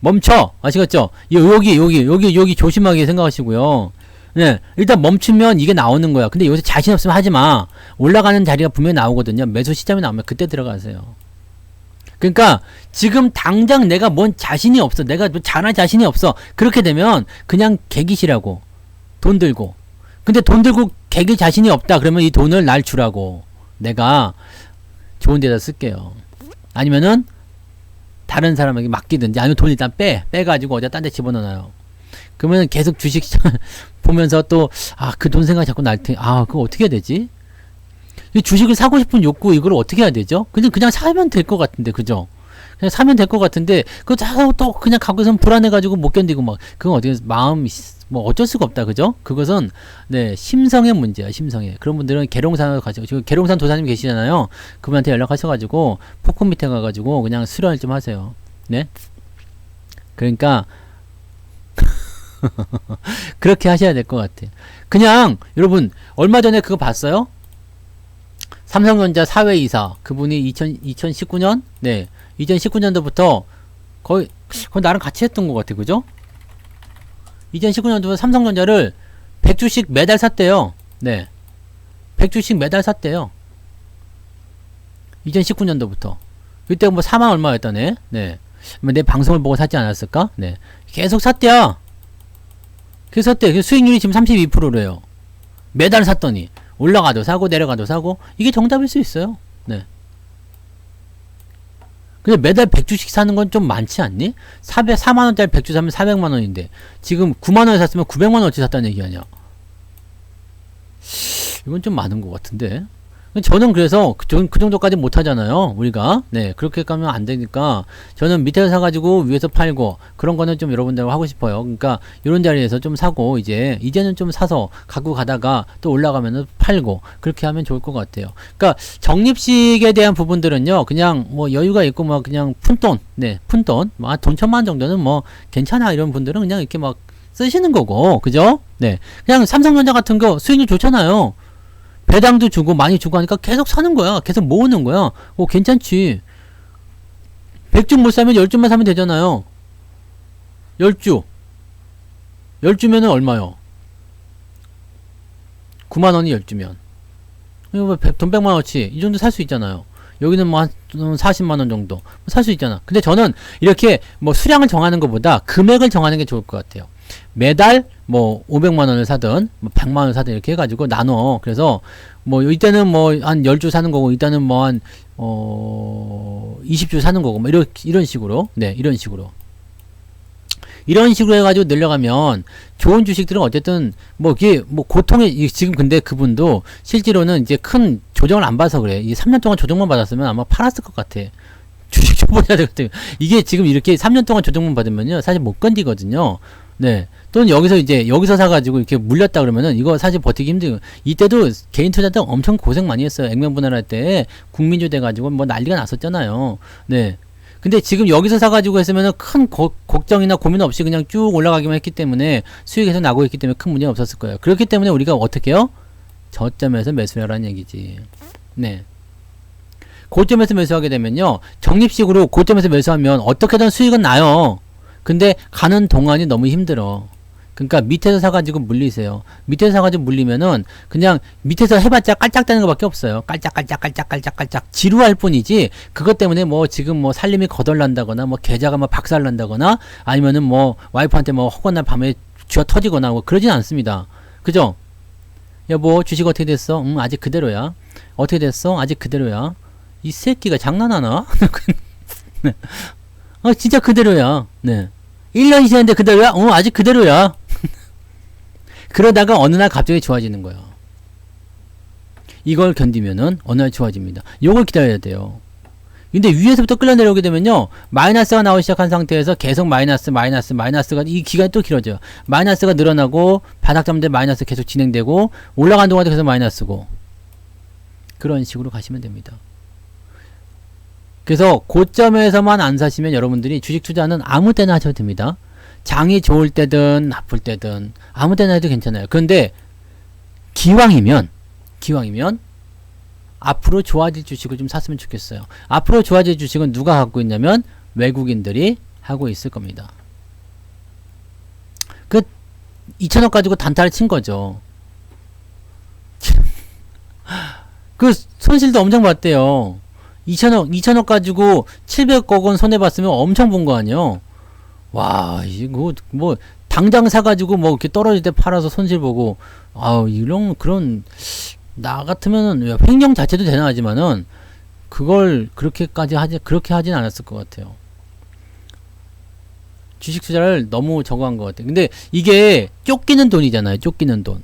멈춰 아시겠죠? 여기 조심하게 생각하시고요. 네, 일단 멈추면 이게 나오는 거야. 근데 여기서 자신 없으면 하지 마. 올라가는 자리가 분명히 나오거든요. 매수 시점이 나오면 그때 들어가세요. 그러니까 지금 당장 내가 뭔 자신이 없어. 내가 뭐 잘할 자신이 없어. 그렇게 되면 그냥 개기시라고. 돈 들고. 근데 돈 들고 개길 자신이 없다. 그러면 이 돈을 날 주라고. 내가 좋은 데다 쓸게요. 아니면은 다른 사람에게 맡기든지 아니면 돈 일단 빼가지고 어디다 딴 데 집어넣어요. 그러면 계속 주식 보면서 또, 그 돈 생각이 자꾸 날 테니, 그거 어떻게 해야 되지? 이 주식을 사고 싶은 욕구, 이걸 어떻게 해야 되죠? 그냥 사면 될 것 같은데, 그죠? 그냥 사면 될 것 같은데, 그거 사고 또 그냥 갖고 있으면 불안해가지고 못 견디고 막, 그건 어떻게, 뭐 어쩔 수가 없다, 그죠? 그것은, 네, 심성의 문제야, 심성의. 그런 분들은 계룡산을 가지고, 지금 계룡산 도사님 계시잖아요? 그분한테 연락하셔가지고, 폭포 밑에 가가지고, 그냥 수련을 좀 하세요. 네? 그러니까, 그렇게 하셔야 될 것 같아요. 그냥 여러분 얼마 전에 그거 봤어요? 삼성전자 사회이사 그분이 2019년 네 2019년도부터 거의 나랑 같이 했던 것 같아 그죠? 2019년도부터 삼성전자를 100주씩 매달 샀대요. 네 100주씩 매달 샀대요. 2019년도부터 이때 뭐 4만 얼마였다네. 네 내 방송을 보고 사지 않았을까? 네 계속 샀대요. 그래서 샀대. 수익률이 지금 32%래요. 매달 샀더니 올라가도 사고 내려가도 사고 이게 정답일 수 있어요. 네. 근데 매달 100주씩 사는 건 좀 많지 않니? 4만원짜리 100주 사면 400만원인데 지금 9만원에 샀으면 900만원어치 샀다는 얘기 아니야. 이건 좀 많은 것 같은데. 저는 그래서 그 정도까지 못 하잖아요 우리가. 네 그렇게 가면 안 되니까 저는 밑에서 사가지고 위에서 팔고 그런 거는 좀 여러분들하고 하고 싶어요. 그러니까 이런 자리에서 좀 사고 이제는 좀 사서 갖고 가다가 또 올라가면은 팔고 그렇게 하면 좋을 것 같아요. 그러니까 적립식에 대한 부분들은요 그냥 뭐 여유가 있고 막 그냥 푼돈 푼돈 돈 1000만 정도는 뭐 괜찮아 이런 분들은 그냥 이렇게 막 쓰시는 거고 그죠? 네 그냥 삼성전자 같은 거 수익률 좋잖아요. 배당도 주고 많이 주고 하니까 계속 사는 거야. 계속 모으는 거야. 괜찮지. 100주 못 사면 10주만 사면 되잖아요. 10주. 10주면은 얼마요? 9만원이 10주면. 이거 뭐 돈 100만원어치. 이 정도 살 수 있잖아요. 여기는 뭐 한 40만원 정도. 살 수 있잖아. 근데 저는 이렇게 뭐 수량을 정하는 것보다 금액을 정하는 게 좋을 것 같아요. 매달 뭐 500만원을 사든 뭐 100만원을 사든 이렇게 해가지고 나눠. 그래서 뭐 이때는 뭐 한 10주 사는 거고 이때는 뭐 한 20주 사는 거고 뭐 이런 식으로 이런 식으로 해가지고 늘려가면 좋은 주식들은 어쨌든 뭐 이게 뭐 고통의 지금 근데 그분도 실제로는 이제 큰 조정을 안 받아서 그래. 이 3년 동안 조정만 받았으면 아마 팔았을 것 같아. 주식 초보자들 같은 이게 지금 이렇게 3년 동안 조정만 받으면요 사실 못 건디거든요. 네. 또는 여기서 사가지고 이렇게 물렸다 그러면은 이거 사실 버티기 힘들고 이때도 개인 투자들 엄청 고생 많이 했어요. 액면 분할할 때 국민주 돼가지고 뭐 난리가 났었잖아요. 네. 근데 지금 여기서 사가지고 했으면은 큰 걱정이나 고민 없이 그냥 쭉 올라가기만 했기 때문에 수익이 계속 나고 있기 때문에 큰 문제가 없었을 거예요. 그렇기 때문에 우리가 어떻게 해요? 저점에서 매수하라는 얘기지. 네. 고점에서 매수하게 되면요. 적립식으로 고점에서 매수하면 어떻게든 수익은 나요. 근데 가는 동안이 너무 힘들어. 그러니까 밑에서 사가지고 물리세요. 밑에서 사가지고 물리면은 그냥 밑에서 해봤자 깔짝대는 것밖에 없어요. 깔짝 지루할 뿐이지. 그것 때문에 뭐 지금 뭐 살림이 거덜난다거나 뭐 계좌가 뭐 박살난다거나 아니면은 뭐 와이프한테 뭐 허건날 밤에 쥐어 터지거나 뭐 그러진 않습니다. 그죠? 여보 주식 어떻게 됐어? 아직 그대로야. 어떻게 됐어? 아직 그대로야. 이 새끼가 장난하나? 진짜 그대로야. 네. 1년이 지났는데 그대로야? 아직 그대로야. 그러다가 어느 날 갑자기 좋아지는 거야. 이걸 견디면은 어느 날 좋아집니다. 요걸 기다려야 돼요. 근데 위에서부터 끌려 내려오게 되면요, 마이너스가 나오기 시작한 상태에서 계속 마이너스가 이 기간이 또 길어져요. 마이너스가 늘어나고 바닥 잡는데 마이너스 계속 진행되고 올라가는 동안도 계속 마이너스고, 그런 식으로 가시면 됩니다. 그래서 고점에서만 안 사시면 여러분들이 주식 투자는 아무 때나 하셔도 됩니다. 장이 좋을 때든 나쁠 때든 아무 때나 해도 괜찮아요. 그런데 기왕이면 앞으로 좋아질 주식을 좀 샀으면 좋겠어요. 앞으로 좋아질 주식은 누가 갖고 있냐면 외국인들이 하고 있을 겁니다. 그 2천억 가지고 단타를 친 거죠. 그 손실도 엄청 봤대요. 2천억 가지고 700억 원 손해봤으면 엄청 본 거 아니에요. 와, 이거 뭐 당장 사가지고 뭐 이렇게 떨어질 때 팔아서 손실 보고, 이런 그런, 나 같으면은 횡령 자체도 대단하지만은 그걸 그렇게 하진 않았을 것 같아요. 주식 투자를 너무 저거 한 것 같아요. 근데 이게 쫓기는 돈이잖아요. 쫓기는 돈.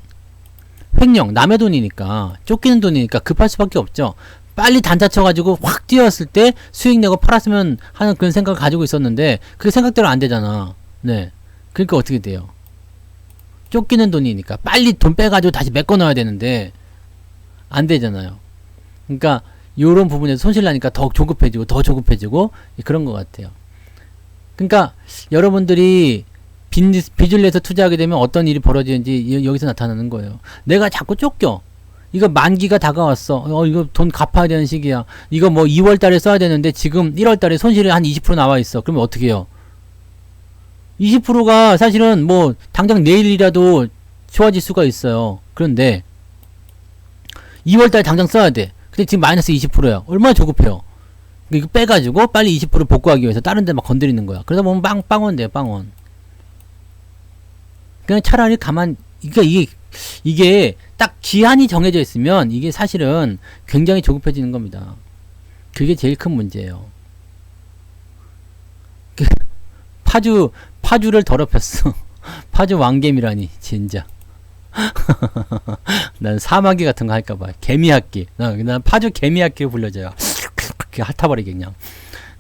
횡령, 남의 돈이니까, 쫓기는 돈이니까 급할 수밖에 없죠. 빨리 단타 쳐가지고 확 뛰었을 때 수익 내고 팔았으면 하는 그런 생각을 가지고 있었는데, 그게 생각대로 안 되잖아. 네. 그러니까 어떻게 돼요? 쫓기는 돈이니까 빨리 돈 빼가지고 다시 메꿔 넣어야 되는데 안 되잖아요. 그러니까 요런 부분에서 손실 나니까 더 조급해지고 그런 것 같아요. 그러니까 여러분들이 빚을 내서 투자하게 되면 어떤 일이 벌어지는지 여기서 나타나는 거예요. 내가 자꾸 쫓겨. 이거 만기가 다가왔어. 이거 돈 갚아야 되는 시기야. 이거 뭐 2월 달에 써야 되는데 지금 1월 달에 손실이 한 20% 나와 있어. 그러면 어떻게 해요? 20%가 사실은 뭐 당장 내일이라도 좋아질 수가 있어요. 그런데 2월 달에 당장 써야 돼. 근데 지금 마이너스 20%야. 얼마나 조급해요. 이거 빼가지고 빨리 20% 복구하기 위해서 다른 데 막 건드리는 거야. 그러다 보면 빵원 돼요. 빵원. 그냥 차라리 그러니까 이게 딱 기한이 정해져 있으면 이게 사실은 굉장히 조급해지는 겁니다. 그게 제일 큰 문제예요. 파주를 더럽혔어. 파주 왕개미라니 진짜. 난 사마귀 같은 거 할까봐. 개미학기. 난 파주 개미학기로 불러줘요. 핥아버리게 그냥.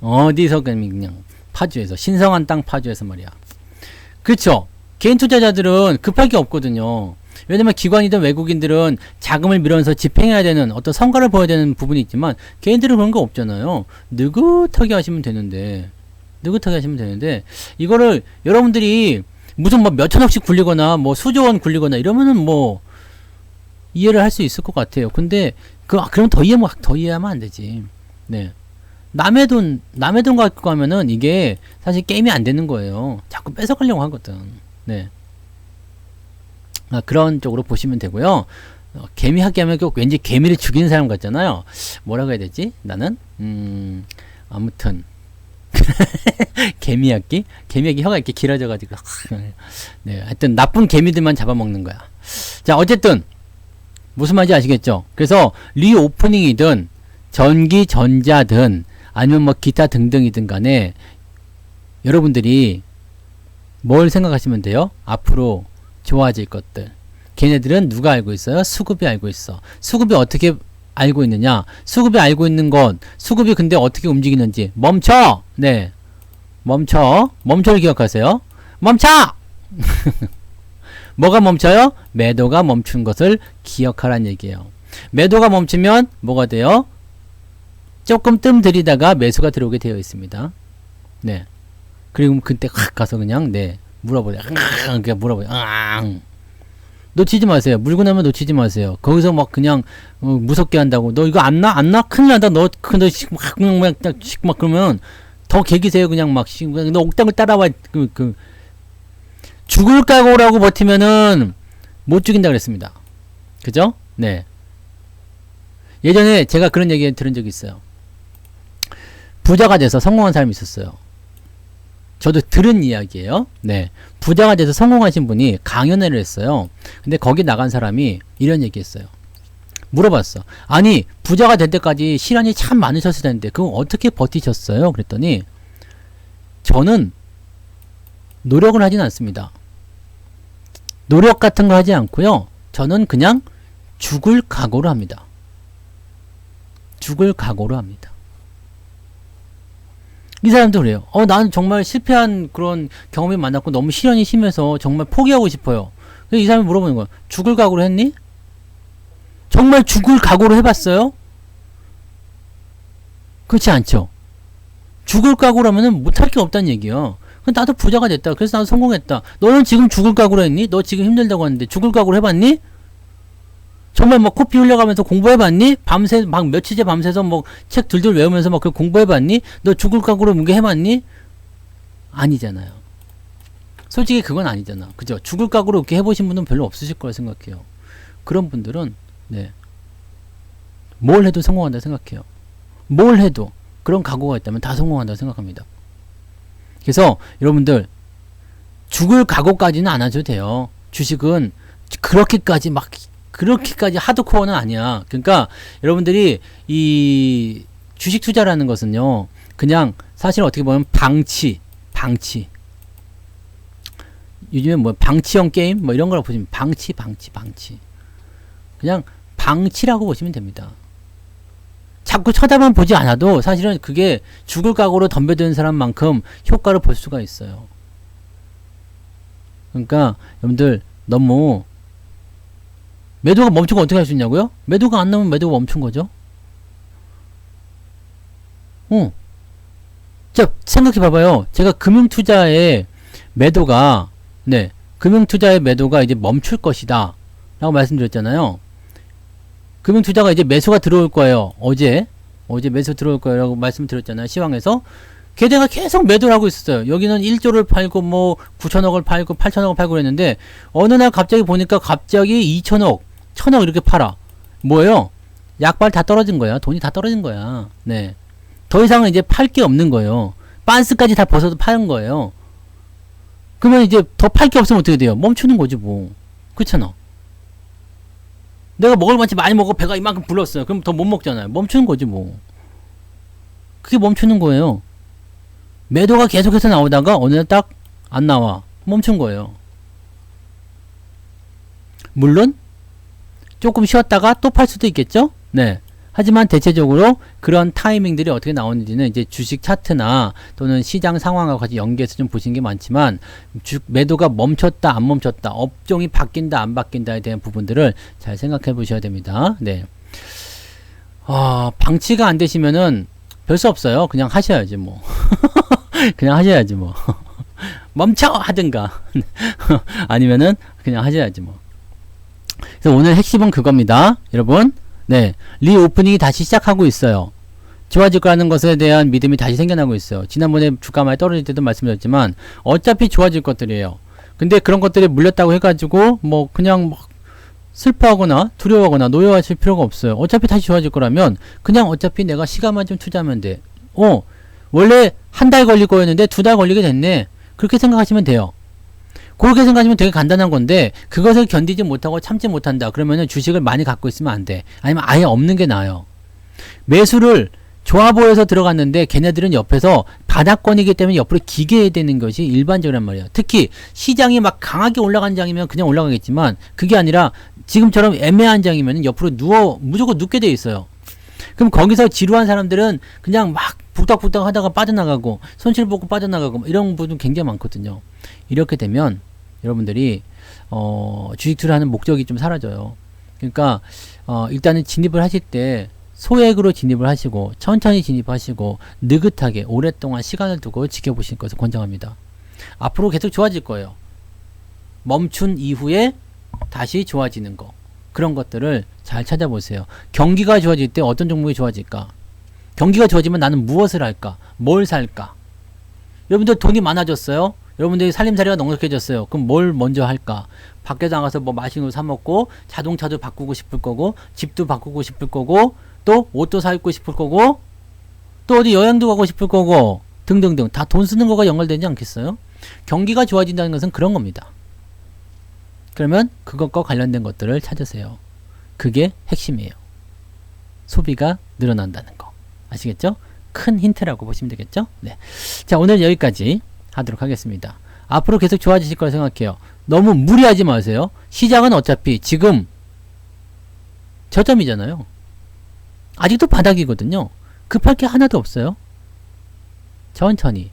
어디서 그냥 파주에서, 신성한 땅 파주에서 말이야. 그렇죠. 개인 투자자들은 급할 게 없거든요. 왜냐면 기관이든 외국인들은 자금을 밀어서 집행해야 되는 어떤 성과를 보여야 되는 부분이 있지만 개인들은 그런 거 없잖아요. 느긋하게 하시면 되는데 이거를 여러분들이 무슨 뭐 몇천억씩 굴리거나 뭐 수조원 굴리거나 이러면은 뭐 이해를 할 수 있을 것 같아요. 근데 그럼 더 이해하면 안 되지. 네. 남의 돈 갖고 하면은 이게 사실 게임이 안 되는 거예요. 자꾸 뺏어가려고 하거든. 네. 그런 쪽으로 보시면 되고요. 개미학기 하면 왠지 개미를 죽이는 사람 같잖아요. 뭐라고 해야 되지? 나는 아무튼 개미학기 혀가 이렇게 길어져가지고 네, 하여튼 나쁜 개미들만 잡아먹는 거야. 자, 어쨌든 무슨 말인지 아시겠죠? 그래서 리오프닝이든 전기 전자든 아니면 뭐 기타 등등이든 간에 여러분들이 뭘 생각하시면 돼요? 앞으로 좋아질 것들. 걔네들은 누가 알고 있어요? 수급이 알고 있어. 수급이 어떻게 알고 있느냐? 수급이 알고 있는 건, 수급이 근데 어떻게 움직이는지. 멈춰! 네. 멈춰를 기억하세요. 멈춰! 뭐가 멈춰요? 매도가 멈춘 것을 기억하란 얘기예요. 매도가 멈추면 뭐가 돼요? 조금 뜸 들이다가 매수가 들어오게 되어 있습니다. 네. 그리고 그때 확 가서 그냥, 네. 물어보세요. 그냥 물어보세요. 놓치지 마세요. 물고 나면 놓치지 마세요. 거기서 막 그냥 무섭게 한다고. 너 이거 안 나? 큰일 난다. 너 막 그러면 더 개기세요. 그냥 막 너 옥당을 따라와. 죽을 각오라고 버티면은 못 죽인다 그랬습니다. 그죠? 네. 예전에 제가 그런 얘기 들은 적이 있어요. 부자가 돼서 성공한 사람이 있었어요. 저도 들은 이야기예요. 네. 부자가 돼서 성공하신 분이 강연회를 했어요. 근데 거기 나간 사람이 이런 얘기 했어요. 물어봤어. 아니, 부자가 될 때까지 시련이 참 많으셨을 텐데 그거 어떻게 버티셨어요? 그랬더니 저는 노력을 하진 않습니다. 노력 같은 거 하지 않고요. 저는 그냥 죽을 각오를 합니다. 죽을 각오로 합니다. 이 사람도 그래요. 나는 정말 실패한 그런 경험이 많았고 너무 시련이 심해서 정말 포기하고 싶어요. 그래서 이 사람이 물어보는 거야. 죽을 각오로 했니? 정말 죽을 각오로 해봤어요? 그렇지 않죠? 죽을 각오라면은 못할 게 없다는 얘기야. 나도 부자가 됐다. 그래서 나도 성공했다. 너는 지금 죽을 각오로 했니? 너 지금 힘들다고 하는데 죽을 각오로 해봤니? 정말 뭐 코피 흘려가면서 공부해봤니? 밤새 막 며칠째 밤새서 뭐 책 들들 외우면서 막 그 공부해봤니? 너 죽을 각오로 뭔가 해봤니? 아니잖아요. 솔직히 그건 아니잖아. 그죠? 죽을 각오로 이렇게 해보신 분은 별로 없으실 거라 생각해요. 그런 분들은 네, 뭘 해도 성공한다 생각해요. 뭘 해도 그런 각오가 있다면 다 성공한다고 생각합니다. 그래서 여러분들 죽을 각오까지는 안 하셔도 돼요. 주식은 그렇게까지 하드코어는 아니야. 그러니까 여러분들이 이 주식 투자라는 것은요, 그냥 사실 어떻게 보면 방치. 요즘에 뭐 방치형 게임 뭐 이런 거라고 보시면 방치. 그냥 방치라고 보시면 됩니다. 자꾸 쳐다만 보지 않아도 사실은 그게 죽을 각오로 덤벼드는 사람만큼 효과를 볼 수가 있어요. 그러니까 여러분들 너무 매도가 멈추고 어떻게 할 수 있냐고요? 매도가 안 나오면 매도가 멈춘 거죠. 자, 생각해 봐봐요. 제가 금융투자의 매도가 이제 멈출 것이다 라고 말씀드렸잖아요. 금융투자가 이제 매수가 들어올 거예요. 어제 매수 들어올 거예요 라고 말씀드렸잖아요. 시황에서 걔네가 계속 매도를 하고 있었어요. 여기는 1조를 팔고 뭐 9천억을 팔고 8천억을 팔고 그랬는데 어느 날 갑자기 보니까 갑자기 2천억 1천억 이렇게 팔아. 뭐예요? 약발 다 떨어진 거야. 돈이 다 떨어진 거야. 네. 더 이상은 이제 팔 게 없는 거예요. 빤스까지 다 벗어도 파는 거예요. 그러면 이제 더 팔 게 없으면 어떻게 돼요? 멈추는 거지 뭐. 그렇잖아. 내가 먹을 만치 많이 먹어 배가 이만큼 불렀어요. 그럼 더 못 먹잖아요. 멈추는 거지 뭐. 그게 멈추는 거예요. 매도가 계속해서 나오다가 어느 날 딱 안 나와. 멈춘 거예요. 물론 조금 쉬었다가 또 팔 수도 있겠죠? 네. 하지만 대체적으로 그런 타이밍들이 어떻게 나오는지는 이제 주식 차트나 또는 시장 상황과 같이 연계해서 좀 보시는 게 많지만 매도가 멈췄다 안 멈췄다 업종이 바뀐다 안 바뀐다에 대한 부분들을 잘 생각해 보셔야 됩니다. 네. 방치가 안 되시면은 별 수 없어요. 그냥 하셔야지 뭐. 그냥 하셔야지 뭐. 멈춰 하든가 아니면은 그냥 하셔야지 뭐. 그래서 오늘 핵심은 그겁니다. 여러분. 네. 리오프닝이 다시 시작하고 있어요. 좋아질 거라는 것에 대한 믿음이 다시 생겨나고 있어요. 지난번에 주가 많이 떨어질 때도 말씀드렸지만 어차피 좋아질 것들이에요. 근데 그런 것들이 물렸다고 해가지고 뭐 그냥 막 슬퍼하거나 두려워하거나 노여워하실 필요가 없어요. 어차피 다시 좋아질 거라면 그냥 어차피 내가 시간만 좀 투자하면 돼. 원래 한 달 걸릴 거였는데 2달 걸리게 됐네. 그렇게 생각하시면 돼요. 그렇게 생각하시면 되게 간단한 건데 그것을 견디지 못하고 참지 못한다. 그러면은 주식을 많이 갖고 있으면 안 돼. 아니면 아예 없는 게 나아요. 매수를 좋아 보여서 들어갔는데 걔네들은 옆에서 바닥권이기 때문에 옆으로 기계해야 되는 것이 일반적이란 말이에요. 특히 시장이 막 강하게 올라간 장이면 그냥 올라가겠지만 그게 아니라 지금처럼 애매한 장이면 옆으로 무조건 눕게 돼 있어요. 그럼 거기서 지루한 사람들은 그냥 막 북닥북닥 하다가 빠져나가고 손실 보고 빠져나가고 이런 부분 굉장히 많거든요. 이렇게 되면 여러분들이 주식 투자하는 목적이 좀 사라져요. 그러니까 일단은 진입을 하실 때 소액으로 진입을 하시고 천천히 진입하시고 느긋하게 오랫동안 시간을 두고 지켜보실 것을 권장합니다. 앞으로 계속 좋아질 거예요. 멈춘 이후에 다시 좋아지는 거. 그런 것들을 잘 찾아보세요. 경기가 좋아질 때 어떤 종목이 좋아질까? 경기가 좋아지면 나는 무엇을 할까? 뭘 살까? 여러분들 돈이 많아졌어요? 여러분들이 살림살이가 넉넉해졌어요. 그럼 뭘 먼저 할까? 밖에 나가서 뭐 맛있는 거 사 먹고 자동차도 바꾸고 싶을 거고 집도 바꾸고 싶을 거고 또 옷도 사 입고 싶을 거고 또 어디 여행도 가고 싶을 거고 등등등 다 돈 쓰는 거가 연결되지 않겠어요? 경기가 좋아진다는 것은 그런 겁니다. 그러면 그것과 관련된 것들을 찾으세요. 그게 핵심이에요. 소비가 늘어난다는 거. 아시겠죠? 큰 힌트라고 보시면 되겠죠? 네. 자, 오늘 여기까지 하도록 하겠습니다. 앞으로 계속 좋아지실 거라 생각해요. 너무 무리하지 마세요. 시장은 어차피 지금 저점이잖아요. 아직도 바닥이거든요. 급할 게 하나도 없어요. 천천히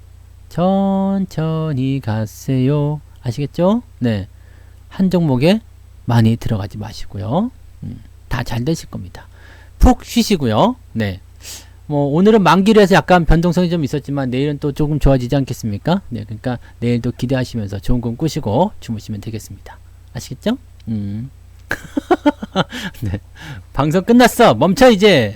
천천히 가세요. 아시겠죠? 네. 한 종목에 많이 들어가지 마시고요. 다 잘 되실 겁니다. 푹 쉬시고요. 네. 뭐 오늘은 만기로 해서 약간 변동성이 좀 있었지만 내일은 또 조금 좋아지지 않겠습니까? 네. 그러니까 내일도 기대하시면서 좋은 꿈 꾸시고 주무시면 되겠습니다. 아시겠죠? 네. 방송 끝났어. 멈춰 이제.